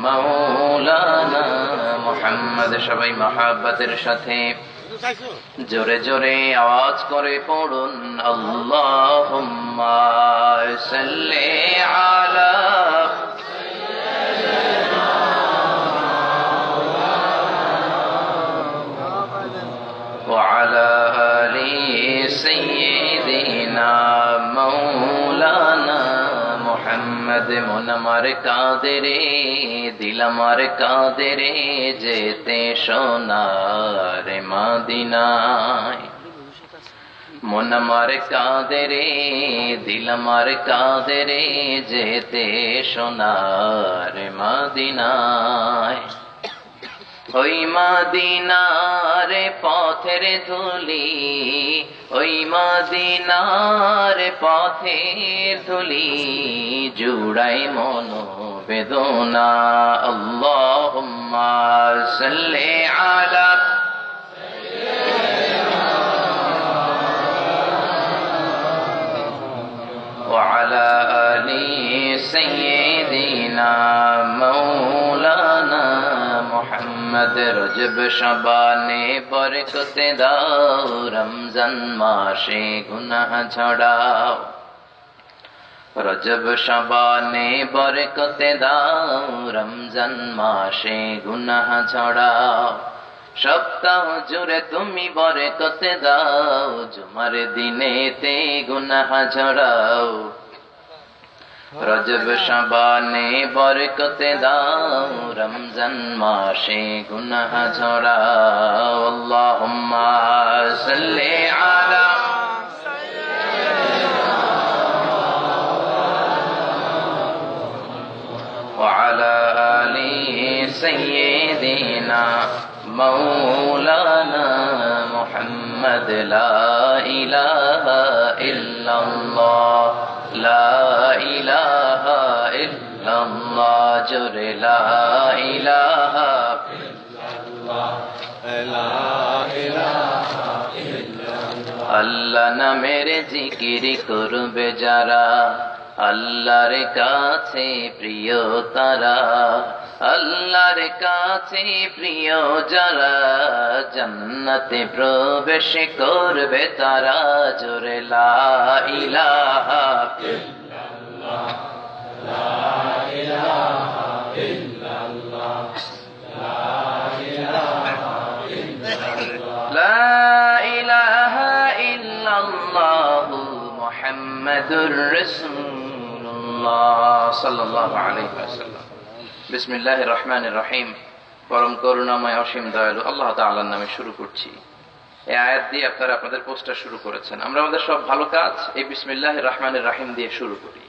মাওলানা মুহাম্মদ। সবাই মহাব্বতের সাথে জোরে জোরে আওয়াজ করে পড়ুন আল্লাহুম্মা সাল্লি আলা وعلى آل سيدنا مولانا محمد। মন আমার কাঁদে রে, দিল আমার কাঁদে রে, যেতে সোনার মদিনায়। মন আমার কাঁদে রে, দিল আমার কাঁদে রে, যেতে সোনার মদিনায়। ওই মদিনার পথের ধুলি, ওই মদিনার পথের ধুলি, জুড়াই মন বেদনা। আল্লাহুম্মা সাল্লি আলা ওয়া আলা আলি সাইয়্যিদিনা মাওলানা মুহাম্মদ। রজব শাবানে বরকতে দাও, রমজান মাসে গুনাহ ঝড়াও। রজব শাবানে বরকতে দাও, রমজান মাসে গুনাহ ঝড়াও। সপ্তাহ জুড়ে তুমি বরকতে দাও, জুমার দিনেতে গুনাহ ঝড়াও। রজব শাবানে বরকতে দাও, রমজান মাসে গুনাহ ঝরাও। আল্লাহুম্মা সাল্লি আলা ওয়া আলা আলি সাইয়্যিদিনা মাওলানা মুহাম্মদ। লা ইলাহা ইল্লাল্লাহ, লা ইলাহা ইল্লাল্লাহ, জোরে লা ইলাহা ইল্লাল্লাহ, লা ইলাহা ইল্লাল্লাহ। আল্লাহ নামের জিকির করবে যারা, আল্লাহর কাছে প্রিয় তারা। আল্লাহর কাছে প্রিয় যারা, জান্নাতে প্রবেশ করবে তারা। জোরে লা ইলাহা ইল্লাল্লাহ, লা ইলাহা ইল্লাল্লাহ, লা ইলাহা ইল্লাল্লাহ, লা ইলাহা ইল্লাল্লাহ মুহাম্মাদুর রাসূলুল্লাহ সাল্লাল্লাহু আলাইহি ওয়াসাল্লাম। বিসমিল্লাহির রহমানির রহিম। পরম করুণাময় অসীম দয়ালু আল্লাহ তাআলার নামে শুরু করছি। এই আয়াত দিয়ে আপনারা আপনাদের পোস্টার শুরু করেছেন। আমরা আমাদের সব ভালো কাজ এই বিসমিল্লাহির রহমানির রহিম দিয়ে শুরু করি।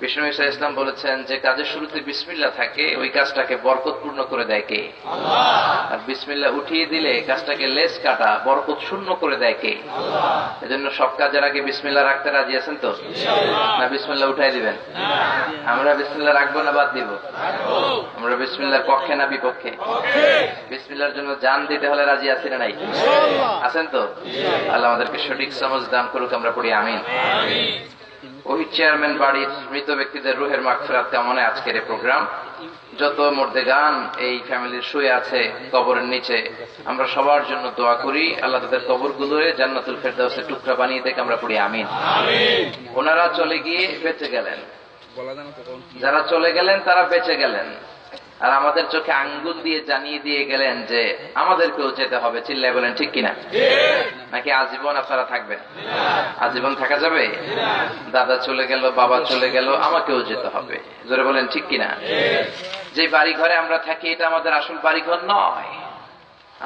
বিষ্ণু ঈসা ইসলাম বলেছেন যে কাজের শুরুতে বিসমিল্লাহ থাকে, ওই কাজটাকে বরকতপূর্ণ করে দেয় কে? আল্লাহ। আর বিসমিল্লাহ উঠিয়ে দিলে কাজটাকে লেস কাটা, বরকত শূন্য করে দেয় কে? আল্লাহ। এজন্য সব কাজের আগে বিসমিল্লাহ রাখতে রাজি আছেন তো? ইনশাআল্লাহ। না বিসমিল্লাহ উঠাই দিবেন? না। আমরা বিসমিল্লাহ রাখবো না বাদ দিব? রাখবো। আমরা বিসমিল্লাহর পক্ষে না বিপক্ষে? পক্ষে। বিসমিল্লাহর জন্য জান দিতে হলে রাজি আছেন না নাই? ইনশাআল্লাহ। আছেন তো? ইনশাআল্লাহ। আল্লাহ আমাদেরকে সঠিক সমঝ দান করুক, আমরা পড়ি আমিন। আমিন। ওই চেয়ারম্যান বাড়ির মৃত ব্যক্তিদের রুহের মাগফিরাত কামনে আজকের এই প্রোগ্রাম। যত মুর্দেগান এই ফ্যামিলির শুয়ে আছে কবরের নিচে, আমরা সবার জন্য দোয়া করি আল্লাহ তাদের কবরগুলোরে জান্নাতুল ফেরদাউসের টুকরা বানিয়ে দেখ, আমরা পড়ি আমিন। আমিন। ওনারা চলে গিয়ে বেঁচে গেলেন, যারা চলে গেলেন তারা বেঁচে গেলেন, আর আমাদের চোখে আঙ্গুল দিয়ে জানিয়ে দিয়ে গেলেন যে আমাদেরকেও যেতে হবে। চিল্লায় বলেন ঠিক কিনা? নাকি আজীবন আপনারা থাকবেন? আজীবন থাকা যাবে? দাদা চলে গেল, বাবা চলে গেল, আমাকেও যেতে হবে। জোরে বলেন ঠিক কিনা? যে বাড়ি ঘরে আমরা থাকি এটা আমাদের আসল বাড়িঘর নয়,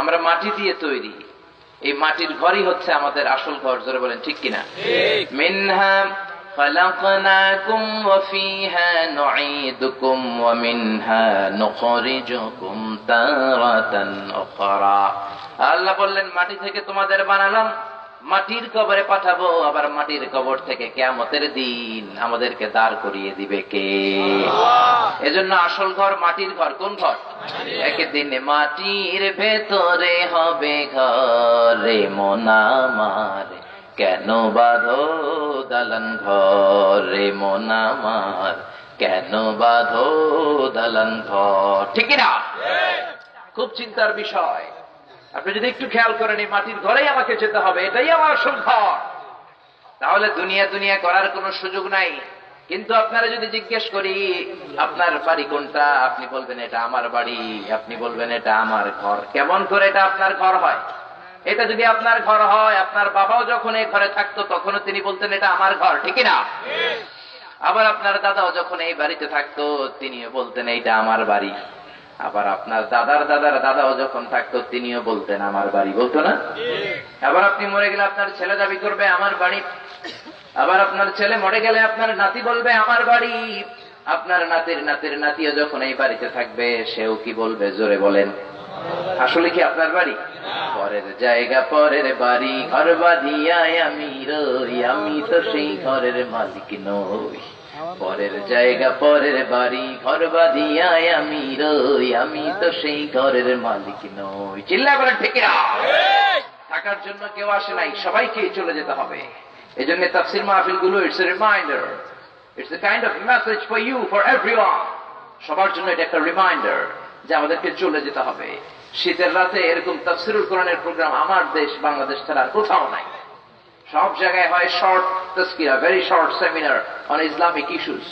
আমরা মাটি দিয়ে তৈরি। এই মাটির ঘরই হচ্ছে আমাদের আসল ঘর। জোরে বলেন ঠিক কিনা? মিনহা خلقناكم وفيها نعيدكم ومنها نخرجكم تارة أخرى। আল্লাহ বললেন মাটি থেকে তোমাদের বানালাম, মাটির কবরে পাঠাবো, আবার মাটির কবর থেকে কিয়ামতের দিন আমাদেরকে দাঁড় করিয়ে দিবে কে? এজন্য আসল ঘর মাটির ঘর। কোন ঘর? একদিন মাটির ভেতরে হবে ঘরে মোনামার, কেন বাঁধো দালান ঘরে মোনামার, কেন বাঁধো দালান ঘর, ঠিক না? খুব চিন্তার বিষয়। আপনি যদি একটু খেয়াল করেন, এই মাটির ঘরেই আমাকে যেতে হবে, এটাই আমার আসল ঘর, তাহলে দুনিয়া দুনিয়া করার কোনো সুযোগ নাই। কিন্তু আপনারা যদি জিজ্ঞেস করি আপনার বাড়ি কোনটা, আপনি বলবেন এটা আমার বাড়ি, আপনি বলবেন এটা আমার ঘর। কেমন করে এটা আপনার ঘর হয়? এটা যদি আপনার ঘর হয়, আপনার বাবাও যখন এই ঘরে থাকতো তখনও তিনি বলতেন এটা আমার ঘর, ঠিক না? আবার আপনার দাদাও যখন এই বাড়িতে থাকতো তিনিও বলতেন এইটা আমার বাড়ি। আবার আপনার দাদার দাদার দাদাও যখন থাকতো তিনিও বলতেন আমার বাড়ি, বলতো না? আবার আপনি মরে গেলে আপনার ছেলে দাবি করবে আমার বাড়ি, আবার আপনার ছেলে মরে গেলে আপনার নাতি বলবে আমার বাড়ি। আপনার নাতির নাতির নাতিও যখন এই বাড়িতে থাকবে সেও কি বলবে? জোরে বলেন। আসলে কি আপনার বাড়ি? পরের জায়গা পরের বাড়ি, ঘর বাঁধিয়া আমি রই, আমি তো সেই ঘরের মালিক নই। পরের জায়গা পরের বাড়ি, ঘর বাঁধিয়া আমি রই, আমি তো সেই ঘরের মালিক নই। চিল্লায় বলেন ঠিক না? থাকার জন্য কেউ আসে নাই, সবাইকে চলে যেতে হবে। এই জন্য তাফসীর মাহফিল গুলো it's a reminder, it's a kind of message for you, for everyone. সবার জন্য এটা একটা রিমাইন্ডার যে আমাদেরকে চলে যেতে হবে। শীতের রাতে এরকম তাফসীরুল কোরআনের প্রোগ্রাম আমার দেশ বাংলাদেশ ছাড়া আর কোথাও নাই। সব জায়গায় হয় short Tazkira, very short seminar on Islamic issues.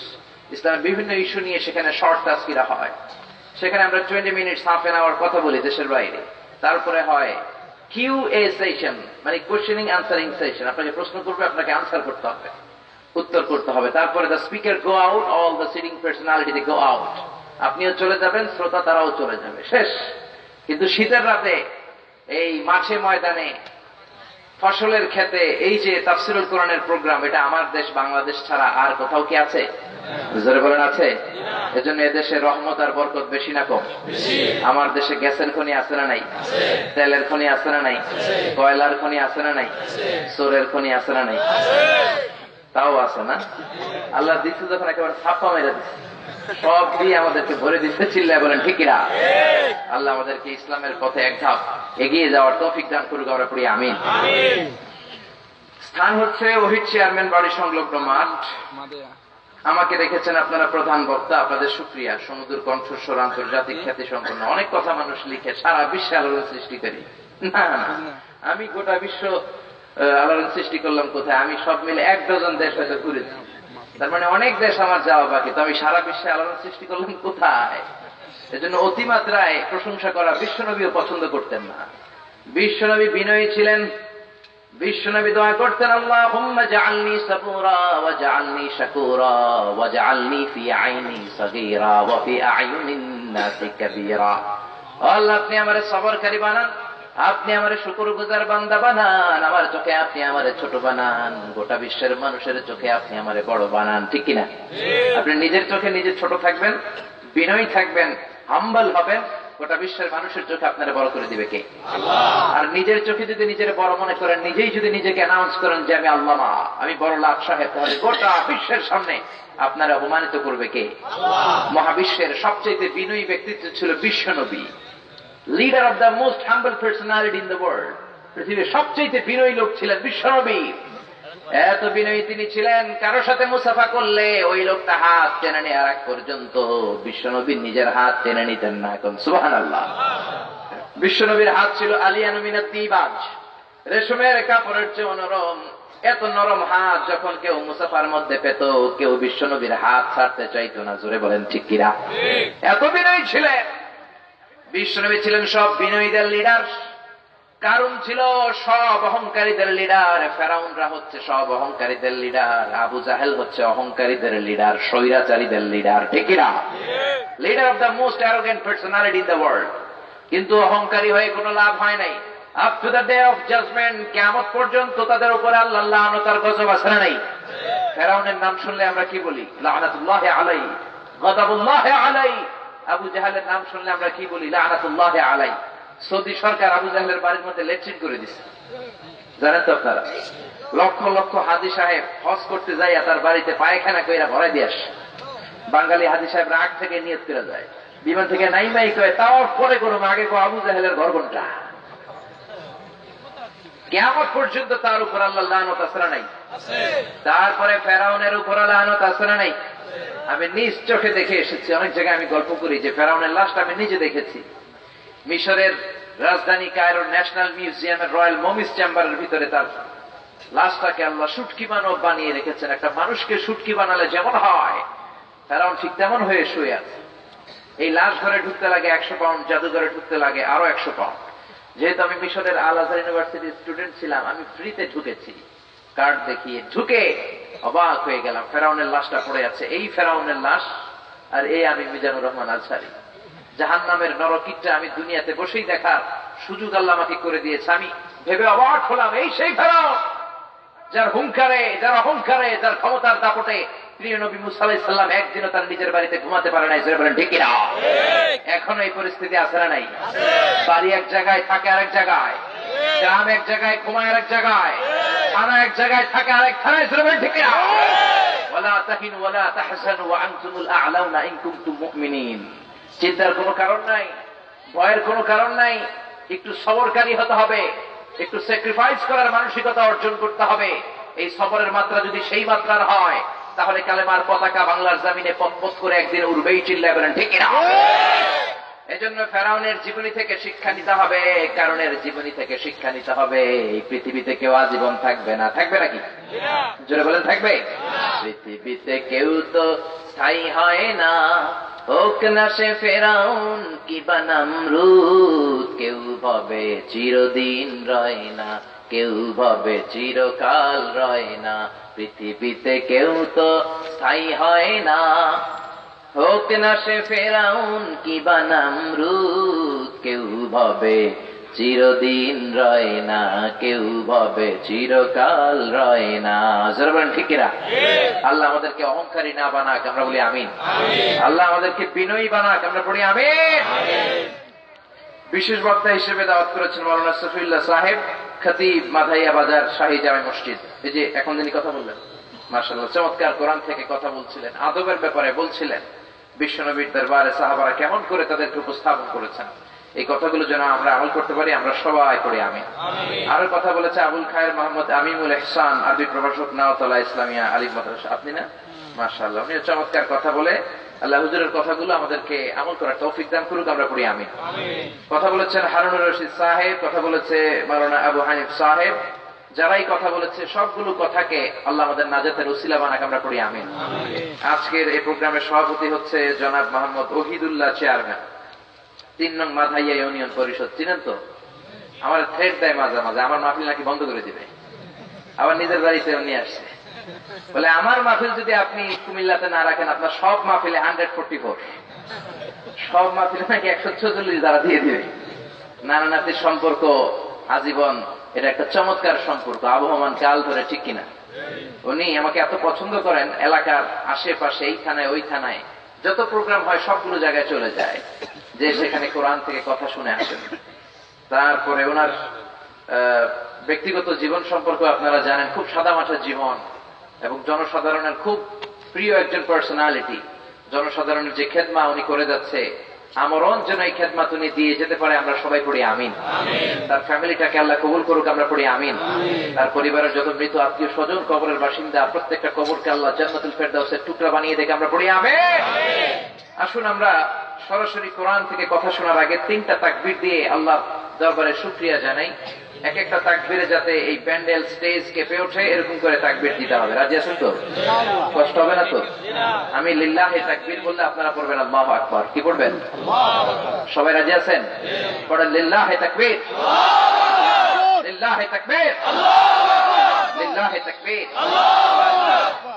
ইসলামের বিভিন্ন ইস্যু নিয়ে সেখানে শর্ট তাজকিরা হয়। সেখানে আমরা 20 মিনিট, হাফ এন আওয়ার কথা বলি দেশের বাইরে। তারপরে হয় কিউএ সেশন, মানে কোয়েশ্চেনিং অ্যান্সারিং সেশন। আপনাকে প্রশ্ন করবে, আপনাকে আনসার করতে হবে, উত্তর করতে হবে। তারপরে the speaker go out, all the sitting personality they go out. আপনিও চলে যাবেন, শ্রোতা তারাও চলে যাবে, শেষ। কিন্তু শীতের রাতে এই মাঠে ময়দানে, ফসলের ক্ষেতে এই যে তাফসীরুল কোরআনের প্রোগ্রাম, এটা আমার দেশ বাংলাদেশ ছাড়া আর কোথাও কি আছে? জোরে বলেন আছে? এজন্য এদেশে রহমত আর বরকত বেশি না কম? আমার দেশে গ্যাসের খনি আছে না নাই? তেলের খনি আছে না নাই? কয়লার খনি আছে না নাই? চোরের খনি আছে না নাই? তাও আছে না? আল্লাহ দিচ্ছে যখন একেবারে ছাপ্পা মেরে দিচ্ছে, সব দিয়ে আমাদেরকে ভরে দিচ্ছে। চিল্লায় বলেন ঠিক কিনা? আল্লাহ আমাদেরকে ইসলামের পথে এক ধাপ এগিয়ে যাওয়ার তৌফিক দান করুক, আমরা পড়ি আমিন। স্থান হচ্ছে ওহিদ চেয়ারম্যান বাড়ি সংলগ্ন মাঠ। আমাকে দেখেছেন আপনারা প্রধান বক্তা, আপনাদের শুকরিয়া। সমুদ্র কণ্ঠস্বর, আন্তর্জাতিক খ্যাতি সম্পন্ন, অনেক কথা মানুষ লিখে, সারা বিশ্বে আলোড়ন সৃষ্টি করি। না না, আমি গোটা বিশ্ব আলোড়ন সৃষ্টি করলাম কোথায়? আমি সব মিলে 1 ডজন দেশ হয়তো ঘুরেছি, তার মানে অনেক দেশ আমার যাওয়া বাকি। তো আমি সারা বিশ্বে আলোড়ন সৃষ্টি করলাম কোথায়? এজন্য অতিমাত্রায় প্রশংসা করা বিশ্বনবীও পছন্দ করতেন না। বিশ্বনবী বিনয়ী ছিলেন। বিশ্বনবী দোয়া করতেন, আল্লাহুম্মা জাআলনি সাবুরা ওয়া জাআলনি শাকুরা ওয়া জাআলনি ফি আইনি সাগীরা ওয়া ফি আয়ুনিন নাসি কাবীরা। আল্লাহ, আপনি আমারে সবরকারী বানান, আপনি আমারে শুকরগুজার বান্দা বানান, আমার চোখে আপনি আমারে ছোট বানান, গোটা বিশ্বের মানুষের চোখে আপনি আমারে বড় বানান, ঠিক কিনা? আপনি নিজের চোখে নিজে ছোট থাকবেন, বিনয়ী থাকবেন, হাম্বল হবেন, গোটা বিশ্বের মানুষের চোখে আপনারা বড় করে দিবে কে? আল্লাহ। আর নিজের চোখে যদি নিজের বড় মনে করেন, নিজেই যদি নিজেকে অ্যানাউন্স করেন যে আমি আল্লামা, আমি বড় লাট সাহেব, তাহলে গোটা বিশ্বের সামনে আপনারা অপমানিত করবে কে? আল্লাহ। মহাবিশ্বের সবচেয়ে বিনয়ী ব্যক্তিত্ব ছিল বিশ্বনবী, leader of the most humble personality in the world. পৃথিবীর সবচেয়ে বিনয়ী লোক ছিলেন বিশ্বনবী। এত বিনয়ী তিনি ছিলেন, কারোর সাথে মুসাফা করলে ওই লোকটা হাত টেনে নেওয়ার আগ পর্যন্ত বিশ্বনবীর নিজের হাত টেনে নিতেন না। এখন সুবহানাল্লাহ। বিশ্বনবীর হাত ছিল আলিয়ানু মিনাত তিবাজ, রেশমের কাপড়ের চেয়ে নরম। এত নরম হাত যখন কেউ মুসাফার মধ্যে পেত, কেউ বিশ্বনবীর হাত ছাড়তে চাইতো না। জোরে বলেন ঠিক কিনা? এত বিনয়ী ছিলেন বিশ্বনবী। ছিলেন সব বিনয়ীদের লিডার। কারণ ছিল সব অহংকারীদের লিডার, ফেরাউনরা হচ্ছে সব অহংকারীদের লিডার, আবু জাহেল হচ্ছে অহংকারীদের লিডার, স্বৈরাচারীদের লিডার, ঠিক না? Leader of the most arrogant personality in the world. কিন্তু অহংকারী হয়ে কোনো লাভ হয় নাই। Up to the day of judgement, কিয়ামত পর্যন্ত তাদের উপরে আল্লাহর লানত আর গজব আছে না নাই? ফেরাউনের নাম শুনলে আমরা কি বলি? লানাতুল্লাহি আলাইহি, গযবুল্লাহি আলাইহি। আবু জাহেলের নাম শুনলে আমরা কি বলি? লানাতুল্লাহি আলাইহি। সৌদি সরকার আবু জাহেলের বাড়ির মধ্যে লেট্রিন করে দিচ্ছে, জানেন তো আপনারা? লক্ষ লক্ষ হাজী সাহেব হজ করতে যাইয়া তার বাড়িতে পায়খানা কইরা ভরাই দিয়ে আসে। বাঙালি হাজী সাহেব আগ থেকে নিয়ত করে যায়, বিমান থেকে নাইমাই কয় তাওয়াফ করে করুন, আগে কো আবু জাহেলের ঘর কোনটা। কিয়ামত পর্যন্ত তার উপর আল্লাহর লানত আছে না নাই? তারপরে ফেরাউনের উপর লানত আছে না নাই? আমি নিজ চোখে দেখে এসেছি। অনেক জায়গায় আমি গল্প করি যে ফেরাউনের লাশটা আমি নিজে দেখেছি। মিশরের রাজধানী কায়রোর ন্যাশনাল মিউজিয়ামের রয়্যাল মমিস চেম্বারের ভিতরে তার লাশটাকে আল্লাহ শুটকি মানব বানিয়ে রেখেছেন। একটা মানুষকে শুটকি বানালে যেমন হয়, ফেরাউন ঠিক তেমন হয়ে শুয়ে আছে। এই লাশ ঘরে ঢুকতে লাগে 100 পাউন্ড, জাদুঘরে ঢুকতে লাগে আরো 100 পাউন্ড। যেহেতু আমি মিশরের আল আজহার ইউনিভার্সিটির স্টুডেন্ট ছিলাম, আমি ফ্রিতে ঢুকেছি। কার্ড দেখিয়ে ঢুকে অবাক হয়ে গেলাম, ফেরাউনের লাশটা পড়ে আছে। এই ফেরাউনের লাশ আর এই আমি মিজানুর রহমান আজহারি। জাহান্নামের নরকিটটা আমি দুনিয়াতে বসেই দেখার সুযোগ আল্লাহ আমাকে করে দিয়েছে। আমি ভেবে অবাক হলাম, এই সেই ফেরাউন যার হুঙ্কারে, যার অহংকারে, যার ক্ষমতার দাপটে প্রিয় নবী মুসা আলাইহিস সালাম একদিনও তার নিজের বাড়িতে ঘুমাতে পারে নাই। জোরে বলেন ঠিক কিনা? এখনো এই পরিস্থিতি আছে না নাই? বাড়ি এক জায়গায়, থাকে আরেক জায়গায়, গ্রাম এক জায়গায়, ঘুমায় আরেক জায়গায়, থানা এক জায়গায়, থাকে আরেক থানায়। জোরে বলেন ঠিক কিনা? ওয়ালা তাহিনু ওয়ালা তাহজানু ওয়া আনতুমুল আ'লাউনা ইন কুনতুম মুমিনিন। চিন্তার কোনো কারণ নাই, ভয়ের কোনো কারণ নাই। একটু সবরকারী হতে হবে, একটু স্যাক্রিফাইস করার মানসিকতা অর্জন করতে হবে। এই সবরের মাত্রা যদি সেই মাত্রার হয়, তাহলে কালেমার পতাকা বাংলার জমিনে পথ করে একদিন উড়বেই। চিল্লায় বলেন ঠিক কিনা? এজন্য ফেরাউনের জীবনী থেকে শিক্ষা নিতে হবে, কারণের জীবনী থেকে শিক্ষা নিতে হবে। এই পৃথিবীতে কেউ আজীবন থাকবে না। থাকবে নাকি? জোরে বলেন থাকবে? পৃথিবীতে কেউ তো স্থায়ী হয় না, হোক না সে ফেরাউন কিবা নমরুদ। কেউ ভাবে চিরদিন রয় না, কেউ ভাবে চিরকাল রয় না। পৃথিবীতে কেউ তো স্থায়ী হয় না, হোক না সে ফেরাউন কিবা নমরুদ। কেউ ভাবে চিরদিন রয় না, কেউ ভাবে চিরকাল রয় না। যারা বলেন ঠিক কিনা? আল্লাহ আমাদেরকে অহংকারী না বানাক, আমরা বলি আমিন। আল্লাহ আমাদেরকে বিনয়ী বানাক, আমরা পড়ি আমিন। বিশেষ বক্তা হিসেবে দাওয়াত করেছেন মাওলানা সফিউল্লাহ সাহেব, খতিব মাধাইয়া বাজার শাহী জামে মসজিদ। এই যে এখন যিনি কথা বললেন, মাশাআল্লাহ চমৎকার কোরআন থেকে কথা বলছিলেন, আদবের ব্যাপারে বলছিলেন, বিশ্বনবীর দরবারে সাহাবারা কেমন করে তাদেরকে উপস্থাপন করেছেন। এই কথাগুলো যেন আমরা আমল করতে পারি, আমরা সবাই পড়ি আমিন। আরো কথা বলেছে আবুল খায়ের মোহাম্মদ আমিমুল ইহসান, আরবি প্রভাষক, নাওতলা ইসলামিয়া আলিম মাদ্রাসা। আপনি না? মাশাআল্লাহ, উনি চমৎকার কথা বলে আল্লাহ হুজুরের কথাগুলো আমাদেরকে আমল করার তৌফিক দান করুক, আমরা পড়ি আমিন। কথা বলেছেন হারুনুর রশিদ সাহেব, কথা বলেছে মাওলানা আবু হানিফ সাহেব। যারাই কথা বলেছে সবগুলো কথাকে আল্লাহ আমাদের নাজাতের উসিলা বানাক, আমরা পড়ি আমিন। আজকের এই প্রোগ্রামের সভাপতি হচ্ছে জনাব মোহাম্মদ ওহিদুল্লাহ চেয়ারম্যান, 3 নং মাধাইয়া ইউনিয়ন পরিষদ। চিনেন তো? আমার থ্রেড দেয় মাঝে মাঝে, আমার মাহফিল নাকি বন্ধ করে দিবে। আবার নিজের বাড়িতে নিয়ে আসছে, বলে আমার মাহফিল যদি আপনি কুমিল্লাতে না রাখেন, আপনার সব মাহফিলে 144, সব মাহফিলে নাকি 146 দ্বারা দিয়ে দিবে। নানা নাতির সম্পর্ক আজীবন, এটা একটা চমৎকার সম্পর্ক, আবহমান কাল ধরে, ঠিক কিনা? উনি আমাকে এত পছন্দ করেন, এলাকার আশেপাশে এই থানায় ওই থানায় যত প্রোগ্রাম হয় সবগুলো জায়গায় চলে যায়, যে সেখানে কোরআন থেকে কথা শুনে আসেন। তারপরে ওনার ব্যক্তিগত জীবন সম্পর্কে আপনারা জানেন, খুব সাদামাটা জীবন এবং জনসাধারণের খুব প্রিয় একজন পার্সোনালিটি। জনসাধারণের যে খেদমা উনি করে যাচ্ছে, আমরণ যেন এই খেদমাত উনি দিয়ে যেতে পারে, আমরা সবাই পড়ি আমিন। তার ফ্যামিলিটাকে আল্লাহ কবুল করুক, আমরা পড়ি আমিন। তার পরিবারের যত মৃত আত্মীয় স্বজন, কবরের বাসিন্দা, প্রত্যেকটা কবরকে আল্লাহ জান্নাতুল ফেরদাউসের টুকরা বানিয়ে দেখে, আমরা পড়ি আমিন। আসুন আমরা সরাসরি কোরআন থেকে কথা শোনার আগে 3টা তাকবীর দিয়ে আল্লাহ দরবারে শুকরিয়া জানাই। এক একটা তাকবীরে যাতে এই প্যান্ডেল স্টেজ কেঁপে ওঠে, এরকম করে তাকবীর দিতে হবে। রাজি আছেন তো? কষ্ট হবে না তো? আমি লিল্লাহি তাকবীর বললে আপনারা পড়বেন আল্লাহু আকবার। কি পড়বেন? সবাই রাজি আছেন? পড়েন লিল্লাহি তাকবীর, লিল্লাহি তাকবীর, লিল্লাহি তাকবীর।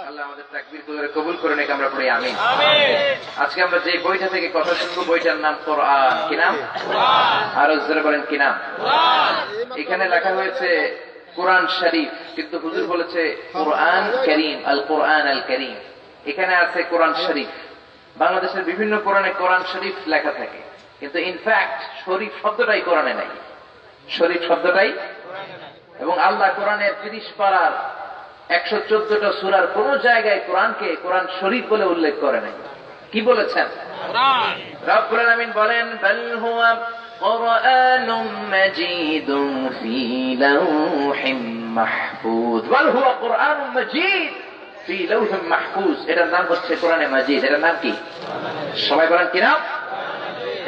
আল্লাহ আমাদের তাকবীরগুলো কবুল করে নেক, আমরা পড়ি আমিন। আজকে আমরা যে বইটা থেকে কথা শুনবো, বইটার নাম কোরআন। কি নাম? আরো জোরে বলেন কি নাম? এখানে লেখা হয়েছে কোরআন শরীফ, কিন্তু হুজুর বলেছে কোরআন কারীম, আল কোরআন আল কারীম। এখানে আছে কোরআন শরীফ। বাংলাদেশের বিভিন্ন কোরআনে কোরআন শরীফ লেখা থাকে, কিন্তু ইনফ্যাক্ট শরীফ শব্দটাই কোরআনে নাই। শরীফ শব্দটাই, এবং আল্লাহ কোরআনের 30 পারার 114টা সূরার কোন জায়গায় কোরআনকে কোরআন শরীফ বলে উল্লেখ করে নাই। কি বলেছেন? রব্বুল আলামিন বলেন, বাল হুয়া কুরআনুম মাজিদুম ফি লাওহিম মাহফুজ। বাল হুয়া কুরআনুম মাজিদ, ফি লাউহিম মাহফুজ, এটার নাম হচ্ছে কোরআনে মাজিদ। এটার নাম কি? সবাই বলেন কি নাম?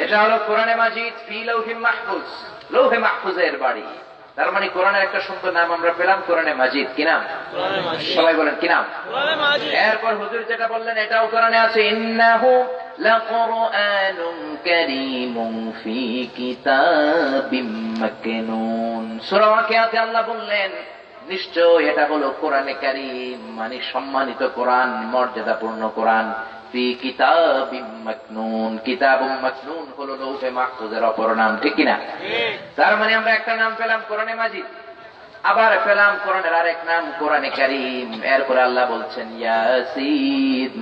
এটা হলো কোরআনে মাজিদ, ফি লাউহিম মাহফুজ, লৌহে মাহফুজের বাড়ি। তার মানে কোরআনের একটা সুন্দর নাম আমরা পেলাম, কোরআনে মাজিদ। কি নাম? সবাই বলেন কি নাম? এরপর হুজুর যেটা বললেন এটাও কোরআনে আছে, ইন্নাহু লাকুরআনুন কারীমুন ফি কিতাবিম মাকনুন। সূরা ওয়াকিয়াতে আল্লাহ বললেন নিশ্চয় এটা হলো কোরআনে কারীম, মানে সম্মানিত কোরআন, মর্যাদাপূর্ণ কোরআন। ফি কিতাবিম মাকনুন, কিতাবুম মাকনুন হলো লৌহে মাহফুজের অপর নাম। ঠিক কিনা? তার মানে আমরা একটা নাম পেলাম কোরআনে মাজিদ, আবার পেলাম কোরআনের আরেক নাম কোরআনে কারীম। এরপর আল্লাহ বলছেন ইয়াসিন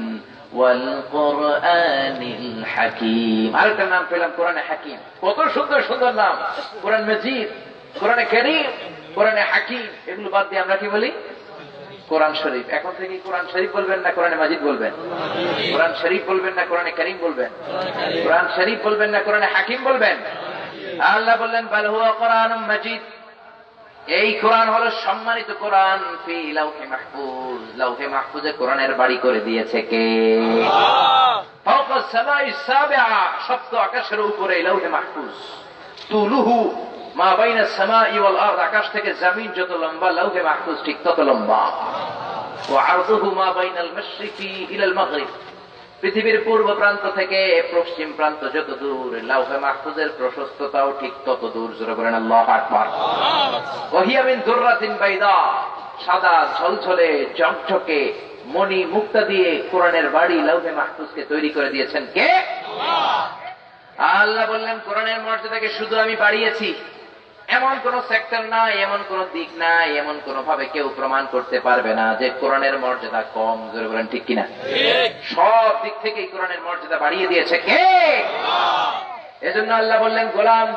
ওয়াল কোরআনিল হাকীম, আরেকটা নাম পেলাম কোরআনে হাকীম। কত সুন্দর সুন্দর নাম! কোরআন মাজিদ, কোরআনে কারীম, কোরআনে হাকীম। এগুলো বাদ দিয়ে আমরা কি বলি? কোরআন শরীফ। এখন থেকে কোরআন শরীফ বলবেন না কোরআনে মাজিদ বলবেন? কোরআন শরীফ বলবেন না কোরআনে কারীম বলবেন? কোরআন শরীফ বলবেন না কোরআনে হাকীম বলবেন? আল্লাহ বললেন বাল হুয়া কোরআনুম মাজিদ, এই কোরআন হলো সম্মানিত কোরআন। ফি লাউহি মাহফুজ, লাউহে মাহফুজে কোরআনের বাড়ি করে দিয়েছে কে? ফাওকাস সামাই সাবিআ, সপ্ত আকাশের উপরে লাউহে মাহফুজ। তুলুহু মা বাইনা সামাই ওয়াল আরদ, আকাশ থেকে জমিন যত লম্বা লাউহে মাহফুজ ঠিক তত লম্বা। ওয়া আরদুহু মা বাইনাল মাশরিকি ইলাল মাগরিব, পৃথিবীর পূর্ব প্রান্ত থেকে পশ্চিম প্রান্ত যত দূর, লাউহে মাহফুজের প্রশস্ততাও ঠিক তত দূর। জোরে বলেন আল্লাহু আকবার। ওয়া হিয়া মিন দুররাতিন বাইদা, সাদা ঝলঝলে ঝকঝকে মণি মুক্তা দিয়ে কোরআনের বাড়ি লাউহে মাহফুজকে তৈরি করে দিয়েছেন কে? আল্লাহ বললেন কোরআনের মর্যাদাকে শুধু আমি বাড়িয়েছি, এমন কোন সেক্টর নাই, এমন কোন দিক নাই, এমন কোন ভাবে কেউ প্রমাণ করতে পারবে না যে কোরআনের মর্যাদা কম। জোরে বলেন ঠিক কিনা? সব দিক থেকেই কোরআনের মর্যাদা বাড়িয়ে দিয়েছে কে? এজন্য আল্লাহ বললেন গোলাম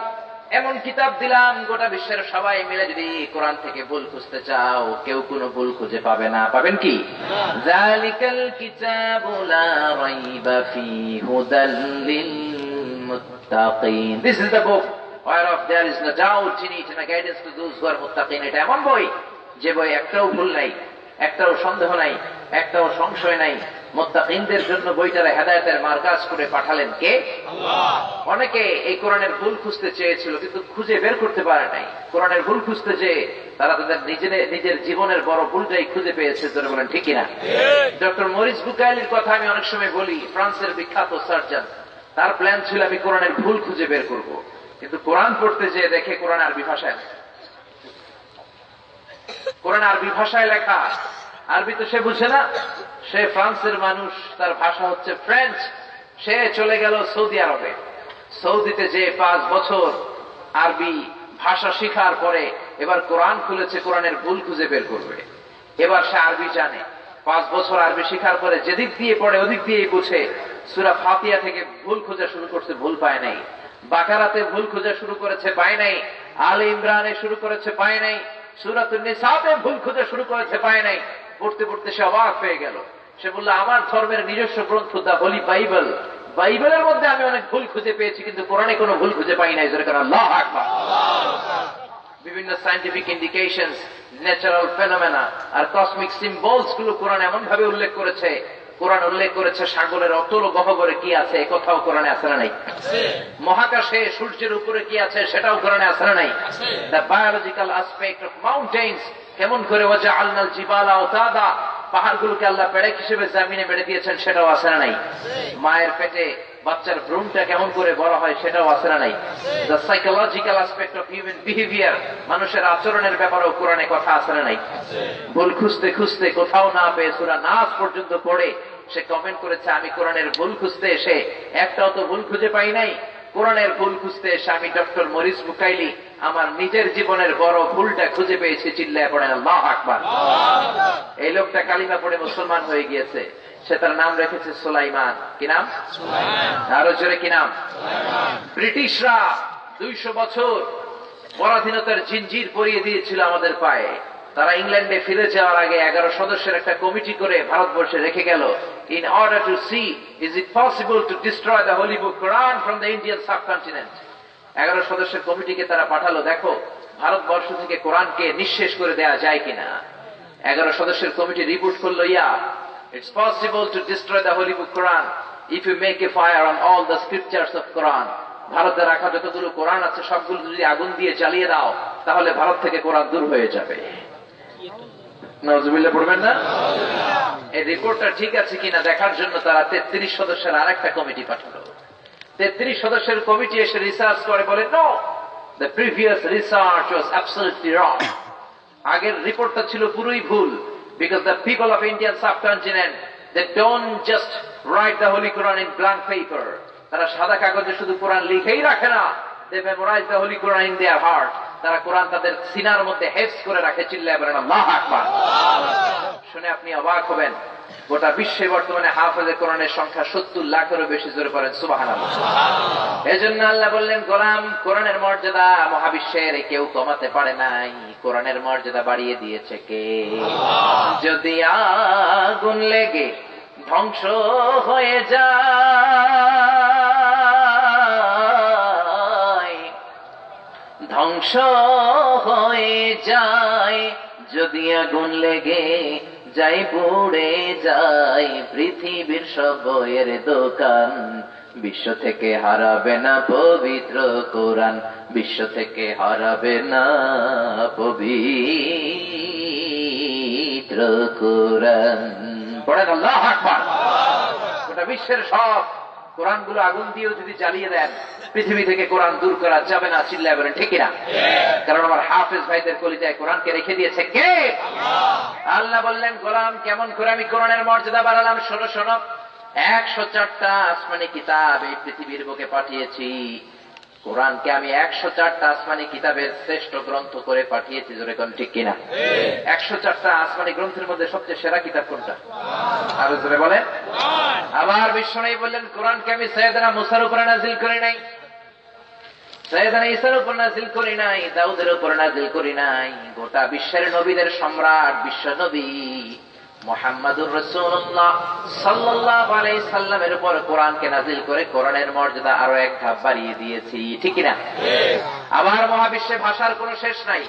এমন কিতাব দিলাম, গোটা বিশ্বের সবাই মিলে যদি কোরআন থেকে ভুল খুঁজতে চাও, কেউ কোনো ভুল খুঁজে পাবে না। পাবেন কি? যালিকাল কিতাবু লা রাইবা ফীহি হুদাল লিল মুত্তাকিন, this is the book whereof there is no doubt in it and a guidance to those who are muttaqin। এটা এমন বই যে বই একটাও ভুল নাই, একটাও সন্দেহ নাই, একটাও সংশয় নাই। মুত্তাকিনদের জন্য বইটারে হেদায়েতের মার্কাজ করে পাঠালেন কে? আল্লাহ। অনেকে এই কোরআনের ভুল খুঁজতে চেয়েছিল কিন্তু খুঁজে বের করতে পারে নাই। কোরআনের ভুল খুঁজতে যেয়ে তারা তাদের নিজের জীবনের বড় ভুলটাই খুঁজে পেয়েছে। জোরে বলেন ঠিক কিনা? ডক্টর মরিস বুকাইলির কথা আমি অনেক সময় বলি, ফ্রান্সের বিখ্যাত সার্জন। তার প্ল্যান ছিল আমি কোরআনের ভুল খুঁজে বের করব, কিন্তু কোরআন পড়তে যেয়ে দেখে কোরআন আরবি ভাষায়, কোরআন আরবি ভাষায় লেখা। আরবি তো সে বুঝে না, সে ফ্রান্সের মানুষ, তার ভাষা হচ্ছে ফ্রেঞ্চ। সে চলে গেল সৌদি আরবে। সৌদিতে যে 5 বছর আরবি ভাষা শিখার পরে এবার কোরআন খুলেছে, কোরআনের ভুল খুঁজে বের করবে। এবার সে আরবি জানে। 5 বছর আরবি শিখার পরে যেদিক দিয়ে পড়ে ওদিক দিয়েই বুঝে। সূরা ফাতিহা থেকে ভুল খোঁজা শুরু করছে, ভুল পায় নাই। বাকারাতে ভুল খোঁজা শুরু করেছে, পায় নাই। আলে ইমরানে শুরু করেছে, পায় নাই। সূরাতুন নিসাতে ভুল খোঁজা শুরু করেছে, পায় নাই। পড়তে পড়তে সে অবাক হয়ে গেল। সে বলল আমার ধর্মের নিজস্ব গ্রন্থ দা হোলি বাইবেল, বাইবেলের মধ্যে আমি অনেক ভুল খুঁজে পেয়েছি, কিন্তু কোরআনে কোনো ভুল খুঁজে পাই নাই। জোরে করে আল্লাহু আকবার। বিভিন্ন সায়েন্টিফিক ইন্ডিকেশনস, ন্যাচারাল ফেনোমেনা আর কসমিক সিম্বলস গুলো কোরআন এমন ভাবে উল্লেখ করেছে। কোরআন উল্লেখ করেছে সাগরের অতল গহ্বরে কি আছে, এ কথাও কোরআনে আছে না নাই? মহাকাশে সূর্যের উপরে কি আছে, সেটাও কোরআনে আছে না নাই? The biological aspect of mountains, কেমন করে ওয়াজআলনাল জিবালা আওতাদা, পাহাড়গুলোকে আল্লাহ পেড়ক হিসেবে জমিনে বেড়ে দিয়েছেন, সেটাও আছে না নাই? মায়ের পেটে বাচ্চার ভ্রূণটা কেমন করে বড় হয়, সেটাও আছে না নাই? The psychological aspect of human behaviour, মানুষের আচরণের ব্যাপারেও কোরআনে কথা আছে না নাই? ভুল খুঁজতে খুঁজতে কোথাও না পেয়ে সূরা নাস পর্যন্ত পড়ে সে কমেন্ট করেছে, আমি কোরআনের ভুল খুঁজতে এসে একটাও তো ভুল খুঁজে পাই নাই। কোরআনের ভুল খুঁজতে এসে আমি ডক্টর মরিস বুকাইলি আমার নিজের জীবনের বড় ভুলটা খুঁজে পেয়েছি। চিল্লায় পড়েন আল্লাহু আকবার। এই লোকটা কালিমা পড়ে মুসলমান হয়ে গিয়েছে। সে তার নাম রেখেছে সুলাইমান। কি নাম? আরো জোরে কি নাম? ব্রিটিশরা 200 বছর পরাধীনতার জিঞ্জির পরিয়ে দিয়েছিল আমাদের পায়ে। তারা ইংল্যান্ডে ফিরে যাওয়ার আগে 11 সদস্যের একটা কমিটি করে ভারতবর্ষে রেখে গেল, in order to see is it possible to destroy the holy book Quran from the Indian subcontinent। 11 সদস্যের কমিটিকে তারা পাঠালো, দেখো ভারতবর্ষ থেকে কোরআনকে নিঃশেষ করে দেয়া যায় কিনা। 11 সদস্যের কমিটি রিপোর্ট করলো, it's possible to destroy the holy book Quran if you make a fire on all the scriptures of Quran. ভারতে রাখা যতগুলো কোরআন আছে সবগুলো যদি আগুন দিয়ে জ্বালিয়ে দাও তাহলে ভারত থেকে কোরআন দূর হয়ে যাবে। নাউজুবিল্লাহ পড়বেন না? এই রিপোর্টটা ঠিক আছে কিনা দেখার জন্য তারা 33 সদস্যের আরেকটা কমিটি পাঠালো। 33 সদস্যের কমিটি এসে রিসার্চ করে বলে, no, the previous research was absolutely wrong. আগের রিপোর্টটা ছিল পুরোই ভুল, because the people of Indian subcontinent, they don't just write the Holy Quran in blank paper. তারা সাদা কাগজে শুধু কোরআন লিখেই রাখে না, they memorize the Holy Quran in their heart. তারা কোরআন তাদের সিনার মধ্যে হেফজ করে রাখে। চিল্লায় বলেন আল্লাহু আকবার। শুনে আপনি অবাক হবেন, গোটা বিশ্বে বর্তমানে হাফেজে কোরআনের সংখ্যা 70 লাখেরও বেশি। জোরে পড়েন সুবহানাল্লাহ। এজন্য আল্লাহ বললেন, গোলাম, কোরআনের মর্যাদা মহাবিশ্বের কেউ কমাতে পারে নাই, কোরআনের মর্যাদা বাড়িয়ে দিয়েছে কে? যদি আগুন লেগে ধ্বংস হয়ে যায়, ধ্বংস হয়ে যায়, যদি আগুন লেগে যাই পুড়ে যাই পৃথিবীর সব বইয়ের দোকান, বিশ্ব থেকে হারাবে না পবিত্র কোরআন, বিশ্ব থেকে হারাবে না পবিত্র কোরআন। পড়েন আল্লাহু আকবার। গোটা বিশ্বের সব কোরআনগুলো আগুন দিয়েও যদি জ্বালিয়ে দেন পৃথিবী থেকে কোরআন দূর করা যাবে না। চিল্লায় বলেন ঠিক কিনা? কারণ আমার হাফেজ ভাইদের কলিজায় কোরআনকে রেখে দিয়েছে কে? আল্লাহ বললেন, গোলাম, কেমন করে আমি কোরআনের মর্যাদা বাড়ালাম শোনো শোনো। 104টা আসমানি কিতাব এই পৃথিবীর বুকে পাঠিয়েছি। কোরআনকে আমি 104টা আসমানি কিতাবের শ্রেষ্ঠ গ্রন্থ করে পাঠিয়েছি। জোরে কোন ঠিক কিনা? 104টা আসমানি গ্রন্থের মধ্যে সবচেয়ে সেরা কিতাব কোনটা? আরো জোরে বলেন। আবার বিশ্বনবী বললেন, কোরআনকে আমি সৈয়দনা মুসার উপরে নাজিল করি নাই, সৈয়দনা ঈসার উপর নাজিল করি নাই, দাউদের উপর নাজিল করি নাই, গোটা বিশ্বের নবীদের সম্রাট বিশ্ব নবী মুহাম্মাদুর রাসূলুল্লাহ সাল্লাল্লাহু আলাইহি সাল্লামের উপর কোরআনকে নাজিল করে কোরআনের মর্যাদা আরো এক ধাপ বাড়িয়ে দিয়েছি। ঠিক না? আবার মহাবিশ্বে ভাষার কোনো শেষ নাই।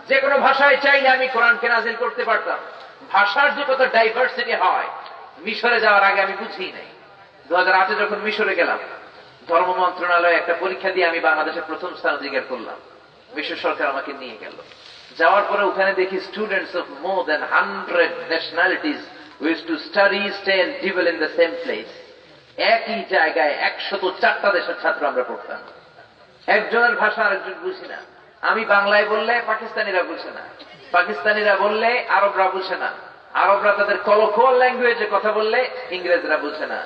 যে কোনো ভাষায় চাইলে আমি কোরআনকে নাজিল করতে পারতাম। ভাষার যে কত ডাইভার্সিটি হয়, মিশরে যাওয়ার আগে আমি বুঝি নাই। 2008 যখন মিশরে গেলাম, ধর্ম মন্ত্রণালয়ে একটা পরীক্ষা দিয়ে আমি বাংলাদেশের প্রথম স্থান অধিকার করলাম। বিশ্ব সরকার আমাকে নিয়ে গেল। যাওয়ার পরে ওখানে দেখি students of more than 100 nationalities with to study, stay and dwell in the same place. একই জায়গায় 104টা দেশের ছাত্র আমরা পড়তাম। একজনের ভাষা আরেকজন বুঝি না। আমি বাংলায় বললে পাকিস্তানিরা বুঝে না, পাকিস্তানিরা বললে আরবরা বুঝে না, আরবরা তাদের কলোকিয়াল ল্যাঙ্গুয়েজে কথা বললে ইংরেজরা বুঝে না,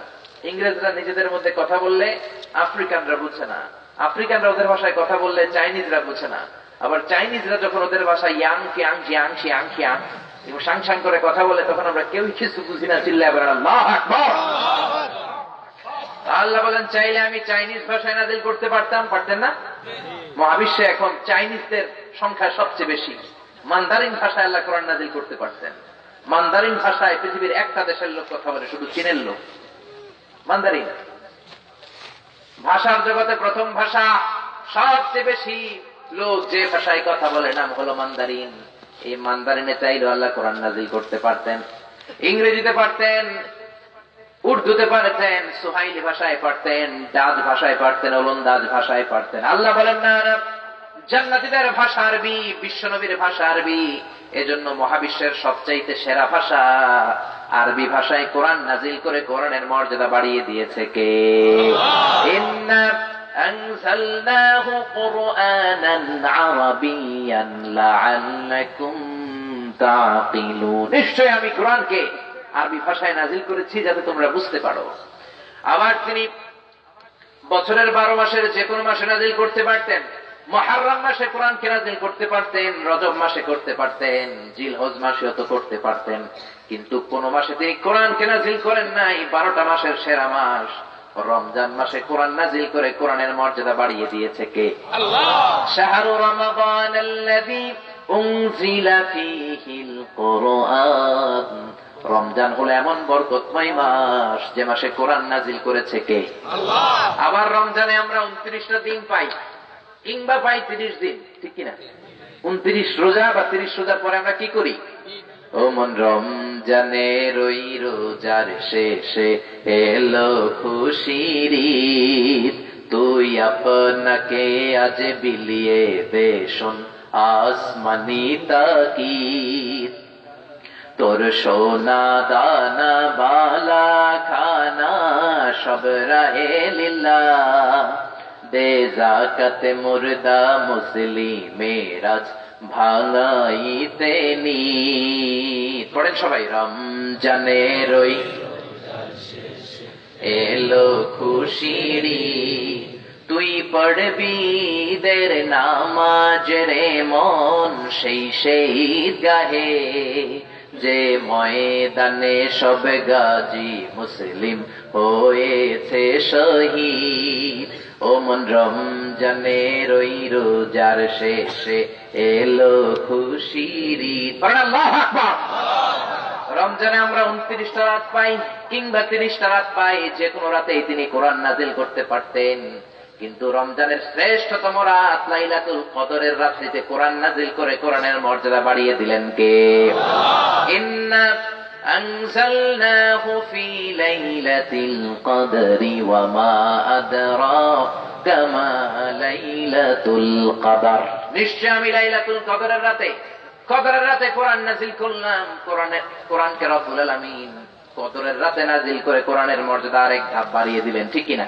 ইংরেজরা নিজেদের মধ্যে কথা বললে আফ্রিকানরা বুঝে না, আফ্রিকানরা ওদের ভাষায় কথা বললে চাইনিজরা বুঝে না, আবার চাইনিজরা যখন ওদের ভাষায় young Khiang Jiang Xiang Khiang এবং সাং সাং করে কথা বলে তখন আমরা কেউ কিছু বুঝি না। চিল্লায় বলেন আল্লাহু আকবার। আল্লাহ বলেন, চাইলে আমি চাইনিজ ভাষায় নাজিল করতে পারতাম, পারতেন না? মহাবিশ্বে এখন চাইনিজদের সংখ্যা সবচেয়ে বেশি। মান্দারিন ভাষায় আল্লাহ কোরআন নাজিল করতে পারতেন। মান্দারিন ভাষায় পৃথিবীর একটা দেশের লোক কথা বলে, শুধু চীনের লোক। মান্দারিন ভাষার জগতে প্রথম ভাষা, সবচেয়ে বেশি লোক যে ভাষায় কথা বলে নাম হলো মান্দারিন। এই মান্দারিনে চাইলেও আল্লাহ কোরআন নাজিল করতে পারতেন। ইংরেজিতে পারতেন, উর্দুতে পারতেন, সুহাইলি ভাষায় পারতেন, ডাচ ভাষায় পারতেন, ওলন্দাজ ভাষায় পারতেন। আল্লাহ বলেন না, জান্নাতীদের ভাষা আরবি, বিশ্বনবীর ভাষা আরবি। এজন্য মহাবিশ্বের সবচাইতে সেরা ভাষা আরবি ভাষায় কোরআন নাজিল করে কোরআনের মর্যাদা বাড়িয়ে দিয়েছে কে? ইন্না আনজালনাহু কুরআনান আরাবিয়ান লাআল্লাকুম তাকিলুন। নিশ্চয় আমি কোরআনকে আরবি ভাষায় নাজিল করেছি যাতে তোমরা বুঝতে পারো। আবার তিনি বছরের 12 মাসের যে কোনো মাসে নাজিল করতে পারতেন। মুহররম মাসে কোরআনকে নাজিল করতে পারতেন, রজব মাসে করতে পারতেন, জিলহজ মাসেও তো করতে পারতেন, কিন্তু কোন মাসে তিনি কোরআনকে নাজিল করেন নাই। 12টা মাসের সেরা মাস রমজান মাসে কোরআন নাজিল করে কোরআনের মর্যাদা বাড়িয়ে দিয়েছে কে? আল্লাহ। শাহরু রমাদানাল্লাযী উনজিলা ফীহিল কুরআন। রমজান হলো এমন বরকতময় মাস যে মাসে কোরআন নাজিল করেছে কে? আল্লাহ। আবার রমজানে আমরা 29টা দিন পাই, কিংবা পাই 30 দিন, ঠিক কিনা? 29 রোজা বা 30 রোজার পরে আমরা কি করি? ও মন রমজানের ওই রোজার শেষে এলো খুশির ঈদ, তুই আপনাকে আজ বিলিয়ে দে শোন আসমানি তাকিদ। তোর সোনা দানা বালা খানা সব রাহে লিল্লাহ, দে যাকাতে মুর্দা মুসলিমের আজ ভাঙাইতে নিত। পড়েন সবাই। রমজানের ওই এলো খুশির ঈদ, তুই পড়বি দের নামাজ রে মন সেই শহীদ গাহে, যে ময়দানে সব গাজী মুসলিম হয়েছে শহীদ। ও মন রমজানের ওই রোজার শেষে এলো খুশির ঈদ। আল্লাহু আকবার। রমজানে আমরা 29টা রাত পাই কিংবা 30টা রাত পাই, যে কোনো রাতেই তিনি কোরআন নাজিল করতে পারতেন, কিন্তু রমজানের শ্রেষ্ঠতম রাত লাইলাতুল কদরের রাত্রিতে কোরআন নাজিল করে কোরআনের মর্যাদা বাড়িয়ে দিলেন কে? ইন্না আনজালনাহু ফি লাইলাতিল কদরি ওয়া মা আদরাকা মা লাইলাতুল কদর। নিশ্চয় আমি লাইলাতুল কদরের রাতে কোরআন নাজিল করলাম। কোরআনকে রব্বুল আলামিন কদরের রাতে নাজিল করে কোরআনের মর্যাদা আরেক ধাপ বাড়িয়ে দিলেন, ঠিক কিনা?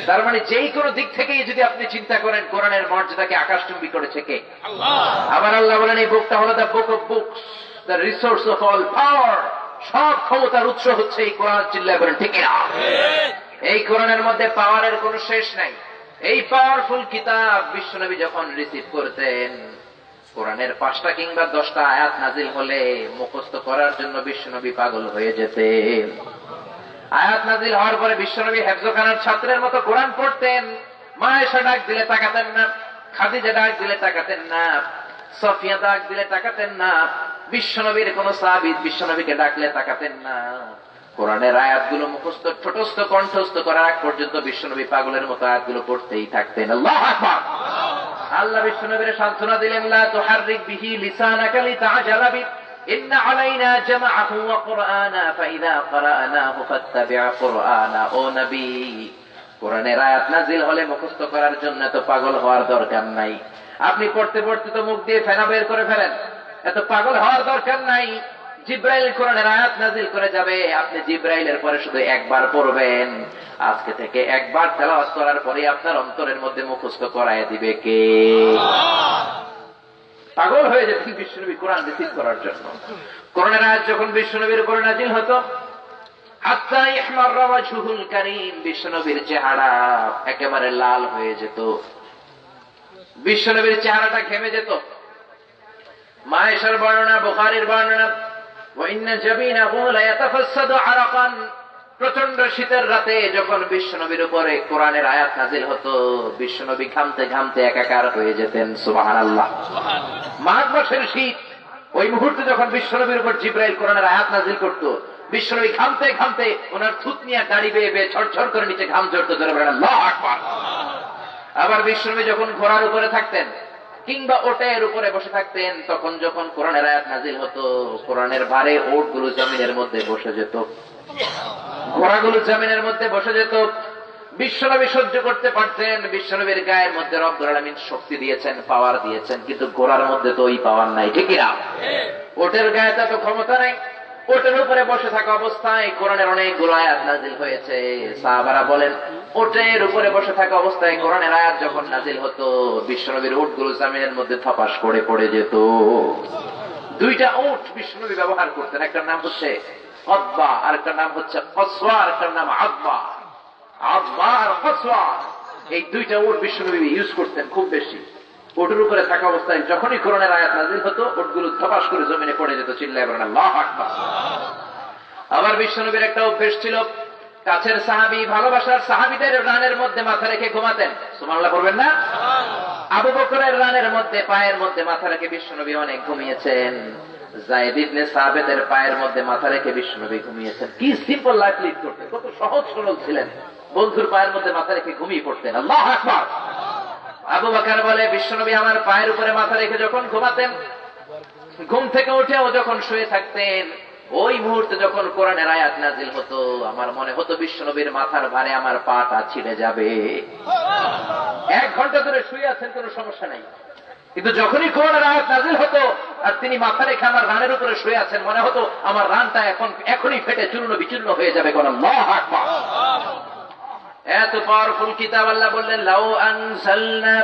তার মানে যেই কোনো দিক থেকেই যদি আপনি চিন্তা করেন, কোরআনের মর্যাদাকে আকাশচুম্বী করেছে কে? আল্লাহ। আবার আল্লাহ বলেন এই বুকটা হলো the book of books, the resource of all পাওয়ার। সব ক্ষমতার উৎস হচ্ছে এই কোরআন। চিল্লায় বলেন ঠিক কিনা? এই কোরআনের মধ্যে পাওয়ারের কোনো শেষ নাই। এই পাওয়ারফুল কিতাব বিশ্বনবী যখন রিসিভ করতেন, কোরআনের 5টা কিংবা 10টা আয়াত নাজিল হলে মুখস্থ করার জন্য বিশ্বনবী পাগল হয়ে যেতেন। আয়াত নাজিল হওয়ার পরে বিশ্বনবী হেফজখানার ছাত্রের মতো কোরআন পড়তেন। মা আয়েশা ডাক দিলে তাকাতেন না, খাদিজা ডাক দিলে তাকাতেন না, সফিয়া ডাক দিলে তাকাতেন না, বিশ্বনবীর কোন সাহাবী বিশ্বনবীকে ডাকলে তাকাতেন না। কোরআনের আয়াতগুলো মুখস্থ ঠোঁটস্থ কণ্ঠস্থ করার আগ পর্যন্ত বিশ্বনবী পাগলের মতো আয়াতগুলো পড়তেই থাকতেন। আল্লাহু আকবার। আল্লাহ বিশ্বনবীর সান্ত্বনা দিলেন, লা তুহাররিক বিহি লিসানাকা লিতাআজালা বি, ইন্না আলাইনা জামাআহু ওয়া কুরআনা ফাইযা ক্বারানাহু ফাত্তাবি' কুরআনা। ও নবী, কোরআনের আয়াত নাজিল হলে মুখস্থ করার জন্য তো পাগল হওয়ার দরকার নাই। আপনি পড়তে পড়তে তো মুখ দিয়ে ফেনা বের করে ফেলেন, এত পাগল হওয়ার দরকার নাই। জিব্রাইল কোরআনের আয়াত নাজিল করে যাবে, আপনি জিব্রাইলের পরে শুধু একবার পড়বেন। আজকে থেকে একবার তেলাওয়াত করার পরে আপনার অন্তরের মধ্যে মুখস্থ করায় দিবে কে? পাগল হয়ে যেতেন বিশ্বনবী কোরআন রিসিভ করার জন্য। কোরআনের আয়াত যখন বিশ্বনবীর উপরে নাজিল হতো, হাত্তা ইহমাররা ওয়াজহুল কারীম, বিশ্বনবীর চেহারা একেবারে লাল হয়ে যেত, বিশ্বনবীর চেহারাটা ঘেমে যেত। মা আয়েশার বর্ণনা, বুখারীর বর্ণনা, ওয়া ইন্না জাবিনাহু লা ইয়াতাফাসসাদু আরাকান, প্রচন্ড শীতের রাতে যখন বিশ্বনবীর উপরে কোরআনের আয়াত নাজিল হতো, বিশ্বনবী ঘামতে ঘামতে একাকার হয়ে যেতেন। সুবহানাল্লাহ। মাঘ মাসের শীত, ওই মুহূর্তে যখন বিশ্বনবীর উপর জিব্রাইল কোরআনের আয়াত নাজিল করত, বিশ্বনবী ঘামতে ঘামতে ওনার থুতনিয়া দাড়ি বেয়ে বেয়ে ঝরঝর করে নিচে ঘাম ঝরতে ধরে বলেন আল্লাহু আকবার। আবার বিশ্বনবী যখন ঘোড়ার উপরে থাকতেন কিংবা ওটের উপরে বসে থাকতেন, তখন যখন কোরআনের আয়াত নাজিল হতো, কোরআনের ভারে ওটগুলো জমিনের মধ্যে বসে যেত, ঘোড়াগুলো জমিনের মধ্যে বসে যেত। বিশ্বনবী সহ্য করতে পারতেন। বিশ্বনবীর গায়ের মধ্যে রব্বুল আলামিন শক্তি দিয়েছেন, পাওয়ার দিয়েছেন, কিন্তু ঘোড়ার মধ্যে তো ওই পাওয়ার নাই, ঠিক না? ওটের গায়ে তো ক্ষমতা নাই। ওটের উপরে বসে থাকা অবস্থায় কোরআনের অনেকগুলো আয়াত নাজিল হয়েছে। সাহাবারা বলেন, ওটের উপরে বসে থাকা অবস্থায় কোরআনের আয়াত যখন নাজিল হতো, বিশ্বনবীর উটগুলো জমিনের মধ্যে থপাস করে পড়ে যেত। 2টা উট বিশ্বনবী ব্যবহার করতেন, একটার নাম হচ্ছে কদবা, আরেকটার নাম হচ্ছে কসওয়া, আরেকটার নাম আদবা। আদবা আর কসওয়া, এই 2টা উট বিশ্বনবী ইউজ করতেন খুব বেশি। ওটের উপরে থাকা অবস্থায় যখনই কোরআনের আয়াত নাজিল হতো, ওটগুলো ধপাস করে জমিনে পড়ে যেত। চিল্লায় বলেন আল্লাহু আকবার। আবার বিশ্বনবীর একটা অভ্যেস ছিল, কাছের সাহাবী, ভালোবাসার সাহাবীদের রানের মধ্যে মাথা রেখে ঘুমাতেন। সুবহানাল্লাহ বলবেন না? আবু বকরের রানের মধ্যে পায়ের মধ্যে মাথা রেখে বিশ্বনবী অনেক ঘুমিয়েছেন। যায়েদ ইবনে সাবিতের পায়ের মধ্যে মাথা রেখে বিশ্বনবী ঘুমিয়েছেন। কি সিম্পল লাইফ লিড করতেন, কত সহজ সরল ছিলেন। বন্ধুর পায়ের মধ্যে মাথা রেখে ঘুমিয়ে পড়তেন। আল্লাহু আকবার। আবু বকর বলে, বিশ্বনবী আমার পায়ের উপরে মাথা রেখে যখন ঘুমাতেন, ঘুম থেকে উঠেও যখন শুয়ে থাকতেন, ওই মুহূর্তে যখন কোরআনের আয়াত নাজিল হতো, আমার মনে হতো বিশ্বনবীর মাথার ভারে আমার পাটা ছিঁড়ে যাবে। 1 ঘন্টা ধরে শুয়ে আছেন, কোনো সমস্যা নাই, কিন্তু যখনই কোরআনের আয়াত নাজিল হতো আর তিনি মাথা রেখে আমার রানের উপরে শুয়ে আছেন, মনে হতো আমার রানটা এখনই ফেটে চূর্ণ বিচূর্ণ হয়ে যাবে। কোন আল্লাহু আকবার। এত পাওয়ারফুল কিতাব। আল্লাহ বললেন, লাউ আনজালনা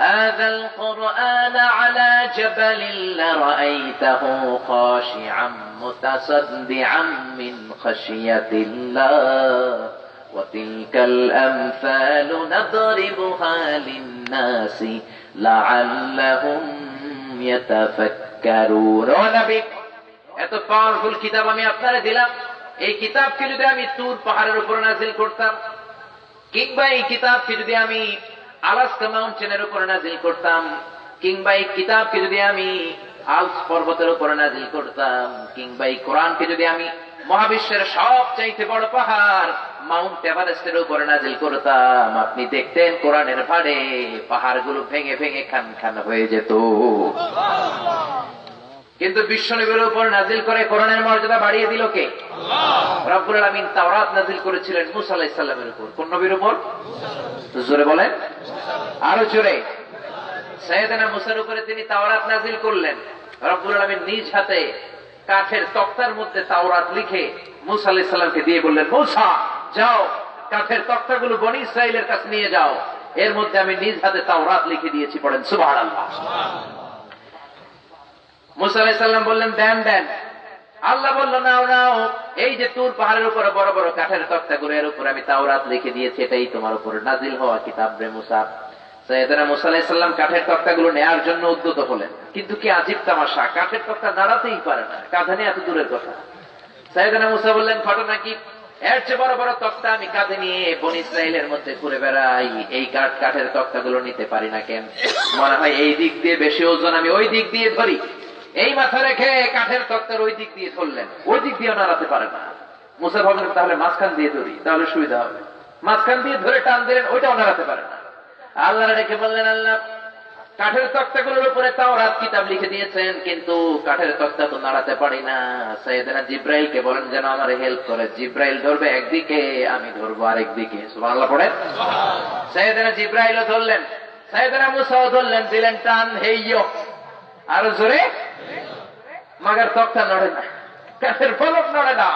হাযাল কুরআন আলা জাবালিন লারাআইতাহু খাশিআম মুতাসাদ্দিআম মিন খাশিয়াতিল্লাহ ওয়া তিলকাল আমসালু নাদরিবুহা লিন-নাসি লাআল্লাহুম ইয়াতাফাক্কারুন। ও নবী, এত পাওয়ারফুল কিতাব আমি আপনারে দিলাম, এই কিতাবকে যদি আমি তুর পাহাড়ের উপর নাজিল করতাম, কিংবা এই কিতাবকে যদি আমি আলাস্কা মাউন্টেনের উপর নাজিল করতাম, কিংবা এই কিতাবকে যদি আমি আলস পর্বতের উপর নাজিল করতাম, কিংবা এই কোরআনকে যদি আমি মহাবিশ্বের সবচাইতে বড় পাহাড় মাউন্ট এভারেস্টের উপর নাজিল করতাম, আপনি দেখতেন কোরআনের ভারে পাহাড়গুলো ভেঙে ভেঙে খান খান হয়ে যেত। কিন্তু বিশ্বনবীর উপর নাজিল করে কোরআনের মর্যাদা বাড়িয়ে দিল কে? আল্লাহ রাব্বুল আলামিন। তাওরাত নাজিল করেছিলেন মুসা আলাইহিস সালামের উপর। কোন নবীর উপর? জোরে বলেন, আরো জোরে। সাইয়েদনা মুসার উপরে তিনি তাওরাত নাজিল করলেন। রাব্বুল আলামিন নিজ হাতে কাঠের তক্তার মধ্যে তাওরাত লিখে মুসা আলাইহিস সালামকে দিয়ে বললেন, মুসা যাও, কাঠের তক্তাগুলো বনি ইসরাইলের কাছে নিয়ে যাও, এর মধ্যে আমি নিজ হাতে তাওরাত লিখে দিয়েছি। পড়েন সুবহানাল্লাহ। মুসা আলাইহিস সালাম বললেন, দেন দেন। আল্লাহ বলল, নাও নাও, এই যে তুর পাহাড়ের উপরে বড় বড় কাঠের তক্তাগুলো, এর উপর আমি তাওরাত লিখে দিয়েছি, এটাই তোমার উপর নাজিল হওয়া কিতাব রে মুসা। সাইয়েদনা মুসা আলাইহিস সালাম কাঠের তক্তাগুলো নেয়ার জন্য উদ্যত হলেন, কিন্তু কি আজীব তামাশা, কাঠের তক্তা নাড়াতেই পারে না, কাঁধে নিয়ে এত দূরের কথা। সাইয়েদনা মুসা বললেন, ঘটনা কি? এর চেয়ে বড় বড় তক্তা আমি কাঁধে নিয়ে বনি ইসরাইলের মধ্যে ঘুরে বেড়াই, এই কাঠের তক্তাগুলো নিতে পারি না কেন? মনে হয় এই দিক দিয়ে বেশি ওজন, আমি ওই দিক দিয়ে ধরি। এই মাথা রেখে কাঠের তক্তার ওই দিক দিয়ে ধরলেন, ওই দিক দিয়ে নাড়াতে পারে না। মুসা ভাবলেন, তাহলে মাঝখান দিয়ে ধরি, তাহলে সুবিধা হবে। মাঝখান দিয়ে ধরে টান দিলেন, ওইটাও নাড়াতে পারে না। আল্লাহ রেখে বললেন, আল্লাহ কাঠের তক্তাগুলোর উপরে তাওরাত কিতাব লিখে দিয়েছেন, কিন্তু কাঠের তক্তা তো নাড়াতে পারি না। সাইয়েদনা জিব্রাইলকে বলেন যেন আমার হেল্প করে। জিব্রাইল ধরবে একদিকে, আমি ধরবো আরেকদিকে। সুবহানাল্লাহ পড়েন। সাইয়েদনা জিব্রাইলও ধরলেন, সাইয়েদনা মুসাও ধরলেন, দিলেন টান, হেইয়ো, আরো জোরে। মাগার তক্তা নড়ে না, কাঠের ফলক নড়ে না,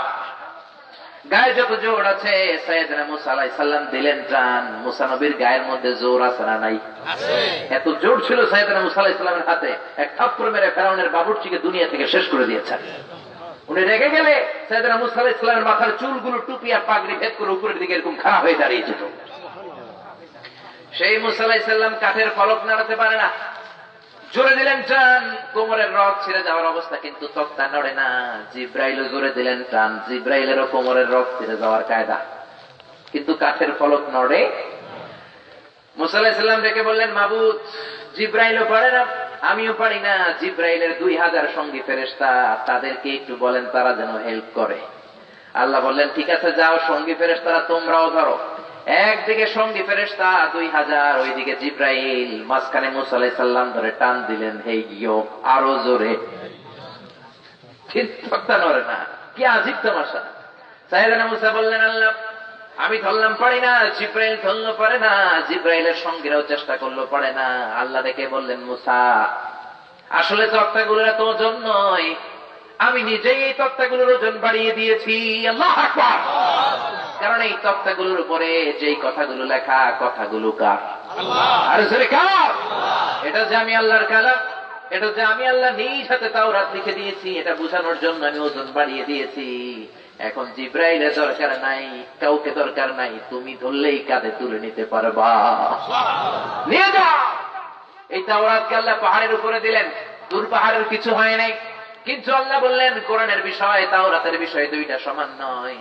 গায়ে যত জোর আছে। সাইয়েদনা মুসা আলাইহিস সালাম দিলেন টান, মুসা নবীর গায়ের মধ্যে জোর আছে না নাই? এত জোর ছিল সাইয়েদনা মুসা আলাইহিস সালামের হাতে, এক থাপ্পড় মেরে ফেরাউনের বাবুর্চিকে দুনিয়া থেকে শেষ করে দিয়েছেন। উনি রেগে গেলে সাইয়েদনা মুসা আলাইহিস সালামের মাথার চুলগুলো টুপি আর পাগড়ি ভেদ করে উপরের দিকে এরকম খাড়া হয়ে দাঁড়িয়ে যেত। সেই মুসা আলাইহিস সালাম কাঠের ফলক নাড়াতে পারে না, জোরে দিলেন টান, কোমরের রগ ছিঁড়ে যাওয়ার অবস্থা, কিন্তু তক্তা নড়ে না। জিব্রাইলও জোরে দিলেন টান, জিব্রাইলেরও কোমরের রগ ছিঁড়ে যাওয়ার কায়দা, কিন্তু কাঠের ফলক নড়ে। মুসা আলাইহিস সালাম ডেকে বললেন, মাবুদ, জিব্রাইলও পারে না, আমিও পারি না। জিব্রাইলের 2000 সঙ্গী ফেরেশতা, তাদেরকে একটু বলেন তারা যেন হেল্প করে। আল্লাহ বললেন, ঠিক আছে যাও, সঙ্গী ফেরেশতারা তোমরাও ধরো। একদিকে সঙ্গী ফেরেশতা 2000, ওইদিকে জিব্রাইল, মাঝখানে মুসা আলাইহিস সালাম ধরে টান দিলেন, হেই গিয়ে আরো জোরে, তক্তা নড়ে না। কি আজীব তামাশা। সাইয়েদনা মুসা বললেন, আল্লাহ আমি ধরলাম, পারি না। জিব্রাইল ধরলো, পারে না। জিব্রাইলের সঙ্গীরাও চেষ্টা করলো, পারে না। আল্লাহ দেখে বললেন, মুসা আসলে তক্তাগুলোর এত ওজন নয়, আমি নিজেই এই তক্তাগুলোর ওজন বাড়িয়ে দিয়েছি। আল্লাহু আকবার। কারণ এই তক্তাগুলোর উপরে যেই কথাগুলো লেখা, কথাগুলো কার? আল্লাহ। আর জোরে কার? এটা যে আমি আল্লাহর কালাম, এটা যে আমি আল্লাহ নিজ হাতে তাওরাত লিখে দিয়েছি, এটা বোঝানোর জন্য আমি ওজন বাড়িয়ে দিয়েছি। এখন জিব্রাইলের দরকার নাই, কাউকে দরকার নাই, তুমি ধরলেই কাঁধে তুলে নিতে পারবা। নিয়ে যাও। এই তাওরাতকে আল্লাহ পাহাড়ের উপরে দিলেন, দূর পাহাড়ের কিছু হয় নাই, কিন্তু আল্লাহ বললেন কোরআনের বিষয় তাওরাতের বিষয় দুইটা সমান নয়।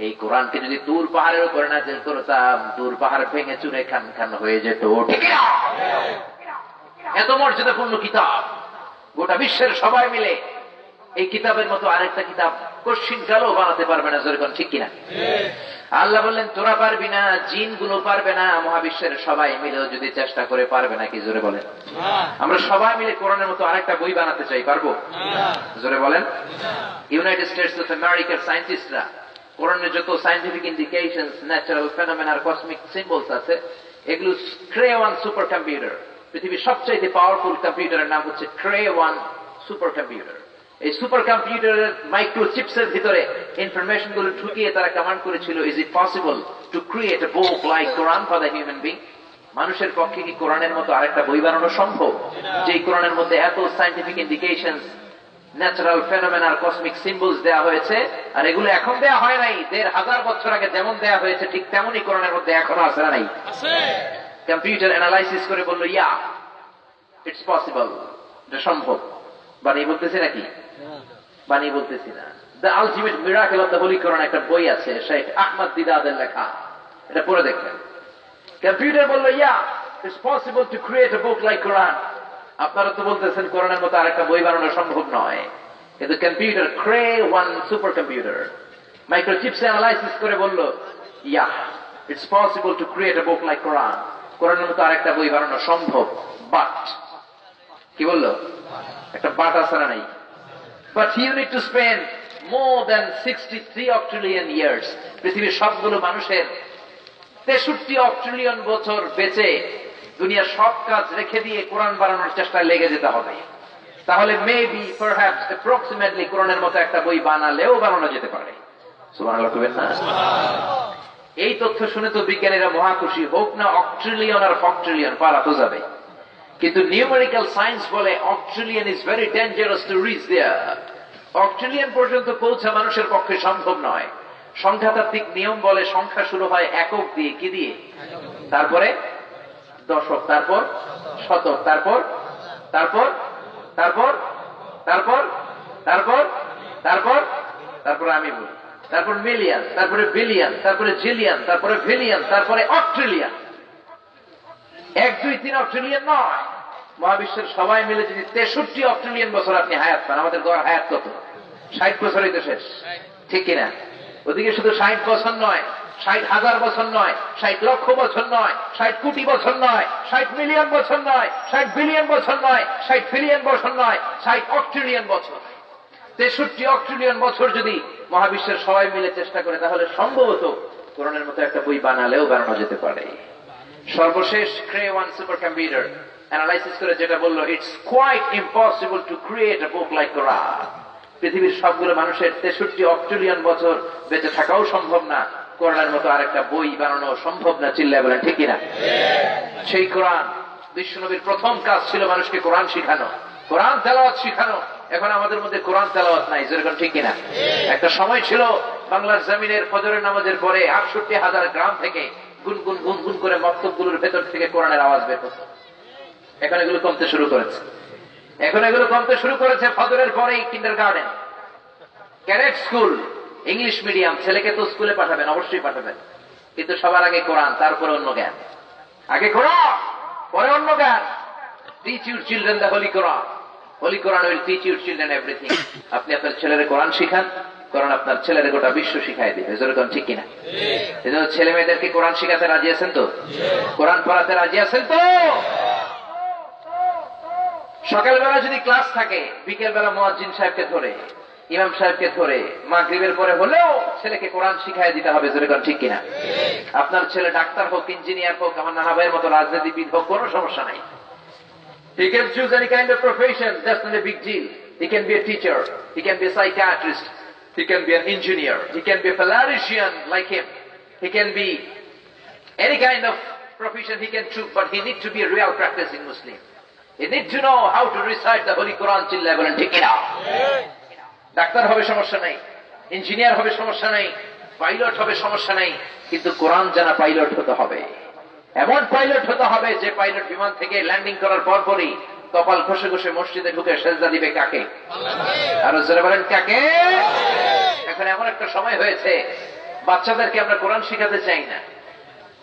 এই কোরআনকে যদি দূর পাহাড়ের উপরে নাযিল করতাম, দূর পাহাড় ভেঙে চুরে খান খান হয়ে যেত। ঠিক না? এত মর্যাদাপূর্ণ কিতাব, গোটা বিশ্বের সবাই মিলে এই কিতাবের মতো আরেকটা কিতাব কশিন কালো বানাতে পারবে না। যেরকম ঠিক কিনা? আল্লাহ বললেন তোরা পারবি না, জিনগুলো পারবে না, মহাবিশ্বের সবাই মিলেও যদি চেষ্টা করে পারবে না। কি জোরে বলেন? আমরা সবাই মিলে কোরআনের মতো আরেকটা বই বানাতে চাই, পারবো? জোরে বলেন। ইউনাইটেড স্টেটস অফ আমেরিকার সায়েন্টিস্টরা কোরআনের যত সায়েন্টিফিক ইন্ডিকেশনস, ন্যাচারাল ফেনোমেনা আর কসমিক সিম্বলস আছে, এগুলো ক্রে-1 সুপার কম্পিউটার, পৃথিবীর সবচেয়ে পাওয়ারফুল কম্পিউটারের নাম হচ্ছে ক্রে-1 সুপার কম্পিউটার। এই সুপার কম্পিউটারের মাইক্রোচিপসের ভিতরে ইনফরমেশন গুলো ঢুকিয়ে তারা কমান্ড করেছিল, is it possible to create a book like Quran for the human being? মানুষের পক্ষে কি কোরআনের মতো আরেকটা বই বানানো সম্ভব, যে কোরআনের মধ্যে এত সায়েন্টিফিক ইন্ডিকেশনস, ন্যাচারাল ফেনোমেনা আর কসমিক সিম্বলস দেওয়া হয়েছে? আর এগুলো এখন দেওয়া হয় নাই, ১,৫০০ বছর আগে যেমন দেওয়া হয়েছে ঠিক তেমনই কোরআনের মধ্যে এখনো আছে না নাই? কম্পিউটার অ্যানালাইসিস করে বললো, ইয়া ইটস পসিবল, এটা সম্ভব। বানিয়ে বলতেছি নাকি? বানিয়ে বলতেছি না। The ultimate miracle of the holy Quran একটা বই আছে, শেখ আহমদ দিদাদের লেখা, এটা পড়ে দেখবেন। কম্পিউটার বললো, yeah it's possible to create a book like Quran. আপনারা তো বলতেছেন কোরআনের মতো আরেকটা বই বানানো সম্ভব নয়, কিন্তু computer Cray one super computer microchips analysis করে বলল, yeah it's possible to create a book like Quran. কোরআনের মতো আরেকটা বই বানানো সম্ভব, বাট কি বললো? একটা বাট আছে না নাই? But you need to spend more than 63 octillion years. পৃথিবীর সবগুলো মানুষের 63 অক্ট্রিলিয়ন বছর বেঁচে দুনিয়ার সব কাজ রেখে দিয়ে কোরআন বানানোর চেষ্টায় লেগে যেতে হবে। তাহলে মেবি পারহ্যাপস অ্যাপ্রক্সিমেটলি কোরআনের মতো একটা বই বানালেও বানানো যেতে পারে। সুবহানাল্লাহ কইবেন না? এই তথ্য শুনে তো বিজ্ঞানীরা মহা খুশি, হোক না অক্ট্রিলিয়ন আর ফক্ট্রিলিয়ন, পারা তো যাবে। কিন্তু নিউমেরিক্যাল সায়েন্স বলে octillion is very dangerous to reach there. Octillion পর্যন্ত পৌঁছা মানুষের পক্ষে সম্ভব নয়। সংখ্যাতাত্ত্বিক নিয়ম বলে সংখ্যা শুরু হয় একক দিয়ে, কি দিয়ে? তারপরে দশক, তারপর শতক, তারপর তারপর তারপর তারপর তারপর তারপর তারপরে আমি বলি, তারপর মিলিয়ন, তারপরে বিলিয়ন, তারপরে জিলিয়ন, তারপরে ভিলিয়ন, তারপরে অক্ট্রিলিয়ন। 1, 2, 3 অক্ট্রিলিয়ন নয়। মহাবিশ্বের সবাই মিলে যদি 63 অক্ট্রিলিয়ন বছর আপনি হায়াত পান, আমাদের গড় হায়াত কত? 60 বছরই তো শেষ, ঠিক কিনা? ওদিকে শুধু 60 বছর নয়, 60,000 বছর নয়, 60 লক্ষ বছর নয়, 60 কোটি বছর নয়, 60 মিলিয়ন বছর নয়, 60 বিলিয়ন বছর নয়, 60 বিলিয়ন বছর নয়, 60 অক্ট্রিলিয়ন বছর। 63 অক্ট্রিলিয়ন বছর যদি মহাবিশ্বের সবাই মিলে চেষ্টা করে, তাহলে সম্ভবত কোরআনের মতো একটা বই বানালেও বানানো যেতে পারে। সর্বশেষ ক্রে-1 সুপার কম্পিউটার অ্যানালাইসিস করে যেটা বললো, it's quite impossible to create a book like Quran. পৃথিবীর সবগুলো মানুষের 63 অক্ট্রিলিয়ন বছর বেঁচে থাকাও সম্ভব না, কোরআনের মতো আরেকটা বই বানানো সম্ভব না। চিল্লায় বলেন ঠিক কিনা? সেই কোরআন, বিশ্বনবীর প্রথম কাজ ছিল মানুষকে কোরআন শিখানো, কোরআন তেলাওয়াত শিখানো। এখন আমাদের মধ্যে কোরআন তেলাওয়াত নাই, যেরকম ঠিক কিনা? একটা সময় ছিল বাংলার জমিনের ফজরের নামাজের পরে 68,000 গ্রাম থেকে গুনগুন গুনগুন করে মক্তবগুলোর ভেতর থেকে কোরআনের আওয়াজ বের হতো। এখন এগুলো কমতে শুরু করেছে। ফজরের পরেই kindergarten, cadet school, English medium. ছেলেকে তো স্কুলে পাঠাবেন, অবশ্যই পাঠাবেন, কিন্তু সবার আগে কোরআন, তারপরে অন্য জ্ঞান। আগে কোরআন, পরে অন্য জ্ঞান। Teach your children the holy Quran. Holy Quran will teach your children everything. আপনি আপনার ছেলের কোরআন শিখান, কোরআন আপনার ছেলের গোটা বিশ্ব শিখাই দিবে। যেরকম ঠিক কিনা? এজন্য ছেলে মেয়েদেরকে কোরআন শিখাতে রাজি আছেন তো? কোরআন পড়াতে রাজি আছেন তো? সকালবেলা যদি ক্লাস থাকে, বিকেল বেলা মুয়াজ্জিন সাহেবকে ধরে, ইমাম সাহেবকে ধরে মাগরিবের পরে হলেও ছেলেকে কোরআন শিখাই দিতে হবে। যেরকম ঠিক কিনা? আপনার ছেলে ডাক্তার হোক, ইঞ্জিনিয়ার হোক, আমার নানা ভাইয়ের মতো রাজনীতিবিদ হোক, কোনো সমস্যা নাই। He can choose any kind of profession. That's not a big deal. He can be a teacher. He can be a psychiatrist. He can be an engineer. He can be a politician like him. He can be any kind of profession he can choose, but he needs to be a real practicing Muslim. He needs to know how to recite the Holy Quran till level and take it out. Doctor হবে সমস্যা নাই, engineer হবে সমস্যা নাই, pilot হবে সমস্যা নাই, কিন্তু কোরআন জানা পাইলট হতে হবে। এমন পাইলট হতে হবে যে পাইলট বিমান থেকে ল্যান্ডিং করার পরপরই কপাল ঘষে ঘষে মসজিদে ঢুকে সেজদা দিবে কাকে? আর যারা বলেন কাকে? এখন এমন একটা সময় হয়েছে, বাচ্চাদেরকে আমরা কোরআন শিখাতে চাই না।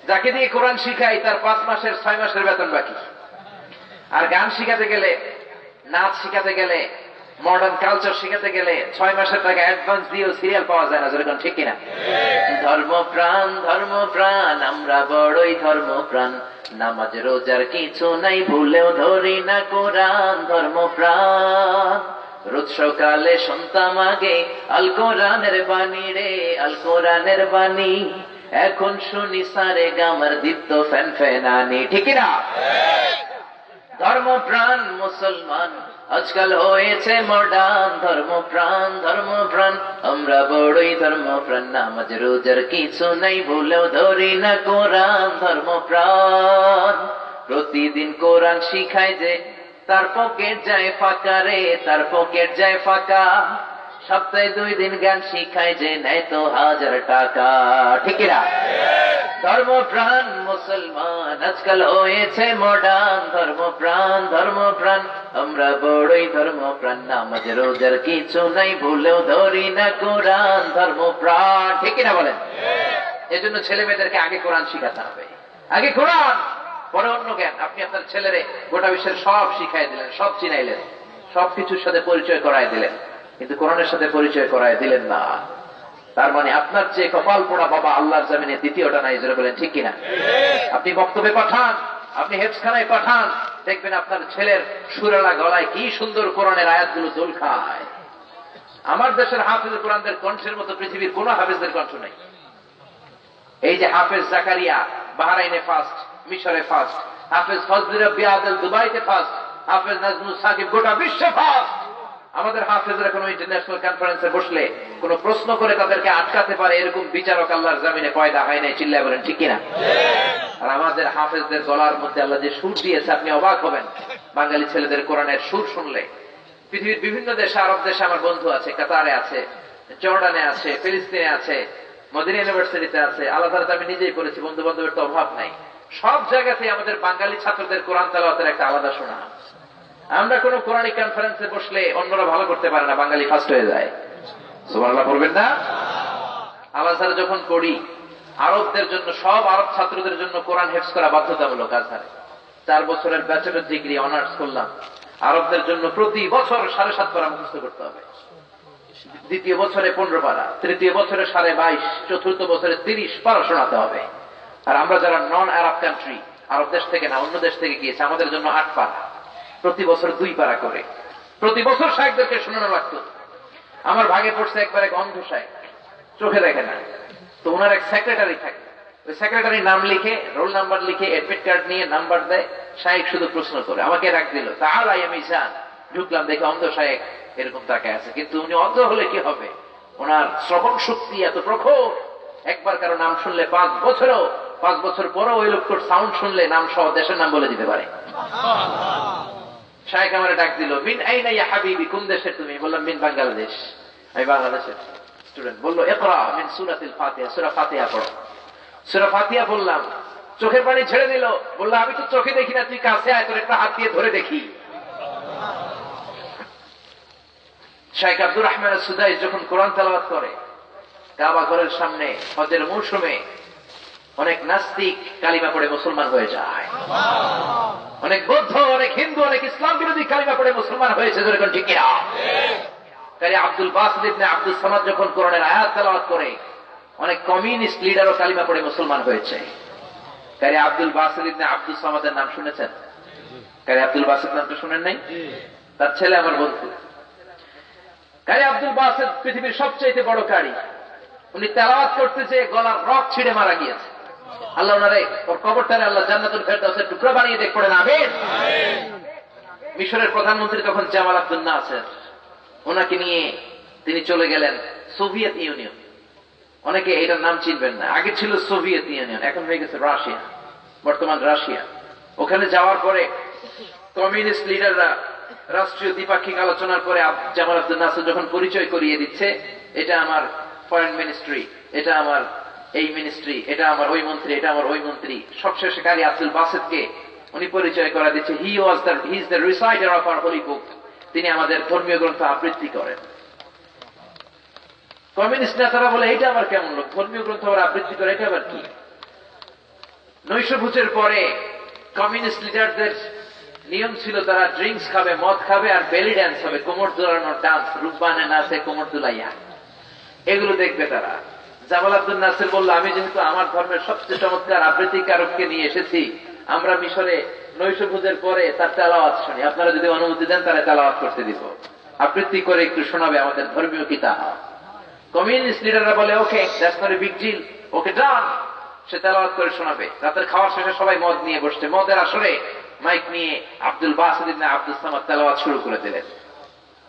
যাকে দিয়ে কোরআন শিখাই তার 5 মাসের 6 মাসের বেতন বাকি। আর গান শিখাতে গেলে, নাচ শিখাতে গেলে মডার্ন কালচার শিখাতে গেলে 6 মাসের টাকা অ্যাডভান্স দিয়েও সিরিয়াল পাওয়া যায় না, যেরকম ঠিক কিনা? ধর্মপ্রাণ আমরা বড়ই ধর্মপ্রাণ, নামাজ রোজার কিছু নাই ভুলেও ধরি না কোরআন। ধর্মপ্রাণ রোজ সকালে শুনতাম আগে আল কোরআনের বাণী রে, আল কোরআনের বাণী। এখন শুনি সারে গামার দীপ্ত ফ্যান ফ্যানানি, ঠিক কিনা? ধর্মপ্রাণ মুসলমান আজকাল হয়েছে মডার্ন। ধর্মপ্রাণ আমরা বড়ই ধর্মপ্রাণ, নামাজ রোজার কিছু নাই ভুলেও ধরি না কোরআন। ধর্মপ্রাণ প্রতিদিন কোরআন শিখায় যে তার পকেট যায় ফাঁকা রে, তার পকেট যায় ফাঁকা। সপ্তাহে 2 দিন গান শিখায় যে নেয় তো 1000 টাকা, ঠিক না? ধর্মপ্রাণ মুসলমান আজকাল হয়েছে মডার্ন। ধর্মপ্রাণ আমরা বড়ই ধর্মপ্রাণ, নামাজ রোজার কিছু নাই ভুলেও ধরি না কোরআন। ধর্মপ্রাণ, ঠিক কিনা বলেন? এজন্য ছেলে মেয়েদেরকে আগে কোরআন শিখাতে হবে, আগে কোরআন পরে অন্য জ্ঞান। আপনি আপনার ছেলেরে গোটা বিশ্বের সব শিখাই দিলেন, সব চিনাইলেন, সবকিছুর সাথে পরিচয় করায় দিলেন, কিন্তু কোরআনের সাথে পরিচয় করায় দিলেন না। তার মানে আপনার যে কপাল পোড়া বাবা আল্লাহর জমিনে দ্বিতীয়টা নাই, জোরে বলেন ঠিক কিনা? আপনি বক্তব্যে পাঠান, আপনি হেফজখানায় পাঠান, দেখবেন আপনার ছেলের সুরালা গলায় কি সুন্দর কোরআনের আয়াতগুলো দোল খায়। আমার দেশের হাফেজ কোরআনদের কণ্ঠের মতো পৃথিবীর কোন হাফেজদের কণ্ঠ নেই। এই যে হাফেজ জাকারিয়া বাহরাইনে ফার্স্ট, মিশরে ফার্স্ট, হাফেজ ফজলুর রব্বি আদেল দুবাইতে ফার্স্ট, হাফেজ নাজমুল সাকিব গোটা বিশ্বে ফার্স্ট। আমাদের হাফেজরা কোনো ইন্টারন্যাশনাল কনফারেন্সে বসলে কোন প্রশ্ন করে তাদেরকে আটকাতে পারে এরকম বিচারক আল্লাহর জমিনে পয়দা হয় নাই, চিল্লায় বলেন ঠিক কিনা? আর আমাদের হাফেজদের গলার মধ্যে আল্লাহ যে সুর দিয়েছে আপনি অবাক হবেন বাঙালি ছেলেদের কোরআনের সুর শুনলে। পৃথিবীর বিভিন্ন দেশে, আরব দেশে আমার বন্ধু আছে, কাতারে আছে, জর্ডানে আছে, ফিলিস্তিনে আছে, মদিনা ইউনিভার্সিটিতে আছে, আলাদা আমি নিজেই পড়েছি, বন্ধু বান্ধবের তো অভাব নাই। সব জায়গাতে আমাদের বাঙালি ছাত্রদের কোরআন তেলাওয়াতের একটা আলাদা শোনা। আমরা কোন কোরআনিক কনফারেন্সে বসলে অন্যরা ভালো করতে পারে না, বাঙালি ফার্স্ট হয়ে যায়। সুবহানাল্লাহ পড়বেন না? আলাদা যখন পড়ি, আরবদের জন্য, সব আরব ছাত্রদের জন্য কোরআন হেফজ করা বাধ্যতামূলক। আজহারে 4 বছরের ব্যাচেলর ডিগ্রি অনার্স করলাম। আরবদের জন্য প্রতি বছর 7.5 পারা মুখস্থ করতে হবে, দ্বিতীয় বছরে 15 পারা, তৃতীয় বছরে 22.5, চতুর্থ বছরে 30 পারা শোনাতে হবে। আর আমরা যারা নন আরব কান্ট্রি, আরব দেশ থেকে না অন্য দেশ থেকে গিয়েছে, আমাদের জন্য 8 পারা, প্রতি বছর 2 পারা করে প্রতি বছর শায়েখদেরকে শোনানো লাগতো। আমার ভাগে পড়ছে একবার এক অন্ধ শায়েখ, চোখে দেখে না, তো ওনার এক সেক্রেটারি থাকে, ওই সেক্রেটারি নাম লিখে, রোল নাম্বার লিখে, এডমিট কার্ড নিয়ে নাম্বার দেয়। শায়েখ শুধু প্রশ্ন করে, আমাকে ডাক দিল, তাহলে আমি যান, ঢুকলাম, দেখে অন্ধ শায়েখ এরকম তাকায় আছে। কিন্তু উনি অন্ধ হলে কি হবে, ওনার শ্রবণ শক্তি এত প্রখর, একবার কারো নাম শুনলে 5 বছর পরও ওই লোকটার সাউন্ড শুনলে নাম সহ দেশের নাম বলে দিতে পারে। শায়েখ আমারে ডাক দিল, মিন আইনা ইয়া হাবিবি, কোন দেশের তুমি? বললাম মিন বাংলাদেশ, আমি বাংলাদেশের স্টুডেন্ট। বললো ইকরা মিন সূরাতিল ফাতিহা, সূরা ফাতিহা পড়ো। সূরা ফাতিহা বললাম, চোখের পানি ছেড়ে দিল। বললো আমি তো চোখে দেখি না, তুই কাছে আয়, তোর একটা হাত দিয়ে ধরে দেখি। শাইখ আব্দুর রহমান সুদাই যখন কোরআন তেলাওয়াত করে কাবা ঘরের সামনে হজের মৌসুমে, অনেক নাস্তিক কালিমা পড়ে মুসলমান হয়ে যায়, অনেক বৌদ্ধ, অনেক হিন্দু, অনেক ইসলাম বিরোধী কালিমা পড়ে মুসলমান হয়েছে, যেরকম ঠিক কিনা? কারি আব্দুল বাসিত ইবনে আব্দুল সামাদ যখন কোরআনের আয়াত তেলাওয়াত করে, অনেক কমিউনিস্ট লিডারও কালিমা পড়ে মুসলমান হয়েছে। কারি আব্দুল বাসিত ইবনে আব্দুল সামাদের নাম শুনেছেন? কারি আব্দুল বাসিত নামটা শুনেন নাই? তার ছেলে আমার বন্ধু। কারি আব্দুল বাসিত পৃথিবীর সবচেয়ে বড় কারি। উনি তেলাওয়াত করতে যেয়ে গলার রক ছিঁড়ে মারা গিয়েছে। আল্লাহ ওনারে, ওর কবরটারে আল্লাহ জান্নাতুল ফেরদাউসের টুকরা বানিয়ে দেখ, পড়েন আমিন। মিশরের প্রধানমন্ত্রী তখন জামাল আব্দুল নাসের, ওনাকে নিয়ে তিনি চলে গেলেন সোভিয়েত ইউনিয়ন। অনেকে এটার নাম চিনবেন না, আগে ছিল সোভিয়েত ইউনিয়ন, এখন হয়ে গেছে রাশিয়া, বর্তমান রাশিয়া। ওখানে যাওয়ার পরে কমিউনিস্ট লিডাররা রাষ্ট্রীয় দ্বিপাক্ষিক আলোচনার পরে জামাল আব্দুল নাসের যখন পরিচয় করিয়ে দিচ্ছে, এটা আমার ফরেন মিনিস্ট্রি, এটা আমার এই মিনিস্ট্রি, এটা আমার ওই মন্ত্রী, এটা আমার ওই মন্ত্রী, সবশেষে কারি আব্দুল বাসিতকে উনি পরিচয় করা দিচ্ছে, he is the reciter of our holy book, তিনি আমাদের ধর্মীয় গ্রন্থ আবৃত্তি করেন। কমিউনিস্ট নেতারা বলে, এটা আবার কেমন লোক, ধর্মীয় গ্রন্থ আবার আবৃত্তি করে, এটা আবার কি? নৈশভোজের পরে কমিউনিস্ট লিডারদের নিয়ম ছিল তারা ড্রিঙ্কস খাবে, মদ খাবে, আর বেলি ড্যান্স হবে, কোমর দোলানোর ডান্স, রূপবানে নাচে কোমর দুলাইয়া, এগুলো দেখবে তারা। জামাল আব্দুল নাসির বলল, আমি যেহেতু আমার ধর্মের সবচেয়ে চমৎকার আবৃত্তিকারককে নিয়ে এসেছি, আমরা মিশরে নৈশভোজের পরে তার তেলাওয়াত শুনি, আপনারা যদি অনুমতি দেন তারা তেলাওয়াত করতে দিব, আবৃত্তি করে একটু শোনাবে আমাদের ধর্মীয় কিতাব। কমিউনিস্ট লিডাররা বলে, okay, that's not a big deal, okay done. সে তেলাওয়াত করে শোনাবে। রাতের খাওয়ার শেষে সবাই মদ নিয়ে বসছে, মদের আসরে মাইক নিয়ে Abdul Basit ibn Abdus Samad তেলাওয়াত শুরু করে দিলেন।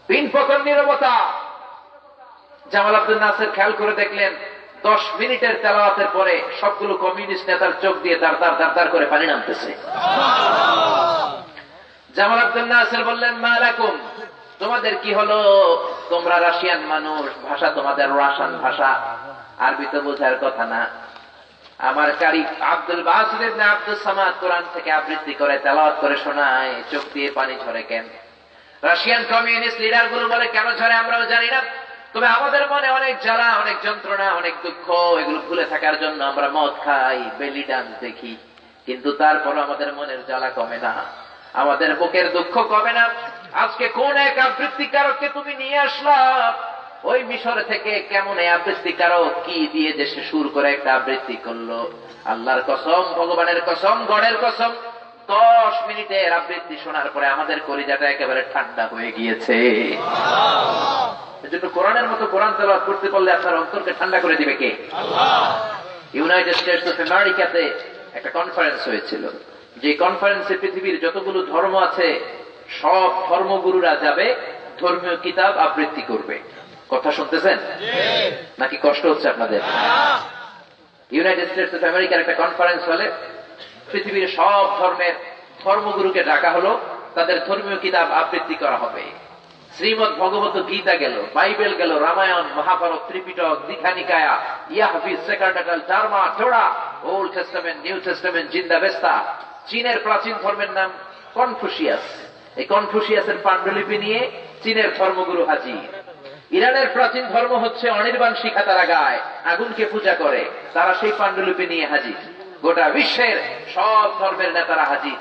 পিন পতন নীরবতা। জামাল আব্দুল নাসির খেয়াল করে দেখলেন 10 মিনিটের তেলাওয়াতের পরে সবগুলো কমিউনিস্ট নেতার চোখ দিয়ে দাঁড় দাঁড় দাঁড় করে পানি নামতেছে। জামাল আব্দুল নাসির বললেন, মালাকুম, তোমাদের কি হলো? তোমরা রাশিয়ান মানুষ, ভাষা তোমাদের রাশিয়ান ভাষা, আরবি তো বোঝার কথা না। আমার কারি Abdul Basit ibn Abdus Samad কোরআন থেকে আবৃত্তি করে তেলাওয়াত করে শোনায়, চোখ দিয়ে পানি ঝরে কেন? রাশিয়ান কমিউনিস্ট লিডার গুলো বলে, কেন ঝরে আমরাও জানি না, তবে আমাদের মনে অনেক জ্বালা, অনেক যন্ত্রণা, অনেক দুঃখ, এগুলো ভুলে থাকার জন্য আমরা মদ খাই, বেলি ডান্স দেখি, কিন্তু তারপর আমাদের মনের জ্বালা কমে না, আমাদের বুকের দুঃখ কমে না। আজকে কোন এক আবৃত্তিকারককে তুমি নিয়ে আসলা ওই মিশর থেকে, কেমন এই আবৃত্তিকারক কি দিয়ে যে সে সুর করে একটা আবৃত্তি করলো, আল্লাহর কসম, ভগবানের কসম, গডের কসম, 10 মিনিটের আবৃত্তি শোনার পরে আমাদের কলিজাটা একেবারে ঠান্ডা হয়ে গিয়েছে। এজন্য কোরআনের মতো কোরআন তেলাওয়াত করতে পারলে আপনার অন্তরকে ঠান্ডা করে দিবে কে? আল্লাহ। ইউনাইটেড স্টেটস অফ আমেরিকাতে একটা কনফারেন্স হয়েছিল, যে কনফারেন্সে পৃথিবীর যতগুলো ধর্ম আছে সব ধর্মগুরুরা যাবে, ধর্মীয় কিতাব আবৃত্তি করবে। কথা শুনতেছেন নাকি কষ্ট হচ্ছে আপনাদের? ইউনাইটেড স্টেটস অফ আমেরিকার একটা কনফারেন্স হলে পৃথিবীর সব ধর্মের ধর্মগুরুকে ডাকা হলো, তাদের ধর্মীয় কিতাব আবৃত্তি করা হবে। শ্রীমদ ভগবত গীতা গেল, বাইবেল গেল, রামায়ণ, মহাভারত, ত্রিপিটক, দীঘানিকায়া, ইয়াহবিস, সেকারডাটাল, Terma, Torah, old testament, new testament, Zendavesta. চীনের প্রাচীন ধর্মের নাম কনফুসিয়াস, এই কনফুসিয়াসের পাণ্ডুলিপি নিয়ে চীনের ধর্মগুরু হাজির। ইরানের প্রাচীন ধর্ম হচ্ছে অনির্বাণ শিখা, তারা গায়, আগুনকে পূজা করে, তারা সেই পাণ্ডুলিপি নিয়ে হাজির। গোটা বিশ্বের সব ধর্মের নেতারা হাজির।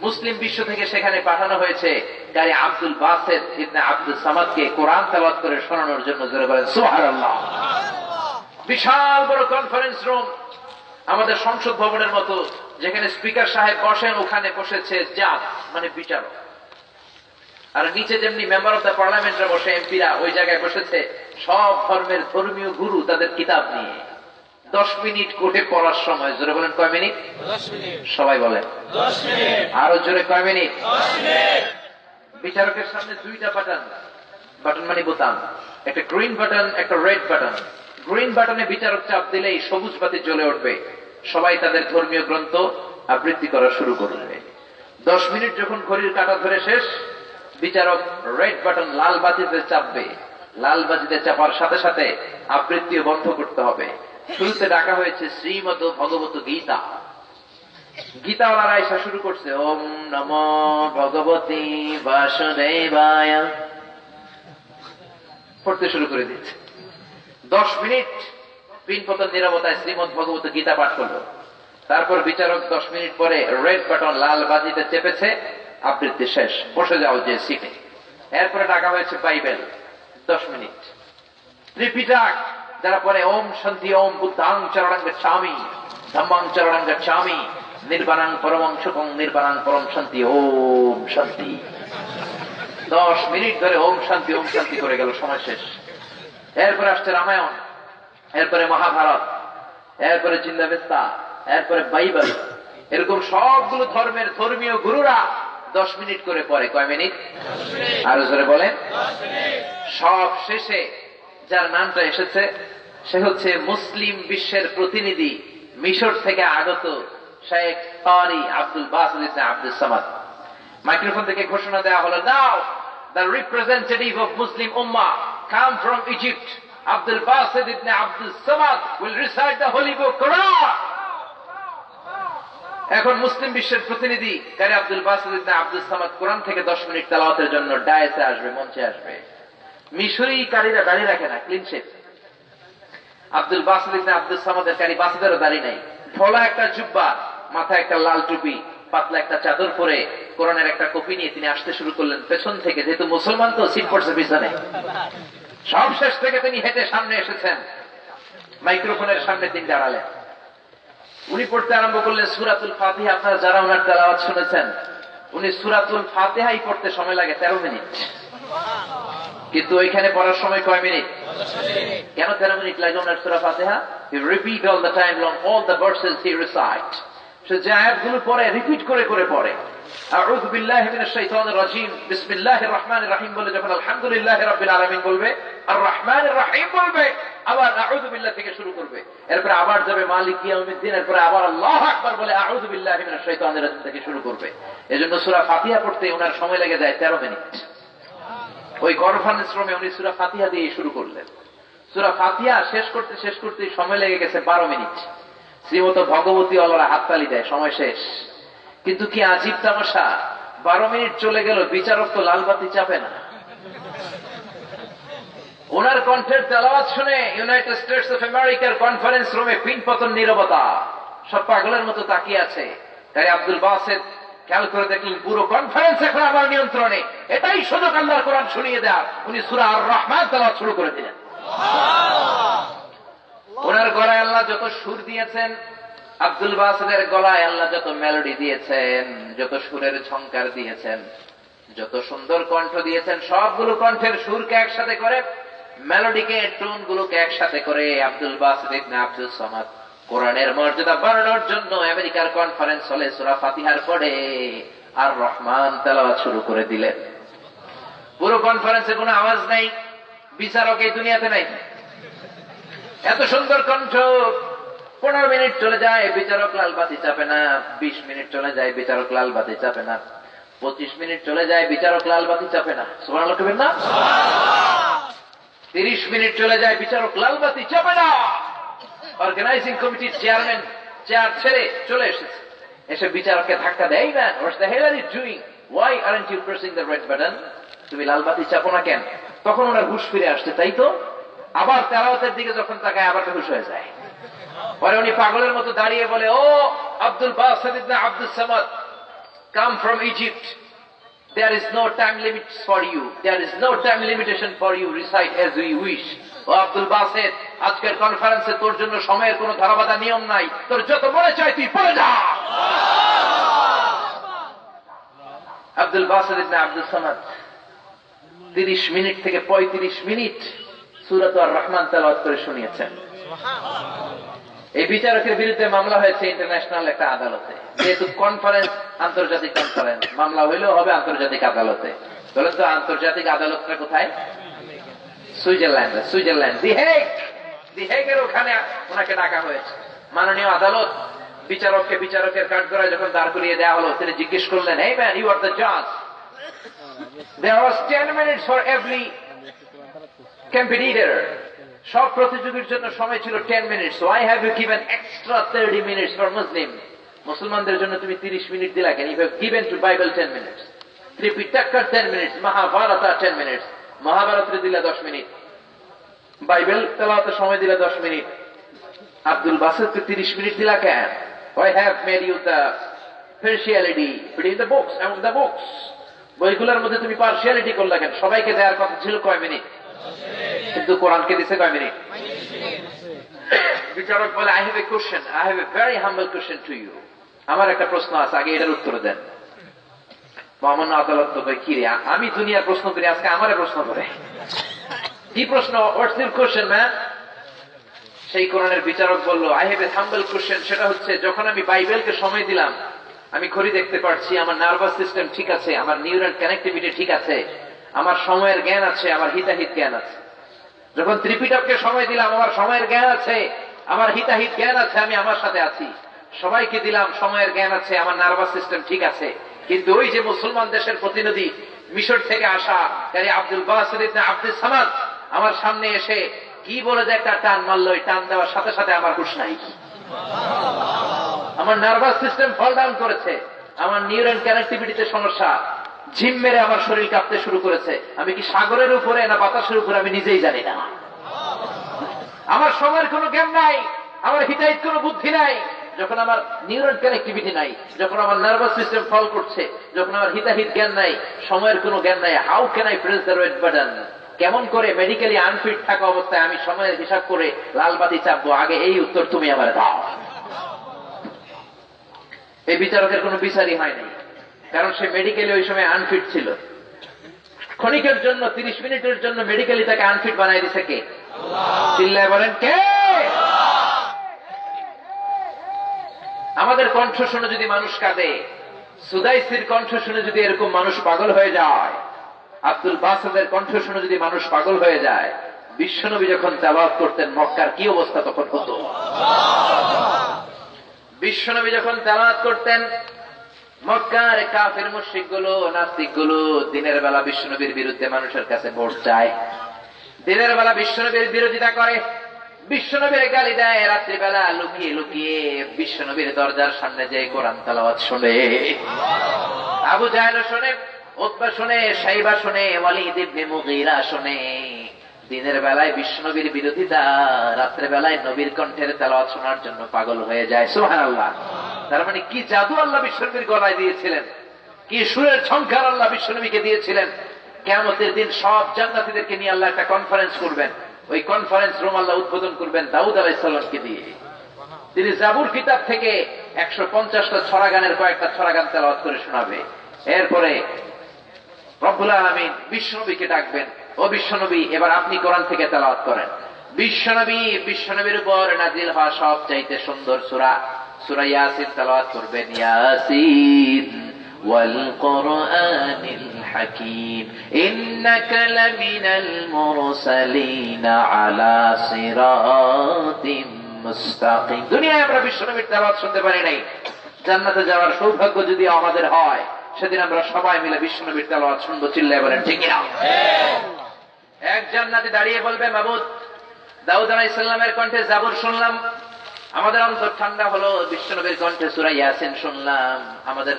মুসলিম বিশ্ব থেকে সেখানে পাঠানো হয়েছে কারি আব্দুল বাসিদ ইবনে আব্দুস সামাদকে কোরআন তেলাওয়াত করে শোনানোর জন্য। জোরে বলেন সুবহানাল্লাহ। বিশাল বড় কনফারেন্স রুম, আমাদের সংসদ ভবনের মতো, যেখানে স্পিকার সাহেব বসেন ওখানে বসেছে জাজ, মানে বিচারক, আর নিচে যেমনি মেম্বার অফ দ্য পার্লামেন্টরা বসে, এমপিরা, ওই জায়গায় বসেছে সব ধর্মের ধর্মীয় গুরু তাদের কিতাব নিয়ে। 10 মিনিট কোর্টে পড়ার সময়, জোরে বলেন কয় মিনিট? 10 মিনিট। সবাই বলেন 10 মিনিট। আরো জোরে কয় মিনিট? 10 মিনিট। বিচারকের সামনে 2টা বাটন, বাটন মানে বোতাম, একটা গ্রিন বাটন, একটা রেড বাটন। গ্রিন বাটনে বিচারক চাপ দিলেই সবুজ বাতি জ্বলে উঠবে, সবাই তাদের ধর্মীয় গ্রন্থ আবৃত্তি করা শুরু করবে। 10 মিনিট যখন ঘড়ির কাঁটা ধরে শেষ, বিচারক রেড বাটন লাল বাতিতে চাপবে, লাল বাতিতে চাপার সাথে সাথে আবৃত্তিও বন্ধ করতে হবে। শুরুতে ডাকা হয়েছে শ্রীমদ ভগবত গীতা। গীতাওয়ালারা এসে শুরু করছে, ওম নমো ভগবতী বাসুদেবায়, পড়তে শুরু করে দিচ্ছে। 10 মিনিট পিনপতন নীরবতায় শ্রীমদ ভগবত গীতা পাঠ করলো। তারপর বিচারক 10 মিনিট পরে রেড বাটন লাল বাজিতে চেপেছে, আবৃত্তি শেষ, বসে যাও যে সিটে। এরপরে ডাকা হয়েছে বাইবেল, 10 মিনিট। ত্রিপিটক, যারা পরে ওম শান্তি, ওম বুদ্ধাং চরণং গচ্ছামি, ধম্মাং চরণং গচ্ছামি, নির্বাণাং পরমং সুখং, নির্বাণাং পরম শান্তি, ওম শান্তি। 10 মিনিট ধরে ওম শান্তি, ওম শান্তি করে গেল, সময় শেষ। এরপরে আসছে রামায়ণ, এরপরে মহাভারত, এরপরে জিন্দাবেস্তা, এরপরে বাইবেল। এরকম সবগুলো ধর্মের ধর্মীয় গুরুরা 10 মিনিট করে পড়ে। কয় মিনিট? আরো জোরে বলেন। সব শেষে যার নামটা এসেছে সে হচ্ছে মুসলিম বিশ্বের প্রতিনিধি, মিশর থেকে আগত Sheikh Qari Abdul Basit ibn Abdus Samad. Microphone থেকে ঘোষণা দেওয়া হলো, now the representative of Muslim ummah come from Egypt, Abdul Basit ibn Abdus Samad will recite the holy book Quran. এখন মুসলিম বিশ্বের প্রতিনিধি কারি Abdul Basit ibn Abdus Samad কোরআন থেকে 10 minute তেলাওয়াতের জন্য ডায়াসে আসবে, মঞ্চে আসবে। মিশরি কারীরা দাড়ি রাখে না, clean shave. Abdul Basit ibn Abdus সামাদের কারি বাসিদেরও দাড়ি নাই, ঢোলা একটা জুব্বা, মাথায় একটা লাল টুপি, পাতলা একটা চাদর পরে কোরআনের একটা কপি নিয়ে তিনি আসতে শুরু করলেন পেছন থেকে, যেহেতু মুসলমান তো সিট পড়ছে পিছনে, সব শেষ থেকে তিনি হেঁটে সামনে এসেছেন, মাইক্রোফোনের সামনে তিনি দাঁড়ালেন। উনি পড়তে আরম্ভ করলেন সূরাতুল ফাতিহা। আপনারা যারা ওনার তেলাওয়াত শুনেছেন, উনি সূরাতুল ফাতিহাই পড়তে সময় লাগে 13 মিনিট, কিন্তু ওইখানে পড়ার সময় কয় মিনিট? কেন 13 মিনিট লাগে ওনার সূরা ফাতিহা? He repeat all the time long all the verses he recite. সে যে আয়াতগুলো পড়ে রিপিট করে করে পড়ে। আউযু বিল্লাহি মিনাশ শাইতানির রাজীম, বিসমিল্লাহির রহমানির রহিম বলে যখন আলহামদুলিল্লাহি রাব্বিল আলামিন বলবে, আর রহমানির রহিম বলবে, আবার আউযু বিল্লাহ থেকে শুরু করবে, এরপরে আবার যাবে মালিক ইয়াউমিদ্দিন, এরপরে আবার আল্লাহু আকবার বলে আউযু বিল্লাহি মিনাশ শাইতানির রাজীম থেকে শুরু করবে। এজন্য সূরা ফাতিহা পড়তে ওনার সময় লেগে যায় 13 মিনিট। ওই কনফারেন্স রুমে উনি সূরা ফাতিহা দিয়ে শুরু করলেন। সূরা ফাতিহা শেষ করতে সময় লেগে গেছে 12 মিনিট। শ্রীমত ভগবতী অলরা হাততালি দেয়, সময় শেষ। কিন্তু কি আজীব তামাশা, 12 মিনিট চলে গেল, বিচারক তো লালবাতি চাপে না। ওনার কণ্ঠের তেলাওয়াত শুনে ইউনাইটেড স্টেটস অফ আমেরিকার কনফারেন্স রুমে পিনপতন নীরবতা, সব পাগলের মতো তাকিয়ে আছে। তাই আব্দুল বাসেত খেয়াল করে দেখলেন পুরো কনফারেন্স এখন আমার নিয়ন্ত্রণে, এটাই সুযোগ আল্লাহর কোরআন শুনিয়ে দেওয়ার। উনি সূরা আর রহমান তেলাওয়াত শুরু করে দিলেন। ওনার গলায় আল্লাহ যত সুর দিয়েছেন, আব্দুল বাসেদের গলায় আল্লাহ যত মেলোডি দিয়েছেন, যত সুরের ঝংকার দিয়েছেন, যত সুন্দর কণ্ঠ দিয়েছেন, সবগুলো কণ্ঠের সুরকে একসাথে করে, মেলোডিকে, টোন গুলোকে একসাথে করে Abdul Basit ibn Abdus Samad কোরআনের মর্যাদা বাড়ানোর জন্য আমেরিকার কনফারেন্স হলে সূরা ফাতিহার পরে আর রহমান তেলাওয়াত শুরু করে দিলেন। পুরো কনফারেন্সে কোনো আওয়াজ নাই, বিচারক এই দুনিয়াতে নাই। এত সুন্দর কণ্ঠ। 15 মিনিট চলে যায়, বিচারক লাল বাতি চাপে না। 20 মিনিট চলে যায়, বিচারক লাল বাতি চাপে না। 25 মিনিট চলে যায়, বিচারক লাল বাতি চাপে না। সুবহানাল্লাহ কইবেন না? 30 মিনিট চলে যায়, বিচারক লাল বাতি চাপে না। অর্গানাইজিং কমিটির চেয়ারম্যান চেয়ার ছেড়ে চলে এসেছে, এসে বিচারককে ধাক্কা দেয়, না what's the hell are you doing, why aren't you pressing the red button, তুমি লাল বাতি চাপো না কেন? তখন ওনার হুঁশ ফিরে আসছে, তাই তো। আবার তেলাওয়াতের দিকে যখন তাকায় আবার হুঁশ হয়ে যায়। পরে উনি পাগলের মতো দাঁড়িয়ে বলে, oh Abdul Basit ibn Abdus Samad, come from Egypt, there is no time limits for you, there is no time limitation for you, recite as you wish. O Abdul Based, আজকের কনফারেন্সে তোর জন্য সময়ের কোনো ধারাবাধা নিয়ম নাই, তোর যত মনে চায় তুই পড়ে যা। Abdul Basit ibn Abdus Samad 30 minute থেকে 35 মিনিট সূরাত আর রহমান তেলাওয়াত করে শুনিয়েছেন। এই বিচারকের বিরুদ্ধে মামলা হয়েছে ইন্টারন্যাশনাল একটা আদালতে, যেহেতু কনফারেন্স আন্তর্জাতিক কনফারেন্স, মামলা হইলেও হবে আন্তর্জাতিক আদালতে। বলেন তো আন্তর্জাতিক আদালতটা কোথায়? সুইজারল্যান্ড, দি হেগের ওখানে ওনাকে ডাকা হয়েছে। মাননীয় আদালত বিচারককে বিচারকের কাঠগড়ায় যখন দাঁড় করিয়ে দেওয়া হলো, তিনি জিজ্ঞেস করলেন, hey man, you are the judge, there was 10 minutes for every competitor, সব প্রতিযোগীর জন্য সময় ছিল 10 minute, so I have given extra 30 minutes for Muslim, মুসলমানদের জন্য তুমি 30 মিনিট দিলা কেন? You have given to Bible 10 minutes, Tripitaka 10 minutes, Mahabharata 10 minutes, মহাভারতের দিলা 10 মিনিট, বাইবেল তেলাওয়াতের সময় দিলা 10 মিনিট, আব্দুল বাসেদকে 30 মিনিট দিলা কেন? I have made you the partiality between the books, among the books, বইগুলোর মধ্যে তুমি পার্সিয়ালিটি করলা কেন? সবাইকে দেওয়ার কথা ছিল কয় মিনিট, কিন্তু কোরআনকে দিছে কয় মিনিট? বিচারক বলে, I have a question, I have a very humble question to you, আমার একটা প্রশ্ন আছে, আগে এটার উত্তর দেন। মহামান্য আদালত তো কই, কি রে, আমি দুনিয়ার প্রশ্ন করি, আজকে আমারে প্রশ্ন করে, কি প্রশ্ন? What's your question man? সেই কোরআনের বিচারক বলল, I have a humble question, সেটা হচ্ছে যখন আমি বাইবেলকে সময় দিলাম, আমি ঘড়ি দেখতে পারছি, আমার নার্ভাস সিস্টেম ঠিক আছে, আমার নিউরাল কানেক্টিভিটি ঠিক আছে, আমার সময়ের জ্ঞান আছে, আমার হিতাহিত জ্ঞান আছে। যখন ত্রিপিটককে সময় দিলাম, আমার সময়ের জ্ঞান আছে, আমার হিতাহিত জ্ঞান আছে, আমি আমার সাথে আছি। সবাইকে দিলাম, সময়ের জ্ঞান আছে, আমার নার্ভাস সিস্টেম ঠিক আছে। কিন্তু ওই যে মুসলমান দেশের প্রতিনিধি মিশর থেকে আসা Abdul Basit ibn Abdus Samad আমার সামনে এসে কি বলে যে একটা টান মারলো, টান দেওয়ার সাথে সাথে আমার হুঁশ নাই, আমার নার্ভাস সিস্টেম ফল ডাউন করেছে, আমার নিউরাল কানেক্টিভিটিতে সমস্যা, ঝিম মেরে আমার শরীর কাঁপতে শুরু করেছে। আমি কি সাগরের উপরে না বাতাসের উপরে আমি নিজেই জানি না। আমার সময়ের কোনো জ্ঞান নাই, আমার হিতাহিত কোনো বুদ্ধি নাই, যখন আমার নিউরন কানেক্টিভিটি নাই, যখন আমার নার্ভাস সিস্টেম ফল করছে, যখন আমার হিতাহিত জ্ঞান নাই, সময়ের কোনো জ্ঞান নাই, how can I press the red button? কেমন করে মেডিকেলি আনফিট থাকা অবস্থায় আমি সময়ের হিসাব করে লাল বাতি চাপবো? আগে এই উত্তর তুমি আমার দাও। এই বিচারকের কোনো বিচারই হয়নি, কারণ সে মেডিকেলি ওই সময় আনফিট ছিল। ক্ষণিকের জন্য, 30 মিনিটের জন্য মেডিকেলি তাকে আনফিট বানাই দিছে কে? চিল্লায় বলেন কে? আমাদের কণ্ঠ শুনে যদি মানুষ কাঁদে, সুদাইসির কণ্ঠ শুনে যদি এরকম মানুষ পাগল হয়ে যায়, আব্দুল বাসাদের কণ্ঠ শুনে যদি মানুষ পাগল হয়ে যায়, বিশ্বনবী যখন তেলাওয়াত করতেন মক্কার কি অবস্থা তখন হতো? বিশ্বনবী যখন তেলাওয়াত করতেন, মক্কার কাফির মুশরিক গুলো, নাস্তিক গুলো দিনের বেলা বিশ্বনবীর বিরুদ্ধে মানুষের কাছে ভোট চায়, দিনের বেলা বিশ্বনবীর বিরোধিতা করে, বিশ্বনবীর গালি দেয়, রাত্রিবেলা লুকিয়ে লুকিয়ে বিশ্বনবীর দরজার সামনে যে কোরআন তেলাওয়াত শুনে। আবু জাহেল শুনে, উতবা শুনে, শাইবা শুনে, ওয়ালিদ ইবনে মুগীরা শুনে। দিনের বেলায় বিশ্বনবীর বিরোধিতা, রাত্রে বেলায় নবীর কণ্ঠের তেলাওয়াত শোনার জন্য পাগল হয়ে যায়। সুবহানাল্লাহ। তার মানে কি জাদু আল্লাহ বিশ্বনবীর গলায় দিয়েছিলেন, কি সুরের ঝংকার আল্লাহ বিশ্বনবীকে দিয়েছিলেন। কিয়ামতের দিন সব জান্নাতীদেরকে নিয়ে আল্লাহ একটা কনফারেন্স করবেন। ওই কনফারেন্স রুম আল্লাহ উদ্বোধন করবেন দাউদ আলাইহিস সালামকে দিয়ে। তিনি জাবুর কিতাব থেকে 150টা ছড়া গানের কয়েকটা ছড়া গান তেলাওয়াত করে শোনাবে। এরপরে রব্বুল আলামিন বিশ্বনবীকে ডাকবেন, ও বিশ্বনবী এবার আপনি কোরআন থেকে তেলাওয়াত করেন। বিশ্বনবীর উপর নাজিল হওয়া সবচাইতে সুন্দর সূরা, সূরা ইয়াসিন তেলাওয়াত করবেন। ইয়াসিন ওয়াল কুরআনিল হাকীম ইন্নাকা লামিনাল মুরসালিন আলা সিরাতিম মুস্তাকিম। দুনিয়ায় আমরা বিশ্বনবীর তেলাওয়াত শুনতে পারি নাই, জান্নাতে যাওয়ার সৌভাগ্য যদি আমাদের হয়, সেদিন আমরা সবাই মিলে বিশ্বনবীর তেলাওয়াত শুনবো। চিল্লায় বলেন ঠিক কিনা? এক জান্নাতে দাঁড়িয়ে বলবে, মাবুদ দাউদ আলাইহিস সালামের কণ্ঠে জাবুর শুনলাম, আমাদের অন্তর ঠান্ডা হলো, বিশ্বনবীর কণ্ঠে সূরা ইয়াসিন শুনলাম, আমাদের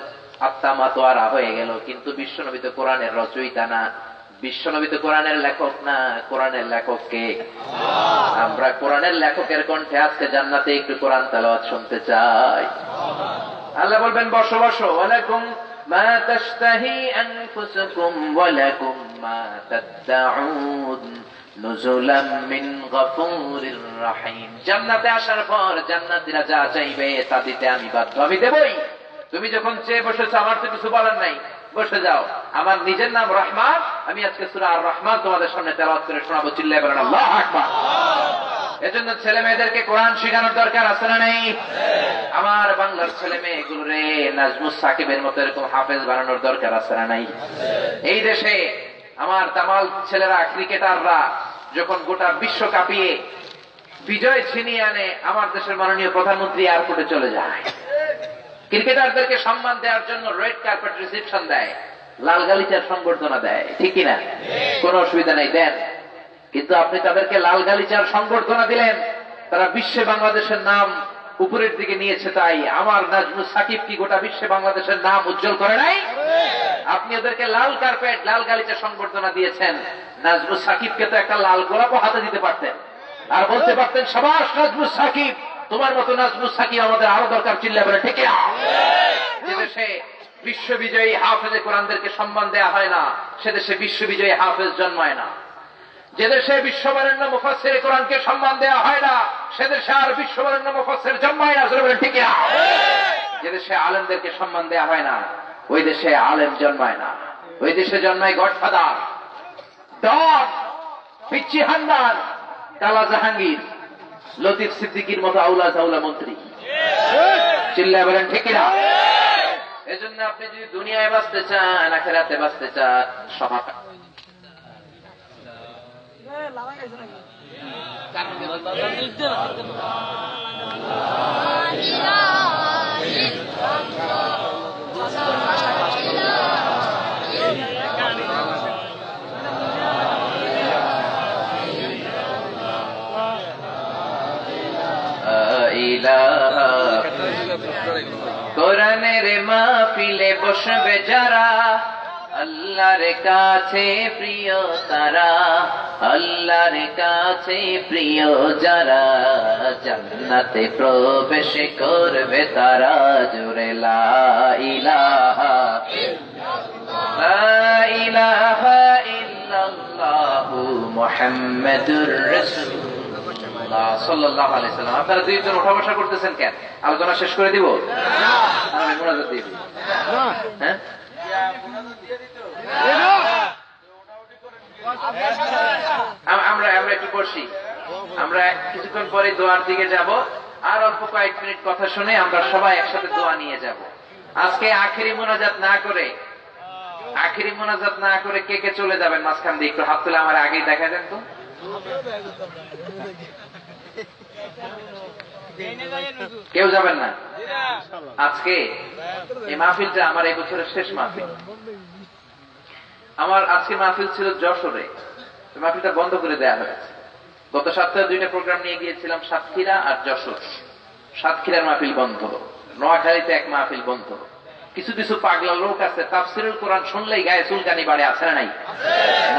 আত্মা মাতোয়ারা হয়ে গেল। কিন্তু বিশ্বনবী তো কোরআনের রচয়িতা না, বিশ্বনবী তো কোরআনের লেখক না। কোরআনের লেখক কে? আমরা কোরআনের লেখকের কণ্ঠে আজকে জান্নাতে একটু কোরআন তেলাওয়াত শুনতে চাই। আল্লাহ বলবেন বসো বসো, ওয়ালাকুম মা তাশতাহি আনফুসুকুম ওয়ালাকুম মা তাদউন নুজুলাম মিন গফুরির রহিম। জান্নাতে আসার পর জান্নাতীরা যা চাইবে তা দিতে আমি বাধ্য, আমি দেবই। তুমি যখন চেয়ে বসেছো, আমার তো কিছু বলার নাই, বসে যাও। আমার নিজের নাম রহমান, আমি আজকে সূরা আর রহমান তোমাদের সামনে তেলাওয়াত করে শোনাবো। চিল্লায় বলেন আল্লাহু আকবার। এজন্য ছেলে মেয়েদেরকে কোরআন শেখানোর দরকার আছে না নেই? আমার বাংলার ছেলে মেয়েগুলো রে নাজমুস সাকিবের মতো এরকম হাফেজ বানানোর দরকার আছে না নাই? এই দেশে আমার তামাল ছেলেরা, ক্রিকেটাররা যখন গোটা বিশ্ব কাঁপিয়ে বিজয় ছিনিয়ে আনে, আমার দেশের মাননীয় প্রধানমন্ত্রী এয়ারপোর্টে চলে যায়, ক্রিকেটারদেরকে সম্মান দেওয়ার জন্য রেড কার্পেট রিসেপশন দেয়, লাল গালিচার সংবর্ধনা দেয়, ঠিক কিনা? কোনো অসুবিধা নেই, দেন। কিন্তু আপনি তাদেরকে লাল গালিচার সংবর্ধনা দিলেন, তারা বিশ্বে বাংলাদেশের নাম উপরের দিকে নিয়েছে, তাই আমার নাজমুস সাকিব কি গোটা বিশ্বে বাংলাদেশের নাম উজ্জ্বল করে নাই? আপনি ওদেরকে লাল কার্পেট, লাল গালিচা সংবর্ধনা দিয়েছেন, নাজমুস সাকিবকে তো একটা লাল গোলাপও হাতে দিতে পারতেন, আর বলতে পারতেন সাবাস নাজমুস সাকিব, তোমার মতো নাজমুস সাকিব আমাদের আরো দরকার। চিল্লায় বলে ঠিক না? যে দেশে বিশ্ববিজয়ী হাফেজে কোরআনদেরকে সম্মান দেয়া হয় না, সে দেশে বিশ্ববিজয়ী হাফেজ জন্মায় না। যে দেশে বিশ্ববরেণ্য মুফাসসির কোরআনকে সম্মান দেয়া হয় না, সে দেশে আর বিশ্ববরেণ্য মুফাসসির জন্মায় না। বলেন ঠিক না? যে দেশে আলেমদেরকে সম্মান দেয়া হয় না, ওই দেশে আলেম জন্মায় না। ওই দেশে জন্মায় গডফাদার, ডন, পিচ্চি হান্দান, কালা জাহাঙ্গীর, লতিফ সিদ্দিকীর মতো আউলা জাউলা মন্ত্রী। চিল্লায় বলেন ঠিক না? এজন্য আপনি যদি দুনিয়ায় বাঁচতে চান, আখিরাতে বাঁচতে চান, সমাজ কোরআনের মাহফিলে বসবে যারা, আল্লাহর কাছে প্রিয় তারা, আল্লাহর কাছে প্রিয় যারা, জান্নাতে প্রবেশ করবে তারা, জোরে লা ইলাহা লা ইলাহা ইল্লাল্লাহু মুহাম্মাদুর রাসূলুল্লাহ সাল্লাল্লাহু আলাইহি সাল্লাম। আপনারা দুইজন ওঠা বসা করতেছেন কেন? আলোচনা শেষ করে দিব? আমি মুনাজাত দিব। হ্যাঁ, আমরা একটু বসি, আমরা কিছুক্ষণ পরে দোয়ার দিকে যাব, আর অল্প কয়েক মিনিট কথা শুনে আমরা সবাই একসাথে দোয়া নিয়ে যাব। আজকে আখেরি মোনাজাত না করে কে কে চলে যাবেন মাঝখান দিয়ে? একটু হাত তুলে আমার আগেই দেখা দেন তো। কেউ যাবেন না? আজকে এই মাহফিলটা আমার এই বছরের শেষ মাহফিল। আমার আজকে মাহফিল ছিল যশোরে, মাহফিলটা বন্ধ করে দেওয়া হয়েছে। গত সপ্তাহে দুইটা প্রোগ্রাম নিয়ে গিয়েছিলাম, সাতক্ষীরা আর যশোর। সাতক্ষীরার মাহফিল বন্ধ, নোয়াখালীতে এক মাহফিল বন্ধ। কিছু কিছু পাগলা লোক আছে, তাফসীরুল কোরআন শুনলেই গায়ে চুলকানি বাড়ে, আছে না নাই?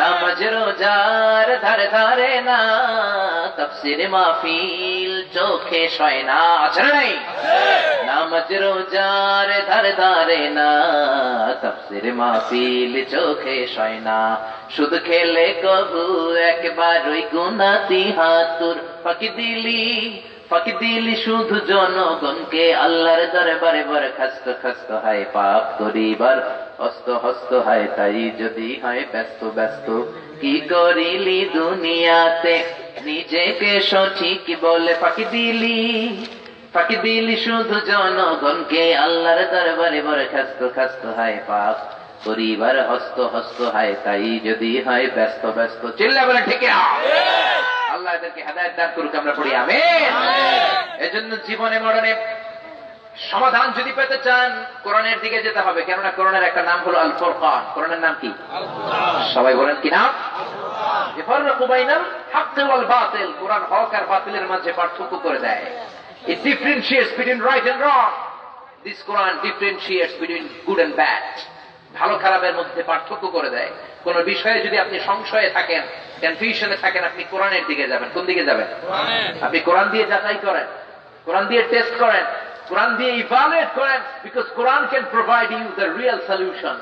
নামাজ রোজার ধারে ধারে না, তাফসীর মাহফিল চোখে সয় না, আছে না নাই? নামাজ রোজার ধারে ধারে না, তাফসীর মাহফিল চোখে সয় না। শুধু খেলে কবু একবার ওই গুনাতি হাতুর ফাঁকি দিলি শুধু জনগণকে, আল্লাহর দরবারে বরখাস্ত খাস্ত হয়, পাপ করিবার হস্ত হয়, তাই যদি হয় ব্যস্ত কি করিলি দুনিয়াতে, নিজেকে সঠিক বলে ফাঁকি দিলি শুধু জনগণকে, আল্লাহর দরবারে বরখাস্ত খাস্ত হয়, পাপ করিবার হস্ত হয়, তাই যদি হয় ব্যস্ত। চিল্লা বলে ঠিক না? আল্লাহ এদেরকে হেদায়েত দান করুক, আমরা পড়ি আমিন। এজন্য জীবনে মরণে সমাধান যদি পেতে চান, কোরআনের দিকে যেতে হবে। কেননা কোরআনের একটা নাম হলো আল ফুরকান। কোরআনের নাম কি? সবাই বলেন কি নাম? ইফাররাকু বাইনাল হাক্কি ওয়াল বাতিল। কোরআন হক আর বাতিলের মাঝে পার্থক্য করে দেয়। It differentiates between right and wrong. This Quran differentiates between good and bad. ভালো খারাপের মধ্যে পার্থক্য করে দেয়। কোন বিষয়ে যদি আপনি সংশয়ে থাকেন, কনফিউশনে থাকেন, আপনি কোরআনের দিকে যাবেন। কোন দিকে যাবেন? আপনি কোরআন দিয়ে যাচাই করেন, কোরআন দিয়ে টেস্ট করেন, কোরআন দিয়ে ইভালুয়েট করেন, because Quran can provide you the real solution.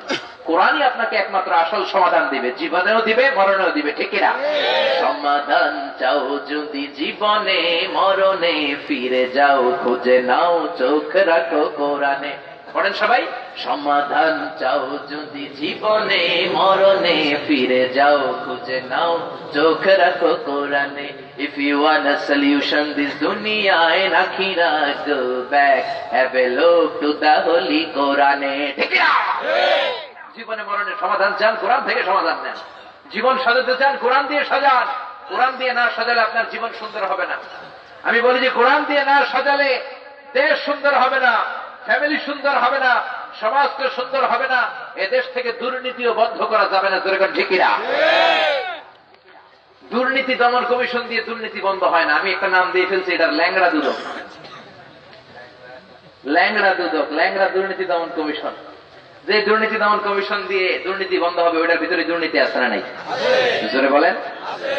কোরআনই আপনাকে একমাত্র আসল সমাধান দিবে, জীবনেও দিবে, মরণেও দিবে, ঠিক কিনা? সমাধান চাও যদি জীবনে মরণে, ফিরে যাও খুঁজে নাও, চোখ রাখো কোরআনে। পড়েন সবাই। সমাধান চাও যদি জীবনে মরণে, ফিরে যাও খুঁজে নাও, চোখ রাখো কোরআনে। If you want a solution this dunya and akhirah, go back, have a look to the holy Quran. ঠিক না? জীবনে মরণের সমাধান চান, কোরআন থেকে সমাধান নেন। জীবন সাজাতে চান, কোরআন দিয়ে সাজান। কোরআন দিয়ে না সাজালে আপনার জীবন সুন্দর হবে না। আমি বলি যে কোরআন দিয়ে না সাজালে দেশ সুন্দর হবে না, ফ্যামিলি সুন্দর হবে না, সমাজ তো সুন্দর হবে না, এদেশ থেকে দুর্নীতিও বন্ধ করা যাবে না। যেরকম ঠিক কিনা? দুর্নীতি দমন কমিশন দিয়ে দুর্নীতি বন্ধ হয় না। আমি একটা নাম দিয়ে ফেলছি, এটার ল্যাংড়া দুদক। ল্যাংড়া দুর্নীতি দমন কমিশন। যে দুর্নীতি দমন কমিশন দিয়ে দুর্নীতি বন্ধ হবে, ওইটার ভিতরে দুর্নীতি আছে না নাই? জোরে বলেন।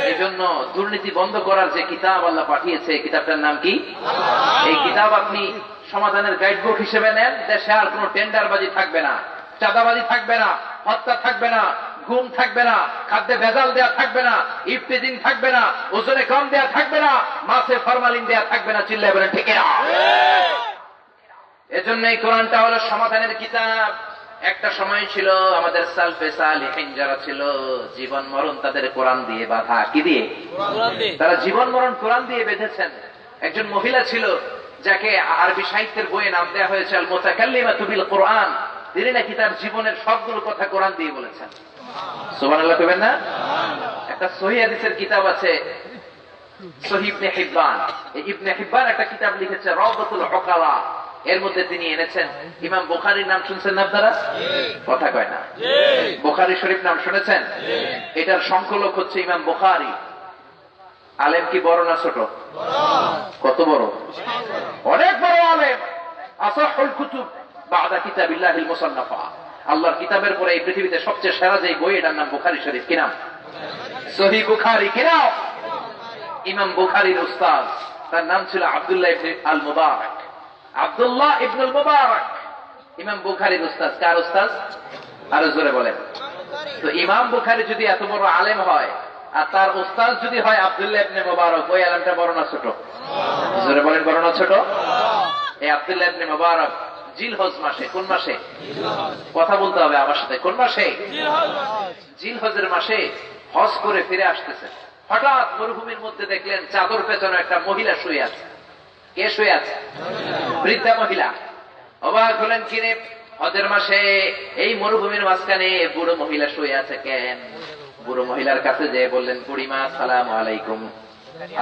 এই জন্য দুর্নীতি বন্ধ করার যে কিতাব আল্লাহ পাঠিয়েছে, কিতাবটার নাম কি? এই কিতাব আপনি সমাধানের গাইডবুক হিসেবে নেন। দেশে আর কোন টেন্ডারবাজি থাকবে না, চাঁদাবাজি থাকবে না, হত্যা থাকবে না, ঘুম থাকবে না, খাদ্যে ভেজাল দেয়া থাকবে না, ইফতিজিং থাকবে না, ওজনে কম দেয়া থাকবে না, মাছে ফরমালিন দেয়া থাকবে না। চিল্লায় বলেন ঠিক না? এজন্য এই কোরআনটা হলো সমাধানের কিতাব। একটা সময় ছিল আমাদের সালফে সালিহিন যারা ছিল, জীবন মরণ তাদের কোরআন দিয়ে বাঁধা। কি দিয়ে? তারা জীবন মরণ কোরআন দিয়ে বেঁধেছেন। একজন মহিলা ছিল যাকে আরবি সাহিত্যের বইয়ে নাম দেওয়া হয়েছে আল মুতাকাল্লিমাতু বিল কোরআন। তিনি নাকি তার জীবনের সবগুলো কথা কোরআন দিয়ে বলেছেন। সুবহানাল্লাহ কইবেন না? একটা সহিহ হাদিসের কিতাব আছে, সহিহ ইবনে হিব্বান। এই ইবনে হিব্বান একটা কিতাব লিখেছে, রাওদাতুল উকালা। এর মধ্যে তিনি এনেছেন ইমাম বুখারীর নাম শুনছেন না আপনারা? কথা কয় না। বুখারী শরীফ নাম শুনেছেন? এটার সংকলক হচ্ছে ইমাম বুখারী। আলেম কি বড় না ছোট? কত বড়? অনেক বড় আলেম। আসাহুল কুতুব বাদা কিতাবিল্লাহিল মুসান্নাফা। আল্লাহর কিতাবের পরে এই পৃথিবীতে সবচেয়ে সেরা যে বই, এটার নাম বুখারী শরীফ। কি নাম? সহিহ বুখারী। কি নাম? ইমাম বুখারীর উস্তাদ, তার নাম ছিল আব্দুল্লাহ ইবনে আল মুবারক। আব্দুল্লাহ ইবনুল মুবারক ইমাম বুখারীর উস্তাদ। কার উস্তাদ? আরো জোরে বলেন। তো ইমাম বুখারী যদি এত বড় আলেম হয়, আর তার উস্তাদ যদি হয় আব্দুল্লাহ ইবনে মুবারক, ওই আলেমটা বড় না ছোট? জোরে বলেন, বড় না ছোট? এই আব্দুল্লাহ ইবনে মুবারক জিলহজ মাসে, কোন মাসে? কথা বলতে হবে আমার সাথে, কোন মাসে? জিলহজের মাসে হজ করে ফিরে আসতেছে। হঠাৎ মরুভূমির মধ্যে দেখলেন চাদর পেছনে একটা মহিলা শুয়ে আছে। কে শুয়ে আছে? বৃদ্ধা মহিলা। অবাক হলেন, কিরে হজের মাসে এই মরুভূমির মাঝখানে বুড়ো মহিলা শুয়ে আছে কেন? বুড়ো মহিলার কাছে যেয়ে বললেন, বুড়িমা আসসালামু আলাইকুম।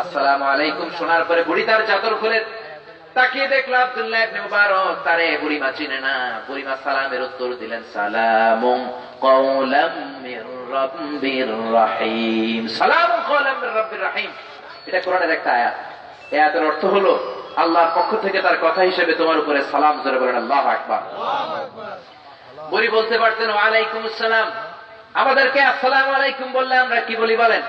আসসালামু আলাইকুম শোনার পরে বুড়ি তার চাদর খুলে তাকিয়ে দেখলো আব্দুল্লাহ ইবনে মুবারক। তারে বুড়িমা চিনে না। বুড়িমা সালামের উত্তর দিলেন, সালামুন কওলাম মির রাব্বির রহিম। সালামুন কওলাম মির রাব্বির রহিম, এটা কোরআনের একটা আয়াত। এই আয়াতের অর্থ হলো আল্লাহর পক্ষ থেকে তার কথা হিসেবে তোমার উপরে সালাম। জোরে বলেন আল্লাহু আকবার। বুড়ি বলতে পারতেন ওয়া আলাইকুম আসসালাম। আমাদেরকে আসসালামু আলাইকুম বললে আমরা কি বলি বলেন?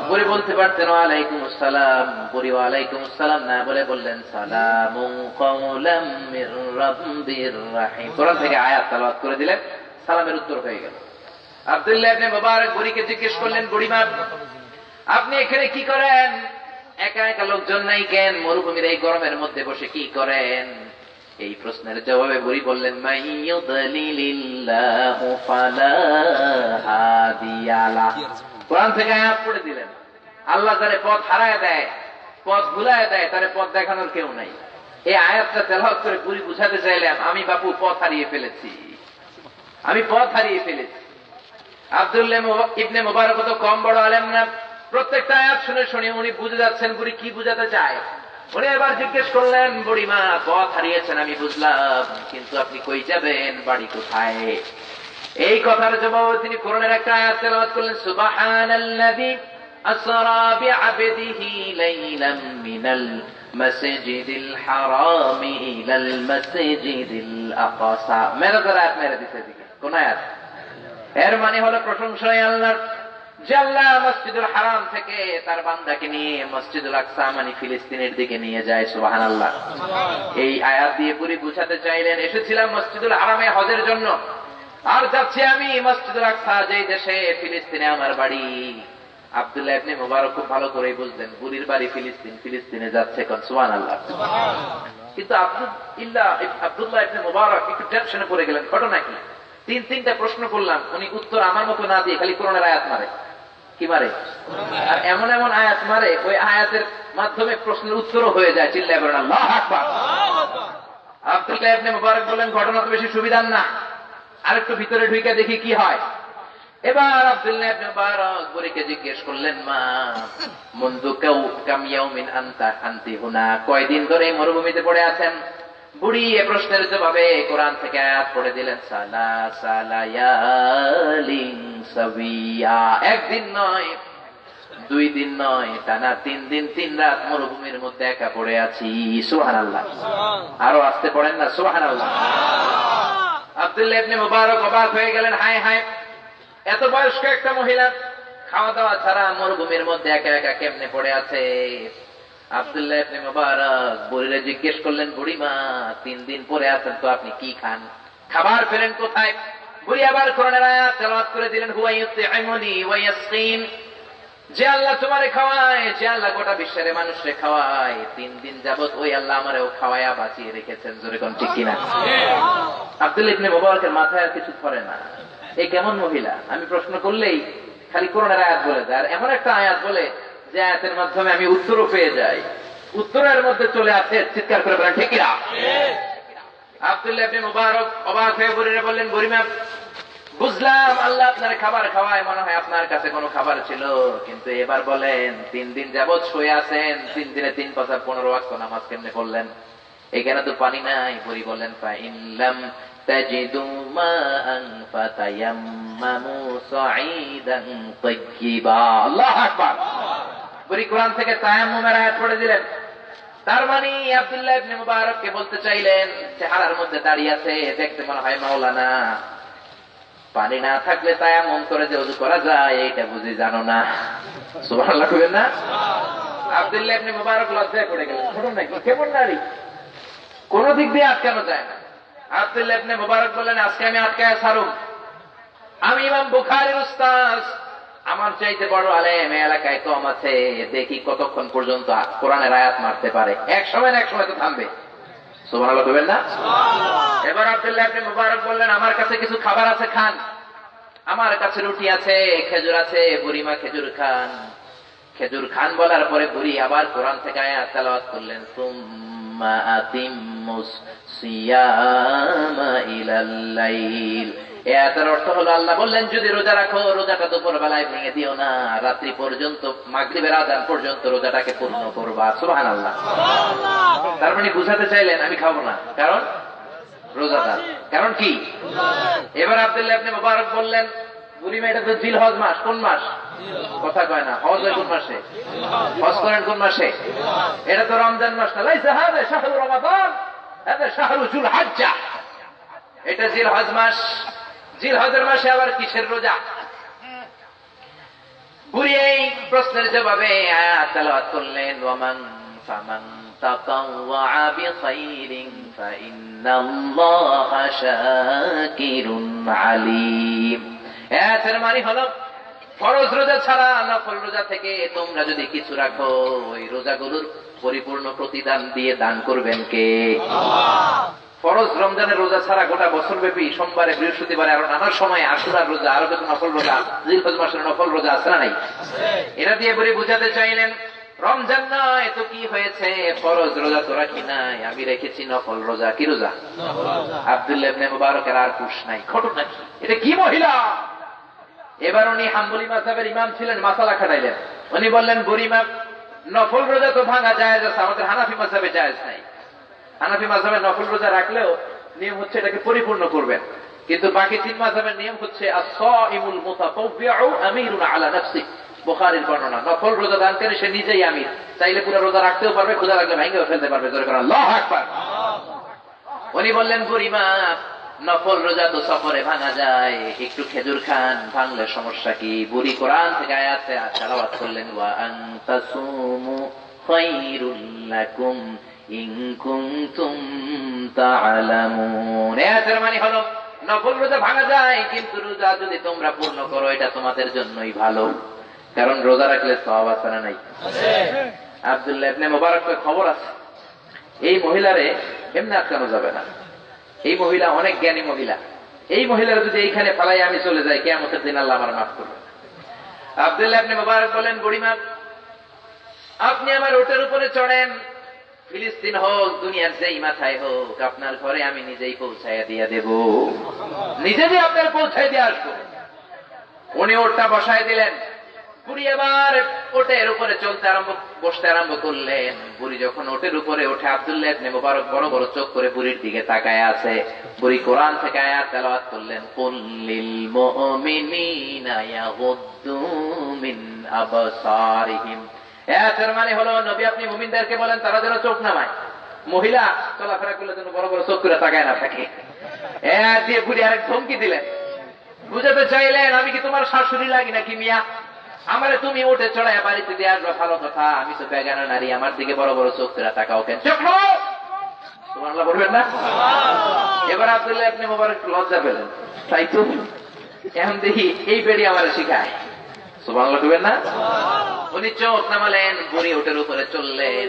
বুড়ি বলতে পারতেন ওয়া আলাইকুম আসসালাম। বুড়ি ওয়া আলাইকুম আসসালাম না বলে বললেন সালামুন কওলাম মির রাব্বির রহিম। কোরআন থেকে আয়াত তেলাওয়াত করে দিলেন, সালামের উত্তর হয়ে গেল। আব্দুল্লাহ ইবনে মুবারক বুড়িকে জিজ্ঞেস করলেন, বুড়িমা আপনি এখানে কি করেন? একা একা লোকজন নাই কেন? মরুভূমির এই গরমের মধ্যে বসে কি করেন? এই প্রশ্নের জবাবে বুড়ি বললেন, মাইয়ুদলিলিল্লাহু ফালা হাদিয়া লাহ। কোরআন থেকে আয়াত পড়ে দিলেন, আল্লাহ যারে পথ হারায় দেয়, পথ ভুলায় দেয়, তারে পথ দেখানোর কেউ নাই। এই আয়াতটা তেলাওয়াত করে বুড়ি বুঝাতে চাইলাম, আমি বাপু পথ হারিয়ে ফেলেছি, আমি পথ হারিয়ে ফেলেছি। আব্দুল্লাহ ইবনে মুবারক তো কম বড় আলেম না। প্রত্যেকটা আয়াত শুনে শুনে উনি বুঝে যাচ্ছেন বুড়ি কি বুঝাতে চায়। উনি এবার জিজ্ঞেস করলেন, বুড়িমা পথ হারিয়েছেন আমি বুঝলাম, কিন্তু আপনি কই যাবেন, বাড়ি কোথায়? এই কথার জবাবে তিনি কোরআনের একটা আয়াত তেলাওয়াত করলেন, সুবহানাল্লাযী আসরা বিআবদিহি লাইলাম মিনাল মাসজিদিল হারামি ইলাল মাসজিদিল আকসা। মেরাজের আয়াত মেরে দিতে দিকে কোন আয়াত? এর মানে হলো প্রশংসায় আল্লাহর, যে আল্লাহ মসজিদুল হারাম থেকে তার বান্দাকে নিয়ে মসজিদুল আকসা মানে ফিলিস্তিনের দিকে নিয়ে যায়। সুবহানাল্লাহ। এই আয়াত দিয়ে পুরি বুঝাতে চাইলেন, এসেছিলাম মসজিদুল হারামে হজের জন্য, আর যাচ্ছি আমি মসজিদুল আকসা, যেই দেশে ফিলিস্তিনে আমার বাড়ি। আব্দুল্লাহ ইবনে মুবারক খুব ভালো করেই বুঝলেন বুড়ির বাড়ি ফিলিস্তিন, ফিলিস্তিনে যাচ্ছে কোন? সুবহানাল্লাহ। কিন্তু আব্দুল্লাহ ইবনে মুবারক একটু টেনশনে পড়ে গেলেন। ঘটনা কি? তিনটা প্রশ্ন করলাম, উনি উত্তর আমার মতো না দিয়ে খালি কোরআনের আয়াত মারে। কি মারে? আর এমন এমন আয়াত মারে, ওই আয়াতের মাধ্যমে প্রশ্নের উত্তরও হয়ে যায়। চিল্লায় বলেন আল্লাহু আকবার। আব্দুল্লাহ ইবনে মুবারক বলেন, ঘটনা তো বেশি সুবিধার না, আরেকটু ভিতরে ঢুকে দেখি কি হয়। এবার আব্দুল্লাহ ইবনে মুবারক বুড়িকে জিজ্ঞেস করলেন, মা মুনযু কাম ইয়াউমিন আনতি হুনা, কয়দিন ধরে মরুভূমিতে পড়ে আছেন? বুড়ি এ প্রশ্নের জবাবে কোরআন থেকে আয়াত পড়ে দিলেন, সালাসা লায়ালিন সাবিয়া। একদিন নয়, 2 দিন নয়, টানা 3 দিন 3 রাত মরুভূমির মধ্যে একা পড়ে আছি। সুবহানাল্লাহ। আরো আসতে পড়েন না সুবহানাল্লাহ। আব্দুল্লাহ ইবনে মুবারক অবাক হয়ে গেলেন, হায় হায়, এত বয়স্ক একটা মহিলা খাওয়া দাওয়া ছাড়া মরুভূমির মধ্যে একা একা কেমনে পড়ে আছে? আব্দুল্লাহ ইবনে মুবারক বুড়িরে জিজ্ঞেস করলেন, বুড়িমা 3 দিন পরে আছেন তো আপনি কি খান, খাবার পেলেন কোথায়? বুড়ি আবার কোরআনের আয়াত তেলাওয়াত করে দিলেন, হুয়া ইউতঈমুনি ওয়া ইয়াসকিন, যে আল্লাহ তোমারে খাওয়ায়, যে আল্লাহ গোটা বিশ্বের মানুষরে খাওয়ায়, 3 দিন যাবত ওই আল্লাহ আমারেও খাওয়ায়া বাঁচিয়ে রেখেছেন। জোরে কোন ঠিক কিনা? আব্দুল্লাহ ইবনে মুবারকের মাথায় আর কিছু ধরে না, এই কেমন মহিলা? আমি প্রশ্ন করলেই খালি কোরআনের আয়াত বলে দেয়, আর এমন একটা আয়াত বলে যে আয়াতের মাধ্যমে আমি উত্তরও পেয়ে যাই। উত্তরের মধ্যে চলে আসে, চিৎকার করে বলেন ঠিক কিনা? আব্দুল্লাহ ইবনে মুবারক অবাক হয়ে বুড়িরে বললেন, বুড়িমা বুঝলাম আল্লাহ আপনার খাবার খাওয়ায়, মনে হয় আপনার কাছে কোনো খাবার ছিল, কিন্তু এবার বলেন 3 দিন যাবৎ শুয়ে আছেন, 3 দিনে 3 পাঁচা 15 ওয়াক্ত নামাজ কেমনে পড়লেন? এখানে তো পানি নাই। বুড়ি বললেন, ফাইল্লাম তাজিদু মাআন ফাতায়াম্মামু সাঈদান তাইয়্যিবা। আল্লাহু আকবার। বুড়ি কোরআন থেকে তায়াম্মুমের আয়াত পড়ে দিলেন, তার মানে আব্দুল্লাহ ইবনে মুবারককে বলতে চাইলেন, চেহারার মধ্যে দাঁড়িয়ে আছে, দেখতে মনে হয় মাওলানা। পানি না থাকলে তায়াম্মুম করে যে ওযু করা যায় এটা বুঝি জানো না? সুবহানাল্লাহ কইবেন না? আব্দুল্লাহ ইবনে মুবারক লজ্জায় পড়ে গেলেন। ছোট নাকি, কেমন নারী, কোন দিক দিয়ে আটকানো যায় না। আব্দুল্লাহ ইবনে মুবারক বললেন, আজকে আমি আটকায় ছাড়ুম। আমি ইমাম বুখারীর উস্তাদ, আমার চাইতে বড় আলেম এলাকায় কম আছে, দেখি কতক্ষণ পর্যন্ত কোরআনের আয়াত মারতে পারে। এক সময় না এক সময় তো থামবে। সুবহানাল্লাহ কইবেন না? এবার আব্দুল্লাহ ইবনে মুবারক বললেন, আমার কাছে কিছু খাবার আছে, খান। আমার কাছে রুটি আছে, খেজুর আছে, বুড়িমা খেজুর খান। খেজুর খান বলার পরে বুড়ি আবার কোরআন থেকে আয়াত তেলাওয়াত করলেন, সুম্মা আতিম্মুস সিয়ামা ইলাল লাইল। এর অর্থ হলো আল্লাহ বললেন, যদি রোজা রাখো, রোজাটা দুপুর বেলায় ভেঙে দিও না, রাত্রি পর্যন্ত, মাগরিবের আযান পর্যন্ত রোজাটাকে পূর্ণ করবা। সুবহানাল্লাহ। তার মানে বুঝাতে চাইলেন আমি খাবো না, কারণ রোজাদার। কারণ কি? এবার আব্দুল্লাহ ইবনে মুবারক বললেন, বুড়িমা এটা তো জিলহজ মাস। কোন মাস? কথা কয় না। হজ হয় কোন মাসে? হজ করেন কোন মাসে? এটা তো রমজান মাস না। লাইসা হাযা শাহরু রমাদান, হাযা শাহরু যুলহিজ্জাহ। এটা জিলহজ মাস। জিলহজের মাসে আবার কিসের রোজা? বুড়ি এই প্রশ্নের জবাবে আয়াত তেলাওয়াত করলেন, ওয়ামান ফামান তাতাওয়া বিখাইরিন ফাইন্নাল্লাহা শাকিরুন আলীম। এর মানে হলো, ফরজ রোজা ছাড়া নফল রোজা থেকে তোমরা যদি কিছু রাখো, ওই রোজাগুলোর পরিপূর্ণ প্রতিদান দিয়ে দান করবেন কে? ফরজ রমজানের রোজা ছাড়া গোটা বছর ব্যাপী সোমবারে, বৃহস্পতিবারে, আরো নানা সময় আশুরার রোজা, আরো কিছু নফল রোজা, জিলহজ মাসের নফল রোজা আছে না নাই? এটা দিয়ে বুড়ি বুঝাতে চাইলেন, রমজান নয় তো কি হয়েছে, ফরজ রোজা তো রাখি নাই, আমি রেখেছি নফল রোজা। কি রোজা? আব্দুল্লাহ ইবনে মুবারকের আর হুঁশ নাই। ঘটনা নাকি? এটা কি মহিলা? এবার উনি হাম্বলি মাযহাবের ইমাম ছিলেন, মাসালা খাটাইলেন। উনি বললেন, বুড়িমা, নফল রোজা তো ভাঙা জায়েজ আছে, আমাদের হানাফি মাযহাবে জায়েজ নাই। হানাফি মাযহাবে নফল রোজা রাখলেও নিয়ম হচ্ছে এটাকে পরিপূর্ণ করবেন, কিন্তু বাকি তিন মাযহাবের নিয়ম হচ্ছে আস-সাইমুল মুতাতাওবিউ আমিরুন আলা নাফসি। বুখারীর বর্ণনা, নফল রোজা দানকারী সে নিজেই আমির, চাইলে পুরো রোজা রাখতেও পারবে, ক্ষুধা লাগলে ভেঙেও ফেলতে পারবে। জোরে করে আল্লাহু আকবার। উনি বললেন, বুড়িমা, নফল রোজা তো সফরে ভাঙা যায়, একটু খেজুর খান, ভাঙলে সমস্যা কি? বুড়ি কোরআন থেকে আয়াত তেলাওয়াত করলেন, ওয়া আন তাসুমু খায়রুল লাকুম ইন কুনতুম তা'লামুন। এর মানে হলো, নফল রোজা ভাঙা যায়, কিন্তু রোজা যদি তোমরা পূর্ণ করো এটা তোমাদের জন্যই ভালো, কারণ রোজা রাখলে সওয়াব আছে না নাই? আব্দুল্লাহ ইবনে মুবারকের খবর আছে, এই মহিলারে এমনি আটকানো যাবে না। এই মহিলা অনেক জ্ঞানী মহিলা। এই মহিলার যদি এইখানে ফালাই আমি চলে যাই, কিয়ামতের দিন আল্লাহ আমার মাফ করবে। আব্দুল্লাহ ইবনে মুবারক বলেন, বুড়িমা, আপনি আমার ওটের উপরে চড়েন, ফিলিস্তিন হোক, দুনিয়ার যেই মাথায় হোক, আপনার ঘরে আমি নিজেই পৌঁছাইয়া দিয়া দেব, নিজে দিয়ে আপনার পৌঁছাই দিয়ে আসবো। উনি ওটটা বসায় দিলেন। বুড়ি এবার ওটের উপরে বসতে আরম্ভ করলেন। বুড়ি যখন ওটের উপরে ওঠে, আব্দুল্লাহ ইবনে মুবারক বড় বড় চোখ করে বুড়ির দিকে তাকায় আছে। বুড়ি কোরআন থেকে আয়াত তেলাওয়াত করলেন, কুল লিল মুমিনিনা ইয়াগুদ্দু মিন আবসারিহিম। এর মানে হলো, নবী আপনি মুমিনদেরকে বলেন তারা যেন চোখ নামায়, মহিলা চলাফেরা করলে যেন বড় বড় চোখ করে তাকায় না থাকে। এর দিয়ে বুড়ি আরেক ধমকি দিলেন, বুঝাতে চাইলেন, আমি কি তোমার শাশুড়ি লাগি নাকি মিয়া? আমারে তুমি ওঠে চড়ায় বাড়িতে দিয়ে আসবো, ভালো কথা, আমি তো বেগানা নারী, আমার দিকে বড় বড় চোখ করে তাকাও কেন? সুবহানাল্লাহ বলবেন না? এবার আব্দুল্লাহ ইবনে মুবারক লজ্জা পেলেন, তাই তো এখন দেখি এই বেড়ি আমার শিখায়। সুবহানাল্লাহ বলবেন না? উনি চোখ নামালেন, বুড়ি ওটের উপরে চললেন।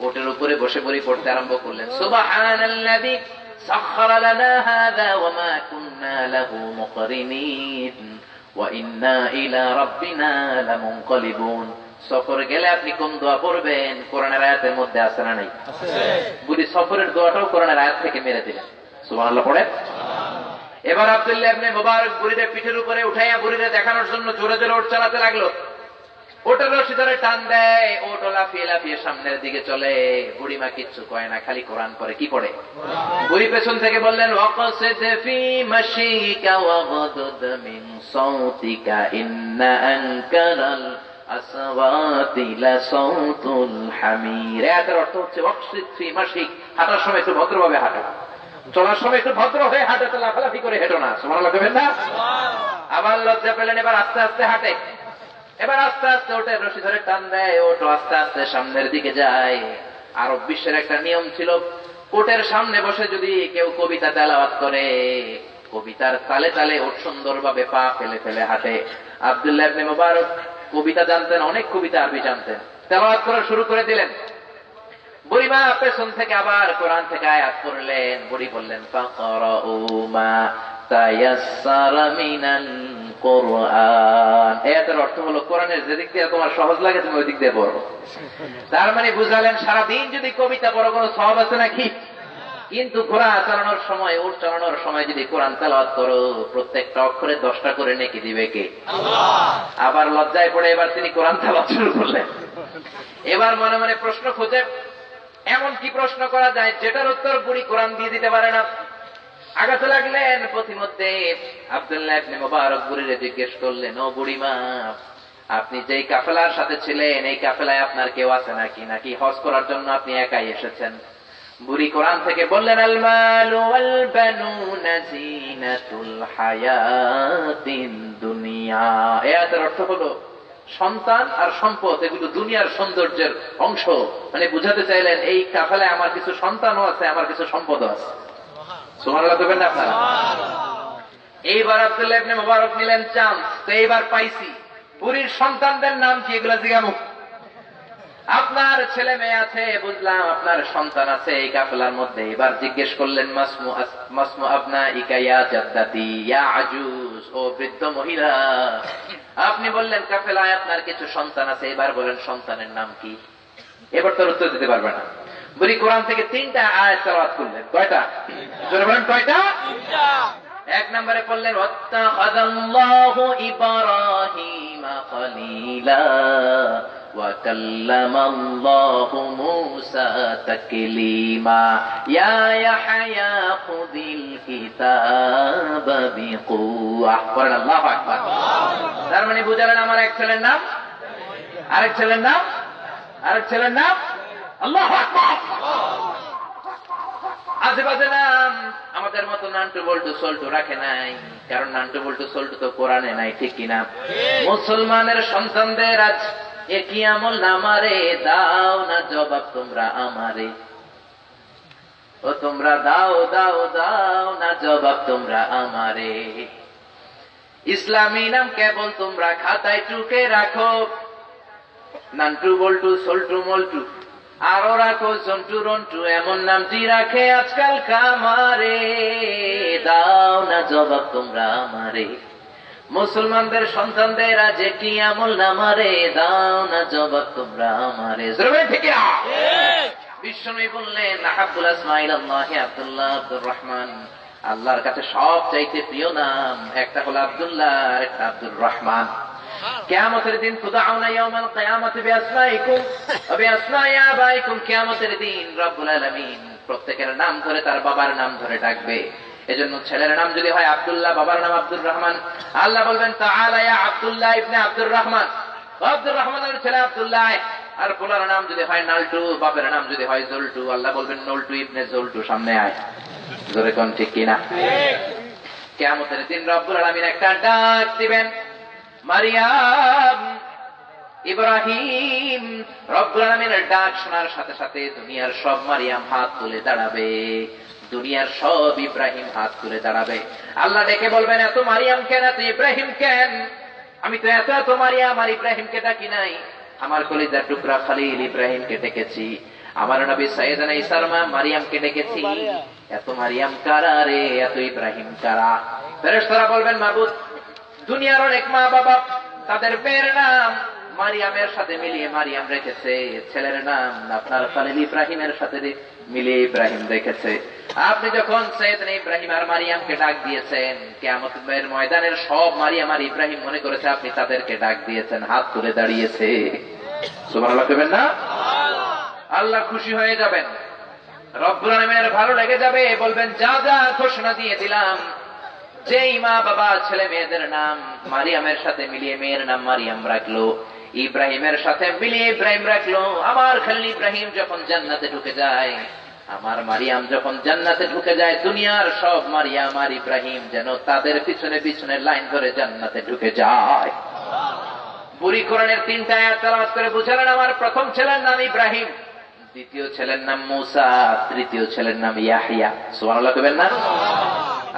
ওটের উপরে বসে বুড়ি পড়তে আরম্ভ করলেন, সুবহানাল্লাযী সাখখারা লানা হাযা ওয়া মা কুন্না লাহু মুকরিনিন ওয়া ইন্না ইলা রাব্বিনা লামুনকালিবুন। সফরে গেলে আপনি কোন দোয়া পড়বেন? কোরআনের আয়াতের মধ্যে আছে না নাই? আছে। বুড়ি সফরের দোয়াটাও কোরআনের আয়াত থেকে মেরে দিলেন। সুবহানাল্লাহ পড়ে। এবার আব্দুল্লাহ ইবনে মুবারক বুড়ির পিঠের উপরে উঠাইয়া বুড়িরে দেখানোর জন্য জোরে জোরে ওট চালাতে লাগলো। ওটার রশি ধরে টান দেয়, ওট লাফিয়ে লাফিয়ে সামনের দিকে চলে। বুড়িমা কিচ্ছু কয় না, খালি কোরআন পড়ে। কি পড়ে? বুড়ি পেছন থেকে বললেন, ওয়াকসিদ ফি মাশিকা ওয়াগদুদ মিন সাউতিকা ইন্না আনকারাল আসওয়াতি লাসাউতুল হামির। এর অর্থ হচ্ছে ওয়াকসিদ ফি মাশিক, হাঁটার সময় একটু ভদ্রভাবে হাঁটো, চলার সময় একটু ভদ্র হয়ে হাঁটো, লাফালাফি করে হেঁটো না। সুবহানাল্লাহ কইবেন না? আবার লজ্জা পেলেন, এবার আস্তে আস্তে হাঁটে, এবার আস্তে আস্তে ওঠে, রশি ধরে টান দেয়, ওটো আস্তে আস্তে সামনের দিকে যায়। আরব বিশ্বের একটা নিয়ম ছিল, কোটের সামনে বসে যদি কেউ কবিতা তেলাওয়াত করে, কবিতার তালে তালে ওট সুন্দরভাবে পা ফেলে ফেলে হাঁটে। আব্দুল্লাহ ইবনে মুবারক কবিতা জানতেন, অনেক কবিতা আরবি জানতেন, তেলাওয়াত করা শুরু করে দিলেন। বুড়িমা পেছন থেকে আবার কোরআন থেকে আয়াত পড়লেন। বুড়ি বললেন, ফাকরাউ মা তায়াসসারা মিনাল কোরআন। এর অর্থ হলো, কোরআনের যে দিক দিয়ে তোমার সহজ লাগে তুমি ওই দিক দিয়ে পড়ো। তার মানে বুঝালেন, সারাদিন যদি কবিতা পড়ো কোনো সওয়াব আছে নাকি? কিন্তু ঘোড়া চালানোর সময়, উট চালানোর সময় যদি কোরআন তেলাওয়াত করো, প্রত্যেকটা অক্ষরে 10টা করে নেকি দিবে কে? আল্লাহ। আবার লজ্জায় পড়ে এবার তিনি কোরআন তেলাওয়াত শুরু করলেন। এবার মনে মনে প্রশ্ন খুঁজে, এমন কি প্রশ্ন করা যায় যেটার উত্তর বুড়ি কোরআন দিয়ে দিতে পারে না। আগাতে লাগলেন। পথিমধ্যে আব্দুল্লাহ ইবনে মুবারক বুড়িরে জিজ্ঞেস করলেন, ও বুড়িমা, আপনি যেই কাফেলার সাথে ছিলেন, এই কাফেলায় আপনার কেউ আছে নাকি, নাকি হজ করার জন্য আপনি একাই এসেছেন? বুড়ি কোরআন থেকে বললেন, আল মালু ওয়াল বানুনা জিনাতুল হায়াতিদ দুনিয়া। এর অর্থ হলো, সন্তান আর সম্পদ এগুলো দুনিয়ার সৌন্দর্যের অংশ। মানে বুঝাতে চাইলেন, এই কাফেলায় আমার কিছু সন্তানও আছে, আমার কিছু সম্পদও আছে। সুবহানাল্লাহ বলবেন না আপনারা? এইবার আব্দুল্লাহ ইবনে মুবারক নিলেন চান্স, তো এইবার পাইছি। বুড়ির সন্তানদের নাম কি, এগুলো জিজ্ঞামু। আপনার ছেলে মেয়ে আছে বুঝলাম, আপনার সন্তান আছে এই কাফেলার মধ্যে। এবার জিজ্ঞেস করলেন, মাসমু আবনা ইকায়া জাদ্দাতি ইয়া আজুজ, ও বৃদ্ধ মহিলা, আপনি বললেন কাফেলায় আপনার কিছু সন্তান আছে, এবার বলেন সন্তানের নাম কি? এবার তোর উত্তর দিতে পারবে না। বুড়ি কোরআন থেকে 3টা আয়াত তেলাওয়াত করলেন। কয়টা? জোরে বলেন, কয়টা? 1 নম্বরে পড়লেন, ওয়াত্তাখাযাল্লাহু ইব্রাহিমা খলিলা ওয়া কাল্লামাল্লাহু মূসা তাকলীমা ইয়া ইয়াহইয়া খুযিল কিতাবা বিকুওয়া। পড়েন আল্লাহু আকবার। তার মানে বুঝালেন, আমার এক ছেলের নাম, আরেক ছেলের নাম, আরেক ছেলের নাম আল্লাহু আকবার। আজেবাজে নাম আমাদের মতো নান্টু বল্টু সল্টু রাখে নাই, কারণ নান্টু বল্টু সল্টু তো কোরআনে নাই, ঠিক কিনা? মুসলমানের সন্তানদের আজ একই আমল নামারে দাও না জবাব তোমরা আমারে, ও তোমরা দাও দাও দাও না জবাব তোমরা আমারে। ইসলামী নাম কেবল তোমরা খাতায় টুকে রাখো, নান্টু বল্টু সল্টু মল্টু আরো রাখো জন্টু রন্টু, এমন নামটি রাখে আজকাল কামারে, দাও না জবাব তোমরা আমারে। মুসলমানদের সন্তানদের আজ কি আমল নামারে, দাও না জবাব তোমরা আমারে। ঠিক না? বিশ্বনবী বললেন, আহাব্বুল আসমা ইলাল্লাহি আব্দুল্লাহ আব্দুর রহমান, আল্লাহর কাছে সব চাইতে প্রিয় নাম একটা হলো আব্দুল্লাহ আর একটা আব্দুর রহমান। কিয়ামতের দিন তুদআউনা ইয়াওমাল কিয়ামাতি বিআসমাইকুম ওয়া বিআসমাই আবাইকুম, কিয়ামতের দিন রব্বুল আলামিন প্রত্যেকের নাম ধরে তার বাবার নাম ধরে ডাকবে। এজন্য ছেলের নাম যদি হয় আব্দুল্লাহ, বাবার নাম আব্দুর রহমান, আল্লাহ বলবেন, তাআলা ইয়া আব্দুল্লাহ ইবনে আব্দুর রহমান। আব্দুর রহমানের ছেলে আব্দুল্লাহ। আর পোলার নাম যদি হয় নালটু, বাপের নাম যদি হয় জলটু, আল্লাহ বলবেন, নলটু ইবনে জলটু, সামনে আয়। জোরে কোন ঠিক কিনা? কিয়ামতের দিন রব্বুল আলামিন একটা ডাক দিবেন, মারিয়াম, ইব্রাহিম। রব্বুল আলামিনের ডাক শোনার সাথে সাথে দুনিয়ার সব মারিয়াম হাত তুলে দাঁড়াবে, দুনিয়ার সব ইব্রাহিম হাত তুলে দাঁড়াবে। আল্লাহ ডেকে বলবেন, এত মারিয়াম কেন, এত ইব্রাহিম কেন? আমি তো এত এত মারিয়াম আর ইব্রাহিমকে ডাকি নাই, আমার কলিজার টুকরা খলিল ইব্রাহিমকে ডেকেছি, আমার নবী সাইয়েদনা ঈসার মা মারিয়ামকে ডেকেছি। এত মারিয়াম কারা রে, এত ইব্রাহিম কারা? ফেরেশতারা বলবেন, মাবুদ, দুনিয়ার অনেক মা বাবা তাদের মেয়ের নাম মারিয়ামের সাথে মিলিয়ে মারিয়াম রেখেছে, ছেলের নাম আপনার খলিল ইব্রাহিমের সাথে মিলিয়ে ইব্রাহিম রেখেছে। আপনি যখন সাইয়েদনা ইব্রাহিম আর মারিয়ামকে ডাক দিয়েছেন, কিয়ামতের ময়দানের সব মারিয়াম আর ইব্রাহিম মনে করেছে আপনি তাদেরকে ডাক দিয়েছেন, হাত তুলে দাঁড়িয়েছে। সুবহানাল্লাহ কইবেন না? আল্লাহ খুশি হয়ে যাবেন, রব্বুল আলামিনের ভালো লেগে যাবে, বলবেন, যা যা ঘোষণা দিয়ে দিলাম, যেই মা বাবা ছেলে মেয়েদের নাম মারিয়ামের সাথে মিলিয়ে মেয়ের নাম মারিয়াম রাখলো, ইব্রাহিমের সাথে মিলিয়ে ইব্রাহিম রাখলো। আমার খালিল ইব্রাহিম যখন জান্নাতে ঢুকে যায়, আমার মারিয়াম যখন জান্নাতে ঢুকে যায়, দুনিয়ার সব মারিয়াম আর ইব্রাহিম যেন তাদের পিছনে পিছনে লাইন ধরে জান্নাতে ঢুকে যায়। বুড়ি কোরআনের 3টা আয়াত তেলাওয়াত করে বুঝালেন, আমার প্রথম ছেলের নাম ইব্রাহিম, দ্বিতীয় ছেলের নাম মুসা, তৃতীয় ছেলের নাম ইয়াহিয়া। সুবহানাল্লাহ কইবেন না?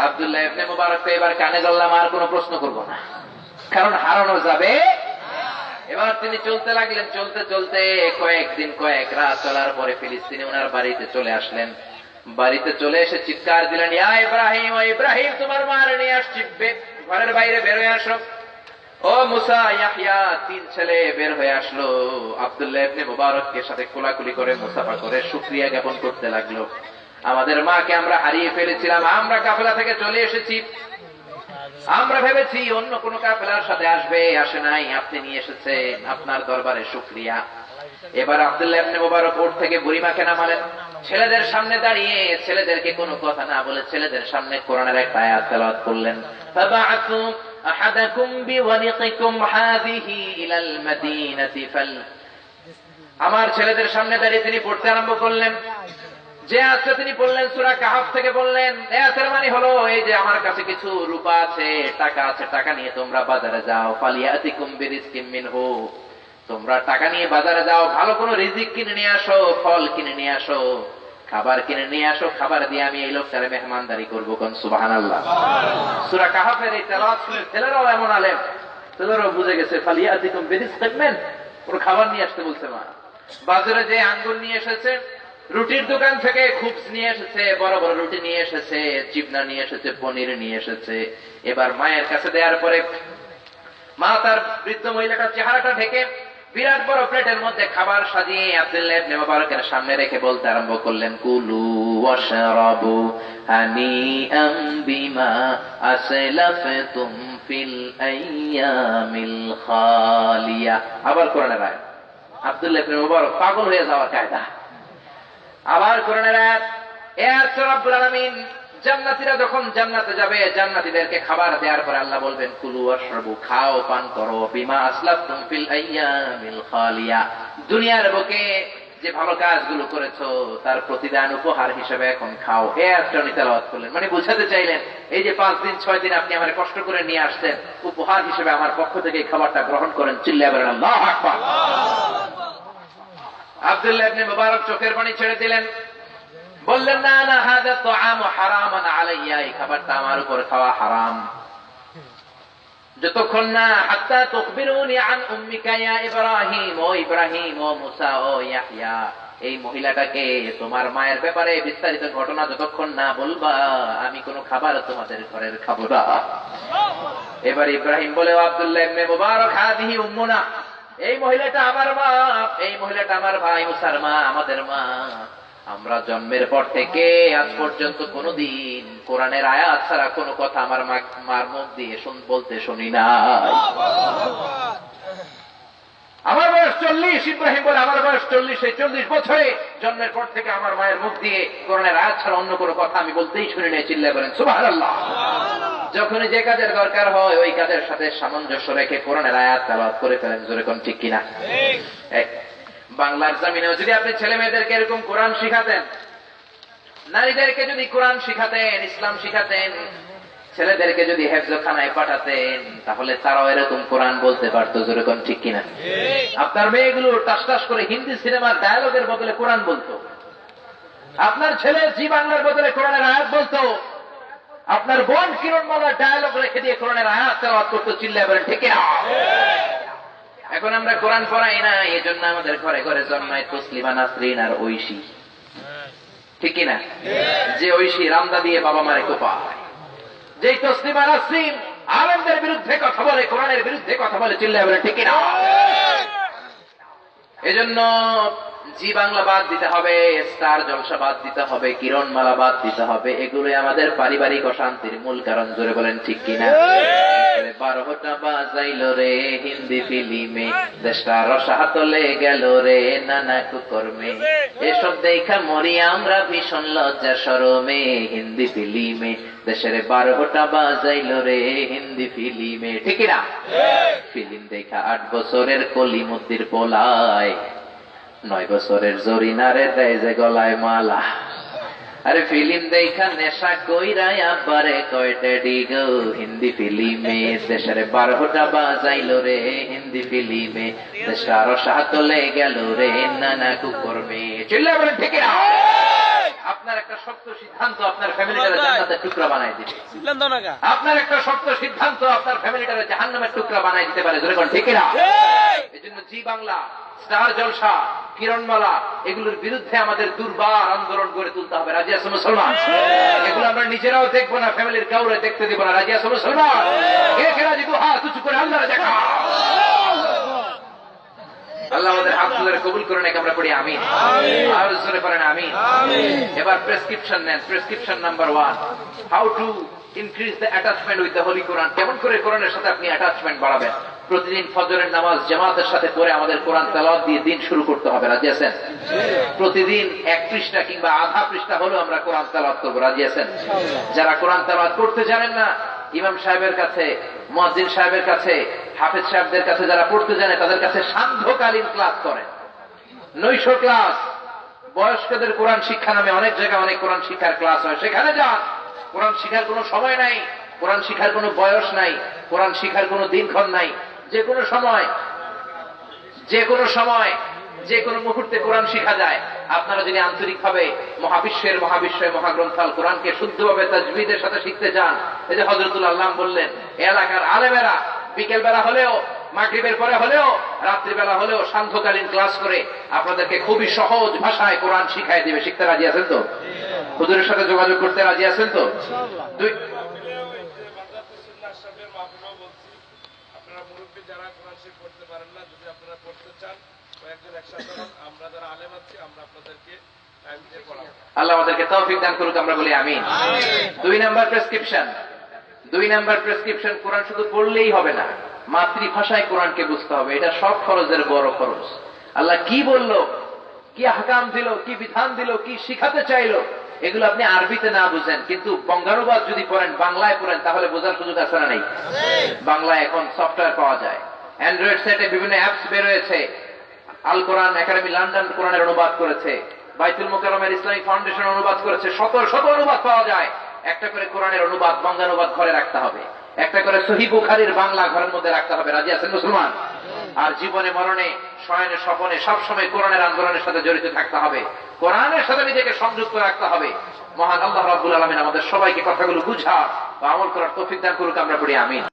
আব্দুল্লাহ ইবনে মুবারক এবার কানে ধরলাম, আর কোনো প্রশ্ন করব না, কারণ হারানো যাবে। এবার তিনি চলতে লাগলেন, চলতে চলতে কয়েকদিন কয়েক রাত চলার পরে ফিলিস্তিনে ওনার বাড়িতে চলে আসলেন। বাড়িতে চলে এসে চিৎকার দিলেন, ইয়া ইব্রাহিম, ও ইব্রাহিম, তোমার মা নিয়ে আসছি, ঘরের বাইরে বের হয়ে আসো। ও মুসা, ইয়াহইয়া, 3 ছেলে বের হয়ে আসলো। আব্দুল্লাহ ইবনে মুবারককে সাথে কোলাকুলি করে মুসাফা করে শুকরিয়া জ্ঞাপন করতে লাগলো। আমাদের মাকে আমরা হারিয়ে ফেলেছিলাম, আমরা কাফেলা থেকে চলে এসেছি, আমরা ভেবেছি অন্য কোন কাফেলার সাথে আসবে, আসে নাই, আপনি নিয়ে এসেছেন, আপনার দরবারে শুকরিয়া। এবার আব্দুল্লাহ ইবনে মুবারক ওর থেকে বুড়িমাকে নামালেন, ছেলেদের সামনে দাঁড়িয়ে ছেলেদেরকে কোনো কথা না বলে ছেলেদের সামনে কোরআনের একটা আয়াত তেলাওয়াত করলেন। ফাবাআতু আহাদাকুম বিওয়ালিকিকুম হাযিহি ইলাল মাদিনাতি ফাল, আমার ছেলেদের সামনে দাঁড়িয়ে তিনি পড়তে আরম্ভ করলেন। যে আয়াতটা তিনি বললেন সূরা কাহফ থেকে বললেন, আয়াতের মানে হলো এই যে আমার কাছে কিছু রূপা আছে, টাকা আছে, টাকা নিয়ে তোমরা বাজারে যাও, ফালিয়াতিকুম বিরিজকিম মিনহু, তোমরা টাকা নিয়ে বাজারে যাও, ভালো কোনো রিজিক কিনে নিয়ে আসো, ফল কিনে নিয়ে আসো, খাবার কিনে নিয়ে আসো, খাবার দিয়ে আমি এই লোকটারে মেহমানদারি করবো। কোন সুবহানাল্লাহ। সূরা কাহফের এই তেলাওয়াত শুনে ছেলেরাও এমন আলেম, ছেলেরাও বুঝে গেছে ফালিয়াতিকুম বিরিজকিম মিন, ওর খাবার নিয়ে আসতে বলছে মা। বাজারে যে আঙ্গুর নিয়ে এসেছে, রুটির দোকান থেকে খুবস নিয়ে এসেছে, বড় বড় রুটি নিয়ে এসেছে, চিপনা নিয়ে এসেছে, পনির নিয়ে এসেছে। এবার মায়ের কাছে দেওয়ার পরে মা তার বৃদ্ধ মহিলাটার চেহারাটা ঢেকে বিরাট বড় প্লেটের মধ্যে খাবার সাজিয়ে আব্দুল্লাহ ইবনে মুবারকের সামনে রেখে বলতে আরম্ভ করলেন, কুলু ওয়াশরাবু হানিআম বিমা আসলাফতুম ফিল আইয়ামিল খালিয়া। আবার কোরআনের আয়াত, আব্দুল্লাহ ইবনে মুবারক পাগল হয়ে যাওয়ার কায়দা। আবার কোরআনের আয়াত, এ আয়াত রব্বুল আলামিন জান্নাতীরা যখন জান্নাতে যাবে, জান্নাতীদেরকে খাবার দেওয়ার পরে আল্লাহ বলবেন, কুলু ওয়াশরাবু, খাও পান করো, বিমা আসলাফতুম ফিল আইয়ামিল খালিয়া, দুনিয়ার বুকে যে ভালো কাজগুলো করেছো তার প্রতিদান উপহার হিসেবে এখন খাও। এ আয়াতটা উনি তেলাওয়াত করলেন, মানে বুঝাতে চাইলেন এই যে 5 দিন 6 দিন আপনি আমার কষ্ট করে নিয়ে আসছেন, উপহার হিসেবে আমার পক্ষ থেকে এই খাবারটা গ্রহণ করেন। চিল্লায়া বলেন আল্লাহু আকবার। আব্দুল্লাহ ইবনে মুবারক চোখের পানি ছেড়ে দিলেন, বললেন, না না, হাযা তুআমু হারামান আলাইয়া, এই খাবারটা আমার উপর খাওয়া হারাম, যতক্ষণ না হাত্তা তুখবিরুনি আন উম্মিকা ইয়া ইব্রাহিম, ও ইব্রাহিম, ও মুসা, ও ইয়াহইয়া, এই মহিলাটাকে তোমার মায়ের ব্যাপারে বিস্তারিত ঘটনা যতক্ষণ না বলবা, আমি কোনো খাবার তোমাদের ঘরের খাবো না। এবার ইব্রাহিম বলে, আব্দুল্লাহ ইবনে মুবারক, হাদিহি উম্মুনা, এই মহিলাটা আমার মা, এই মহিলাটা আমার ভাই মুসার মা, আমাদের মা। আমরা জন্মের পর থেকে আজ পর্যন্ত কোনদিন কোরআনের আয়াত ছাড়া কোনো কথা আমার মার মুখ দিয়ে বলতে শুনি নাই। আমার বয়স 40, ইব্রাহিম বলে আমার বয়স 40, এই 40 বছরে জন্মের পর থেকে আমার মায়ের মুখ দিয়ে কোরআনের আয়াত ছাড়া অন্য কোনো কথা আমি বলতেই শুনি নাই। চিল্লায় বলেন সুবহানাল্লাহ। যখনই যে কাজের দরকার হয় ওই কাজের সাথে সামঞ্জস্য রেখে কোরআনের আয়াত তেলাওয়াত করে ফেলেন। জোরে কোন ঠিক কিনা? বাংলার জমিনেও যদি আপনি ছেলে মেয়েদেরকে এরকম কোরআন শিখাতেন, নারীদেরকে যদি কোরআন শিখাতেন, ইসলাম শিখাতেন, ছেলেদেরকে যদি হেফজখানায় পাঠাতেন, তাহলে তারাও এরকম কোরআন বলতে পারতো। জোরে কোন ঠিক কিনা? আপনার মেয়েগুলো টাস টাস করে হিন্দি সিনেমার ডায়ালগের বদলে কোরআন বলতো, আপনার ছেলে জি বাংলার বদলে কোরআনের আয়াত বলতো, আপনার বোন কিরণমালার ডায়ালগ রেখে দিয়ে কোরআনের আয়াত তেলাওয়াত করতো। চিল্লায় বলেন ঠিক কিনা? এখন আমরা কোরআন পড়াই না, এই জন্য আমাদের ঘরে ঘরে জন্মায় তসলিমা, নাসরিন আর ঐশী। ঠিক কিনা? যে ঐশী রামদা দিয়ে বাবা মারে কোপায়, যেই তসলিমা নাসরিন আলেমদের বিরুদ্ধে কথা বলে, কোরআনের বিরুদ্ধে কথা বলে। চিল্লায় বলে ঠিক কিনা? এজন্য জি বাংলা বাদ দিতে হবে, স্টার জলসা বাদ দিতে হবে, কিরণমালা বাদ দিতে হবে। এগুলোই আমাদের পারিবারিক অশান্তির মূল কারণ। জোরে বলেন ঠিক কিনা? 12টা বাজাইলো রে হিন্দি ফিল্মে, দেশটা রসাতলে গেল রে নানা কুকর্মে। এসব দেখা মরি আমরা ভীষণ লজ্জা শরমে, হিন্দি ফিল্মে দেশের 12টা বাজাইলো রে হিন্দি ফিল্মে। ঠিক না? ফিল্ম দেখা 8 বছরের কলিমুদ্দির পোলায়, 9 বছরের জরিনারে দেয় যে গলায় মালা। আরে ফিল্ম দেখা নেশা কইরাই আবারে কয়টা ডিগো, হিন্দি ফিল্মে দেশের 12টা বাজাইলো রে হিন্দি ফিল্মে, দেশটা রসাতলে গেল রে নানা কুকর্মে। চিল্লা বলেন ঠিক না? আপনার একটা শক্ত সিদ্ধান্ত আপনার ফ্যামিলিটারে জান্নাতের টুকরা বানাই দিবে। আপনার একটা শক্ত সিদ্ধান্ত আপনার ফ্যামিলিটারে জাহান্নামের টুকরা বানাই দিতে পারে। জোরে কোন ঠিক না? এজন্য জি বাংলা, স্টার জলসা, কিরণমালা এগুলোর বিরুদ্ধে আমাদের দুর্বার আন্দোলন গড়ে তুলতে হবে। রাজি আছো মুসলমান? এগুলো আমরা নিজেরাও দেখবো না, ফ্যামিলির কাউরে দেখতে দিব না। রাজি আছো মুসলমান? কে রাজি? দু হাত উঁচু করে আল্লাহরে দেখা। আল্লাহ আমাদের হাত ধরে কবুল করে নাকি আমরা পড়ি আমিন। আর জোরে পড়েন আমিন। এবার প্রেসক্রিপশন নেন। Prescription number 1, how to increase the attachment with the holy Quran. কেমন করে কোরআনের সাথে আপনি অ্যাটাচমেন্ট বাড়াবেন? প্রতিদিন ফজরের নামাজ জামাতের সাথে পড়ে আমাদের কোরআন তেলাওয়াত দিয়ে দিন শুরু করতে হবে। রাজি আছেন? প্রতিদিন 1 পৃষ্ঠা কিংবা আধা পৃষ্ঠা হলেও আমরা কোরআন তেলাওয়াত করবো। রাজি আছেন? যারা কোরআন তেলাওয়াত করতে জানেন না, ইমাম সাহেবের কাছে, মুয়াজ্জিন সাহেবের কাছে, হাফেজ সাহেবদের কাছে যারা পড়তে জানে তাদের কাছে সান্ধ্যকালীন ক্লাস করেন, নৈশ ক্লাস। বয়স্কদের কোরআন শিক্ষা নামে অনেক জায়গায় অনেক কোরআন শিক্ষার ক্লাস হয়, সেখানে যান। কোরআন শিখার কোনো সময় নাই, কোরআন শিখার কোনো বয়স নাই, কোরআন শিখার কোনো দিনক্ষণ নাই। যে কোনো সময়, যে কোনো সময়, যে কোনো মুহূর্তে কোরআন শিখা যায়। আপনারা যদি আন্তরিকভাবে মহাবিশ্বের মহাগ্রন্থ আল কোরআনকে শুদ্ধভাবে তাজবিদের সাথে শিখতে চান, এই যে হযরতুল আল্লাহ বললেন, এলাকার আলেমেরা বিকেল বেলা হলেও, মাগরিবের পরে হলেও, রাত্রিবেলা হলেও সান্ধ্যকালীন ক্লাস করে আপনাদেরকে খুবই সহজ ভাষায় কোরআন শিখাই দিবে। শিখতে রাজি আছেন তো? হুজুরের সাথে যোগাযোগ করতে রাজি আছেন তো? আল্লাহ আমাদেরকে তৌফিক দান করুক, আমরা বলি আমিন। 2 নাম্বার প্রেসক্রিপশন। 2 নাম্বার প্রেসক্রিপশন, কোরআন শুধু পড়লেই হবে না, মাতৃভাষায় কোরআনকে বুঝতে হবে। এটা সব খরচের বড় খরচ। আল্লাহ কি বলল, কি হাকাম দিল, কি বিধান দিল, কি শিখাতে চাইলো, এগুলো আপনি আরবিতে না বুঝেন, কিন্তু বঙ্গানুবাদ যদি পড়েন, বাংলায় পড়েন, তাহলে বোঝার সুযোগ আছে না নেই? বাংলায় এখন সফটওয়্যার পাওয়া যায়, অ্যান্ড্রয়েড সেটে বিভিন্ন অ্যাপস বের হয়েছে। আল কোরআন একাডেমি লন্ডন কোরআনের অনুবাদ করেছে, বাইতুল মুকাররমের ইসলামিক ফাউন্ডেশন অনুবাদ করেছে, শত শত অনুবাদ পাওয়া যায়। একটা করে কোরআনের অনুবাদ, বঙ্গানুবাদ ঘরে রাখতে হবে, একটা করে সহিহ বুখারীর বাংলা ঘরের মধ্যে রাখতে হবে। রাজি আছেন মুসলমান? আর জীবনে মরণে, শয়নে স্বপনে সবসময় কোরআনের আন্দোলনের সাথে জড়িত থাকতে হবে, কোরআনের সাথে নিজেকে সংযুক্ত রাখতে হবে। মহান আল্লাহ রাব্বুল আলামিন আমাদের সবাইকে কথাগুলো বুঝা বা আমল করার তৌফিক দান করুক, আমরা পড়ি আমিন।